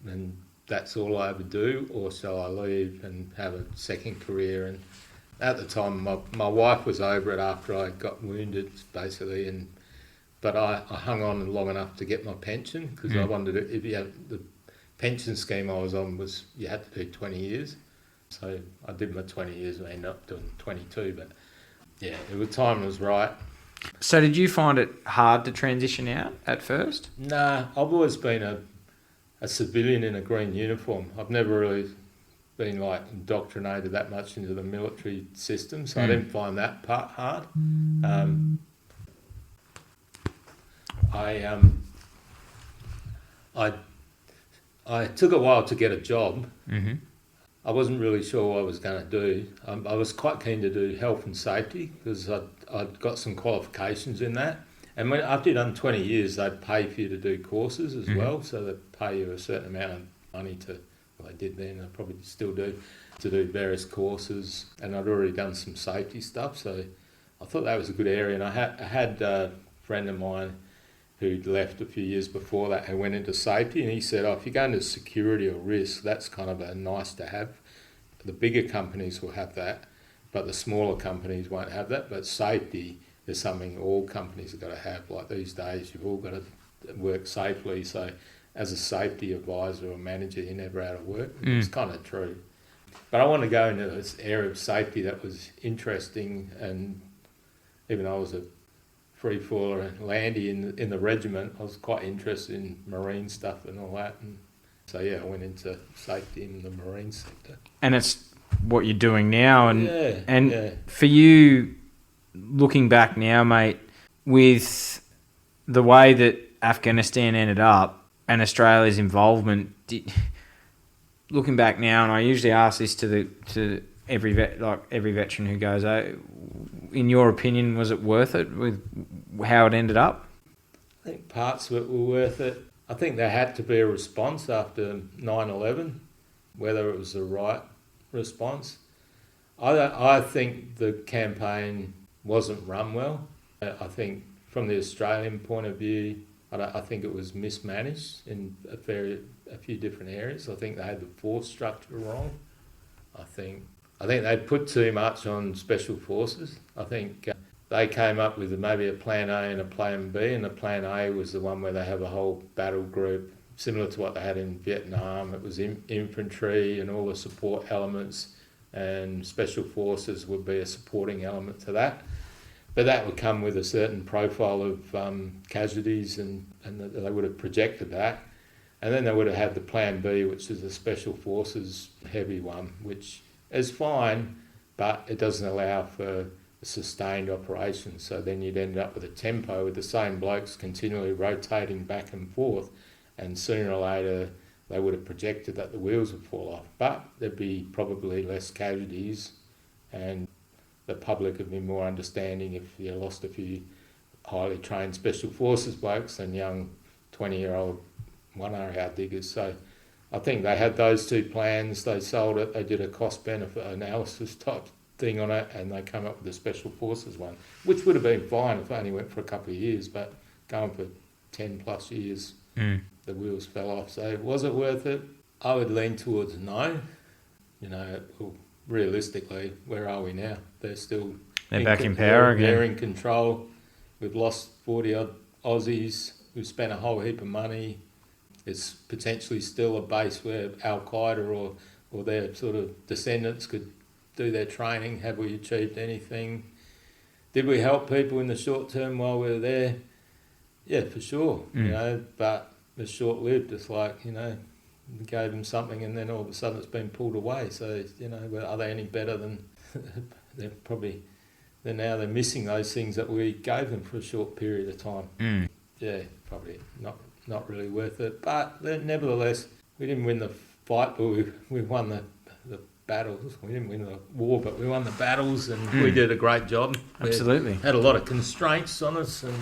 Speaker 4: and that's all I ever do, or shall I leave and have a second career? And at the time, my wife was over it after I got wounded, basically, but I hung on long enough to get my pension, because I wanted to, if you have the pension scheme I was on was you had to do 20 years. So I did my 20 years and I ended up doing 22, but yeah, the time was right.
Speaker 2: So did you find it hard to transition out at first?
Speaker 4: Nah, I've always been a civilian in a green uniform. I've never really been like indoctrinated that much into the military system, so I didn't find that part hard. I took a while to get a job.
Speaker 2: Mm-hmm.
Speaker 4: I wasn't really sure what I was going to do. I was quite keen to do health and safety, because I'd got some qualifications in that. And after you'd done 20 years, they'd pay for you to do courses as well. So they'd pay you a certain amount of money they did then, they probably still do, to do various courses. And I'd already done some safety stuff, so I thought that was a good area. And I had a friend of mine who'd left a few years before that and went into safety, and he said, if you go into security or risk, that's kind of a nice to have. The bigger companies will have that, but the smaller companies won't have that. But safety is something all companies have got to have. Like these days, you've all got to work safely. So as a safety advisor or manager, you're never out of work. It's kind of true. But I want to go into this area of safety that was interesting, and even though I was a free-faller and landy in the regiment, I was quite interested in marine stuff and all that. And so, yeah, I went into safety in the marine sector.
Speaker 2: And it's what you're doing now. And for you, looking back now, mate, with the way that Afghanistan ended up and Australia's involvement, looking back now, and I usually ask this to every veteran who goes, in your opinion, was it worth it with how it ended up?
Speaker 4: I think parts of it were worth it. I think there had to be a response after 9/11, whether it was the right response. I think the campaign wasn't run well. I think from the Australian point of view, I think it was mismanaged in a few different areas. I think they had the force structure wrong. I think they put too much on Special Forces. I think they came up with maybe a plan A and a plan B, and the plan A was the one where they have a whole battle group, similar to what they had in Vietnam. It was infantry and all the support elements, and Special Forces would be a supporting element to that. But that would come with a certain profile of casualties, and they would have projected that. And then they would have had the plan B, which is the Special Forces heavy one, which is fine, but it doesn't allow for a sustained operation. So then you'd end up with a tempo with the same blokes continually rotating back and forth, and sooner or later they would have projected that the wheels would fall off. But there'd be probably less casualties, and the public would be more understanding if you lost a few highly trained Special Forces blokes than young 20-year-old 1RR diggers. So I think they had those two plans, they sold it, they did a cost-benefit analysis type thing on it, and they came up with the Special Forces one, which would have been fine if it only went for a couple of years, but going for 10 plus years, the wheels fell off. So was it worth it? I would lean towards no. Realistically, where are we now? They're
Speaker 2: back in power again.
Speaker 4: They're in control. We've lost 40 odd Aussies. We've spent a whole heap of money. It's potentially still a base where Al-Qaeda or their sort of descendants could do their training. Have we achieved anything? Did we help people in the short term while we were there? Yeah, for sure. But it's short-lived. It's like, we gave them something and then all of a sudden it's been pulled away. So, are they any better than... they're missing those things that we gave them for a short period of time. Yeah, probably not really worth it. But nevertheless, we didn't win the fight, but we won the battles. We didn't win the war, but we won the battles, and we did a great job.
Speaker 2: Absolutely.
Speaker 4: We had a lot of constraints on us, and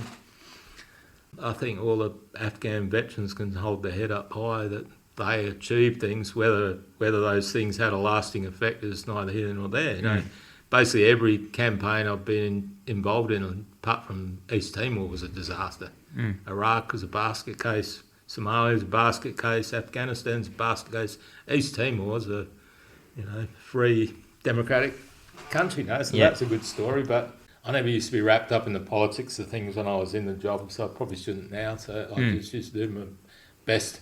Speaker 4: I think all the Afghan veterans can hold their head up high that they achieved things. Whether those things had a lasting effect is neither here nor there. Basically every campaign I've been involved in, apart from East Timor, was a disaster. Iraq was a basket case, Somalia was a basket case, Afghanistan's a basket case. East Timor was a free democratic country, so that's a good story. But I never used to be wrapped up in the politics of things when I was in the job, so I probably shouldn't now. So I just used to do my best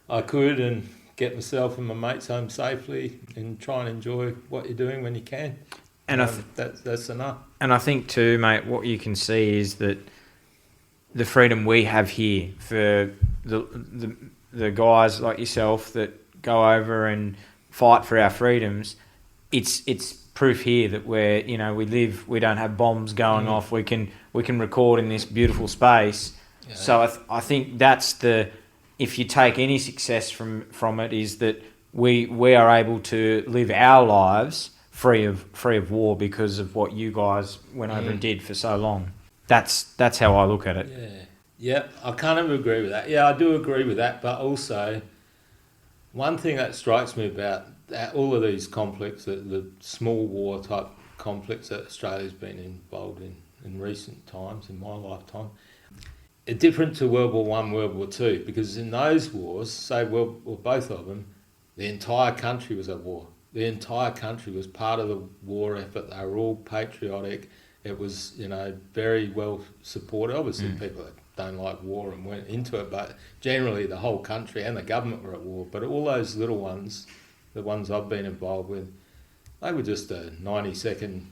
Speaker 4: I could and get myself and my mates home safely and try and enjoy what you're doing when you can. And that's enough.
Speaker 2: And I think too, mate, what you can see is that the freedom we have here for the guys like yourself that go over and fight for our freedoms, it's proof here that we don't have bombs going off. We can record in this beautiful space. Yeah. So I think that's if you take any success from it, is that we are able to live our lives free of war because of what you guys went over and did for so long. That's how I look at it.
Speaker 4: Yeah, I kind of agree with that. Yeah, I do agree with that, but also one thing that strikes me about all of these conflicts, the small war type conflicts that Australia's been involved in recent times, in my lifetime, are different to World War I, World War II, because in those wars, say both of them, the entire country was at war. The entire country was part of the war effort. They were all patriotic. It was, very well supported. Obviously, people that don't like war and went into it, but generally the whole country and the government were at war. But all those little ones, the ones I've been involved with, they were just a 90-second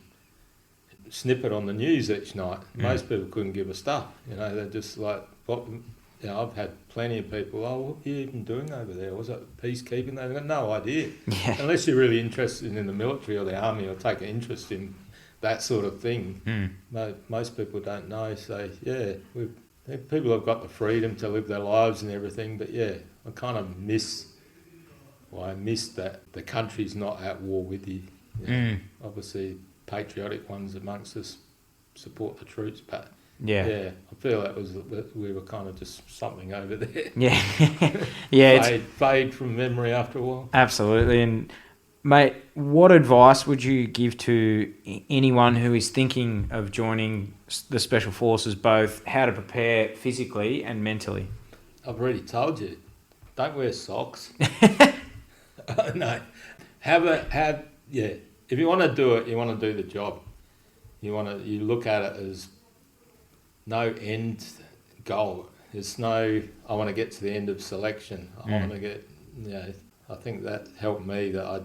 Speaker 4: snippet on the news each night. Most people couldn't give a stuff. They're just like, I've had plenty of people, what are you even doing over there? Was it peacekeeping? They've got no idea. Yeah. Unless you're really interested in the military or the army or take an interest in that sort of thing. Most people don't know. So, people have got the freedom to live their lives and everything, but I kind of miss that the country's not at war with you. Obviously, patriotic ones amongst us support the troops, but Yeah, I feel that we were kind of just something over there.
Speaker 2: Yeah. Yeah.
Speaker 4: Fade from memory after a while.
Speaker 2: Absolutely. And mate, what advice would you give to anyone who is thinking of joining the Special Forces, both how to prepare physically and mentally?
Speaker 4: I've already told you, don't wear socks. No, if you want to do it, you want to do the job. You look at it as no end goal. It's no, I want to get to the end of selection. I want to get, I think that helped me, that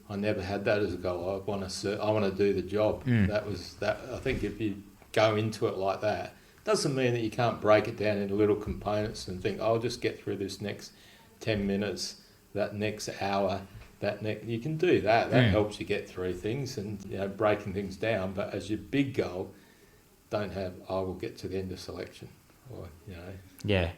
Speaker 4: I never had that as a goal. I want to do the job. That was that. I think if you go into it like that, doesn't mean that you can't break it down into little components and think, I'll just get through this next 10 minutes, that next hour, you can do that. That helps you get through things and breaking things down. But as your big goal, don't have I will get to the end of selection, or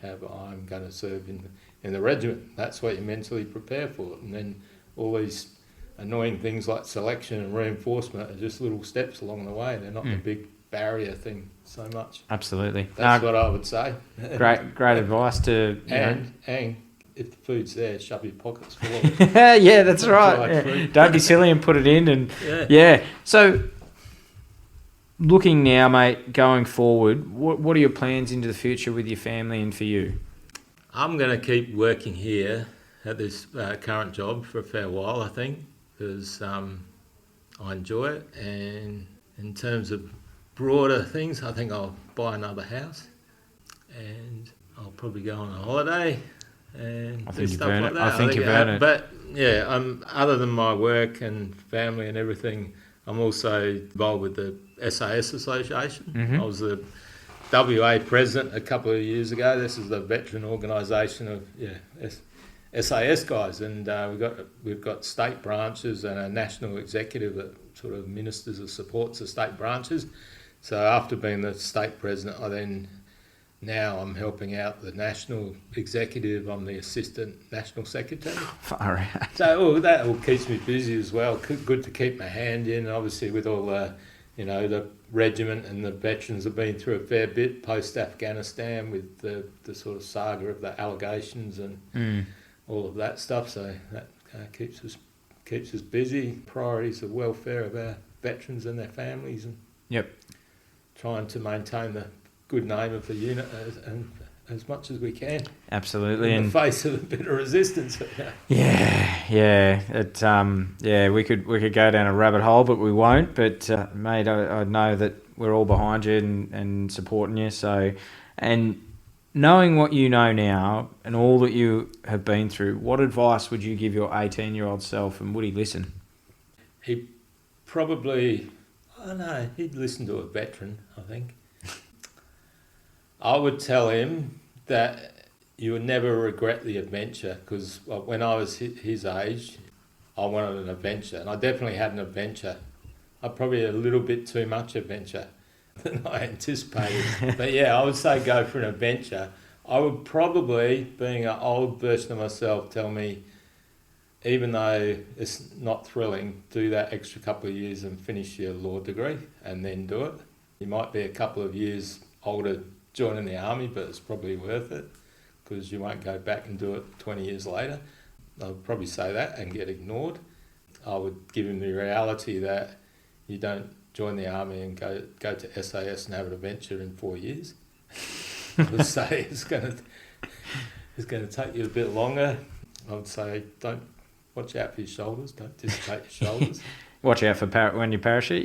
Speaker 4: have I'm going to serve in the regiment. That's what you mentally prepare for. And then all these annoying things like selection and reinforcement are just little steps along the way. They're not the big barrier thing so much.
Speaker 2: Absolutely.
Speaker 4: That's what I would say.
Speaker 2: Great advice to
Speaker 4: and if the food's there, shove your pockets full of it.
Speaker 2: Yeah, that's right. Yeah. Don't be silly and put it in. And So, looking now, mate, going forward, what are your plans into the future with your family and for you?
Speaker 4: I'm going to keep working here at this current job for a fair while, I think, because I enjoy it. And in terms of broader things, I think I'll buy another house and I'll probably go on a holiday and do stuff like that.
Speaker 2: I think you've earned it.
Speaker 4: But other than my work and family and everything, I'm also involved with the SAS Association. I was the WA president a couple of years ago. This is the veteran organisation of SAS guys, and we've got state branches and a national executive that sort of ministers or supports the state branches. So after being the state president, now I'm helping out the national executive. I'm the assistant national secretary.
Speaker 2: Far out.
Speaker 4: So that all keeps me busy as well. Good to keep my hand in. Obviously, with all the regiment and the veterans have been through a fair bit post-Afghanistan with the sort of saga of the allegations and all of that stuff. So that keeps us busy. Priorities the welfare of our veterans and their families, and trying to maintain the good name of the unit as much as we can.
Speaker 2: Absolutely.
Speaker 4: In the face of a bit of resistance.
Speaker 2: We could go down a rabbit hole, but we won't. But mate, I know that we're all behind you and supporting you. So, and knowing what you know now and all that you have been through, what advice would you give your 18-year-old self, and would he listen?
Speaker 4: He probably, he'd listen to a veteran, I think. I would tell him that you would never regret the adventure, because when I was his age, I wanted an adventure, and I definitely had an adventure. I probably had a little bit too much adventure than I anticipated. But I would say go for an adventure. I would probably, being an old version of myself, tell me, even though it's not thrilling, do that extra couple of years and finish your law degree and then do it. You might be a couple of years older joining the army, but it's probably worth it because you won't go back and do it 20 years later. I would probably say that and get ignored. I would give him the reality that you don't join the army and go to SAS and have an adventure in 4 years. I would say it's going to take you a bit longer. I would say don't watch out for your shoulders. Don't dislocate your shoulders.
Speaker 2: Watch out for when you parachute.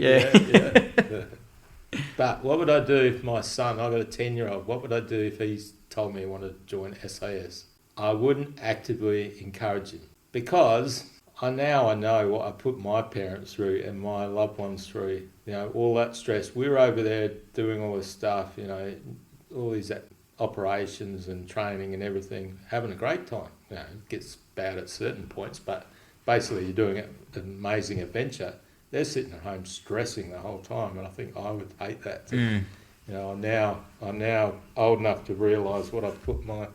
Speaker 4: But what would I do if my son, I've got a 10-year-old, what would I do if he told me he wanted to join SAS? I wouldn't actively encourage him, because I know what I put my parents through and my loved ones through. All that stress. We were over there doing all this stuff, all these operations and training and everything, having a great time. It gets bad at certain points, but basically you're doing an amazing adventure. They're sitting at home stressing the whole time, and I think I would hate that too. I'm now old enough to realise what I've put my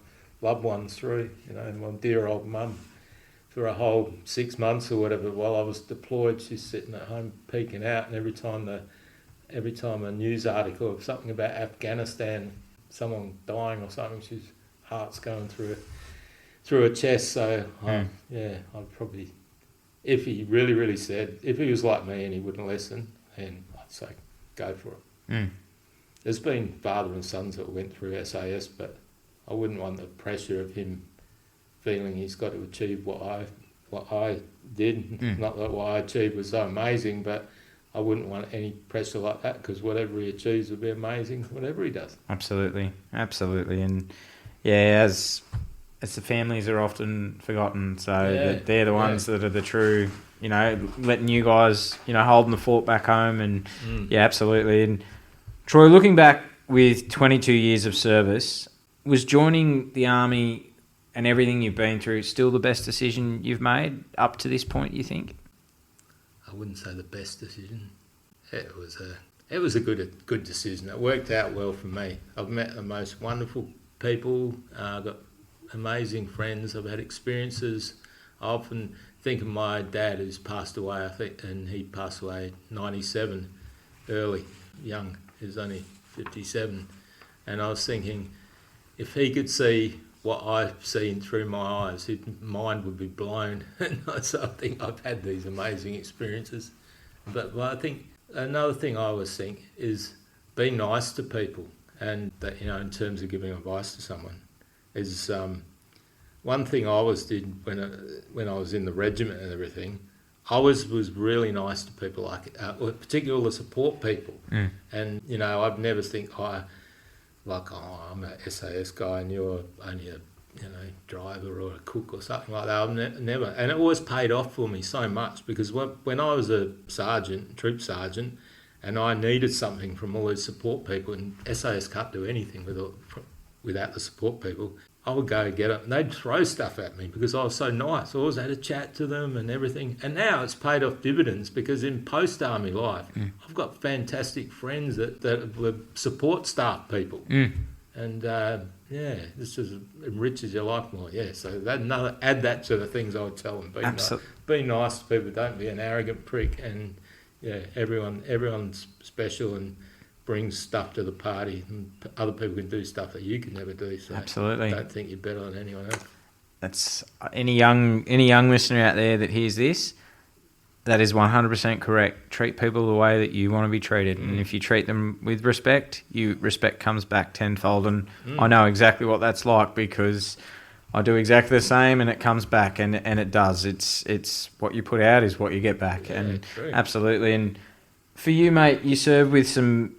Speaker 4: loved ones through. My dear old mum, for a whole 6 months or whatever while I was deployed, she's sitting at home peeking out, and every time the every time a news article of something about Afghanistan, someone dying or something, she's heart's going through her chest. So I'd probably, if he really said, if he was like me and he wouldn't listen, then I'd say go for it. There's been father and sons that went through SAS, but I wouldn't want the pressure of him feeling he's got to achieve what I did. Not that what I achieved was so amazing, but I wouldn't want any pressure like that, because whatever he achieves will be amazing, whatever he does.
Speaker 2: Absolutely. And yeah, as the families are often forgotten, so they're the ones that are the true, letting you guys, holding the fort back home, and absolutely. And Troy, looking back with 22 years of service, was joining the Army and everything you've been through still the best decision you've made up to this point, you think?
Speaker 4: I wouldn't say the best decision. It was a good decision. It worked out well for me. I've met the most wonderful people. I've got amazing friends. I've had experiences. I often think of my dad, who's passed away, I think, and he passed away 97, early, young. He was only 57. And I was thinking, if he could see what I've seen through my eyes, his mind would be blown. And so I think I've had these amazing experiences. But I think another thing I always think is be nice to people. And that, in terms of giving advice to someone, is one thing I always did when I was in the regiment and everything. I was really nice to people, particularly all the support people. And I'd never think I'm a SAS guy and you're only a driver or a cook or something like that. I've never, and it always paid off for me so much, because when I was a troop sergeant, and I needed something from all these support people, and SAS can't do anything without the support people, I would go get it, and they'd throw stuff at me because I was so nice. I always had a chat to them and everything. And now it's paid off dividends, because in post-army life, I've got fantastic friends that were support staff people. And this just enriches your life more. Yeah, so add that to the things I would tell them. Be nice to people, don't be an arrogant prick. And everyone's special and brings stuff to the party, and other people can do stuff that you can never do. So
Speaker 2: absolutely,
Speaker 4: don't think you're better than anyone else.
Speaker 2: That's any young listener out there that hears this. That is 100% correct. Treat people the way that you want to be treated, and if you treat them with respect, respect comes back tenfold. And I know exactly what that's like, because I do exactly the same, and it comes back, and it does. It's what you put out is what you get back, and true. Absolutely. And for you, mate, you served with some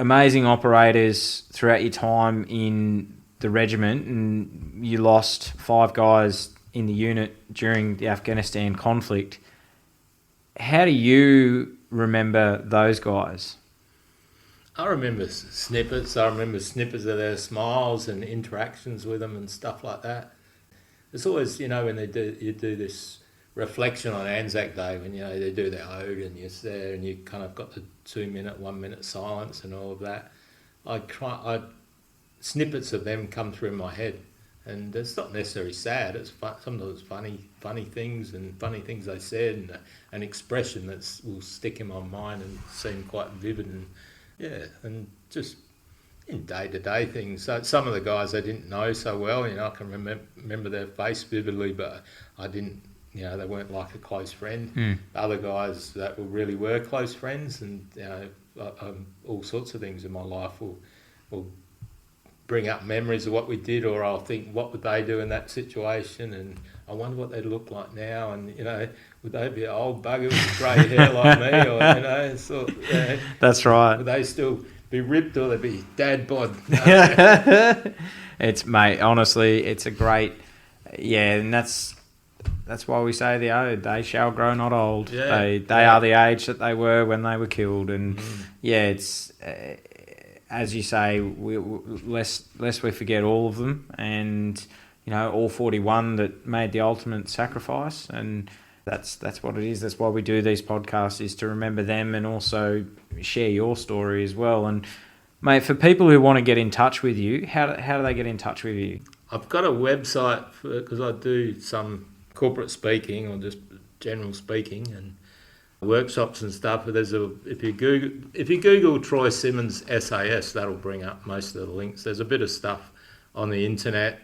Speaker 2: amazing operators throughout your time in the regiment, and you lost 5 guys in the unit during the Afghanistan conflict. How do you remember those guys?
Speaker 4: I remember snippets. I remember snippets of their smiles and interactions with them and stuff like that. It's always, when you do this reflection on Anzac Day, when they do their ode and you're there and you kind of got the 2-minute, 1-minute silence and all of that. Snippets of them come through my head, and it's not necessarily sad. It's sometimes funny things and funny things they said, and an expression that will stick in my mind and seem quite vivid, and just in day-to-day things. So some of the guys I didn't know so well, I can remember their face vividly, but I didn't. They weren't like a close friend. Other guys that really were close friends, and all sorts of things in my life will bring up memories of what we did, or I'll think, what would they do in that situation, and I wonder what they'd look like now, and would they be an old bugger with grey hair like me, or
Speaker 2: That's right.
Speaker 4: Would they still be ripped, or they'd be dad bod?
Speaker 2: It's, mate, honestly, it's a great, and that's why we say the ode, they shall grow not old. They are the age that they were when they were killed. And it's, as you say, lest we forget all of them, and all 41 that made the ultimate sacrifice. And that's what it is. That's why we do these podcasts, is to remember them and also share your story as well. And mate, for people who want to get in touch with you, how do they get in touch with you?
Speaker 4: I've got a website because I do some corporate speaking or just general speaking, and workshops and stuff. But if you Google Troy Simmonds SAS, that'll bring up most of the links. There's a bit of stuff on the internet.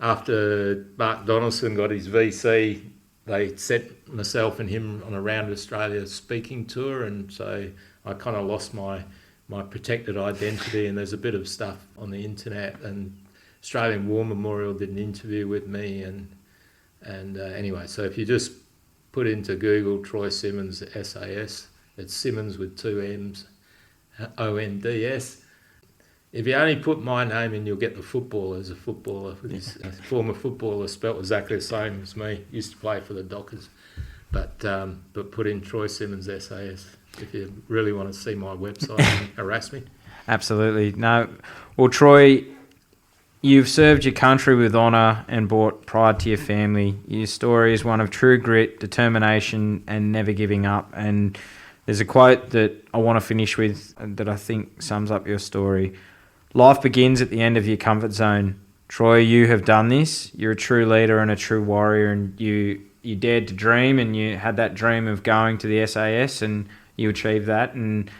Speaker 4: After Mark Donaldson got his VC, they sent myself and him on a round Australia speaking tour, and so I kind of lost my protected identity. And there's a bit of stuff on the internet, and Australian War Memorial did an interview with me, and anyway, so if you just put into Google Troy Simmonds SAS, it's Simmonds with 2 M's, ONDS. If you only put my name in, you'll get the footballer. As a footballer, a former footballer spelt exactly the same as me. Used to play for the Dockers, but put in Troy Simmonds SAS if you really want to see my website and harass me.
Speaker 2: Absolutely. No. Well, Troy, you've served your country with honour and brought pride to your family. Your story is one of true grit, determination, and never giving up. And there's a quote that I want to finish with that I think sums up your story. Life begins at the end of your comfort zone. Troy, you have done this. You're a true leader and a true warrior, and you dared to dream, and you had that dream of going to the SAS, and you achieved that. And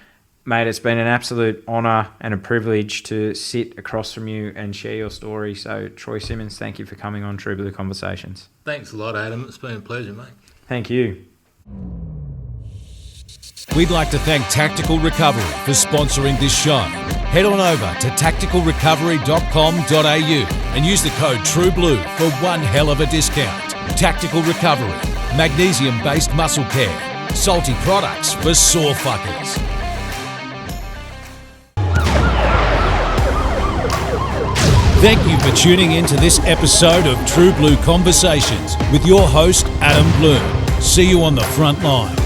Speaker 2: mate, it's been an absolute honour and a privilege to sit across from you and share your story. So, Troy Simmonds, thank you for coming on True Blue Conversations.
Speaker 4: Thanks a lot, Adam. It's been a pleasure, mate.
Speaker 2: Thank you.
Speaker 1: We'd like to thank Tactical Recovery for sponsoring this show. Head on over to tacticalrecovery.com.au and use the code TRUEBLUE for one hell of a discount. Tactical Recovery, magnesium-based muscle care, salty products for sore fuckers. Thank you for tuning in to this episode of True Blue Conversations with your host, Adam Bloom. See you on the front line.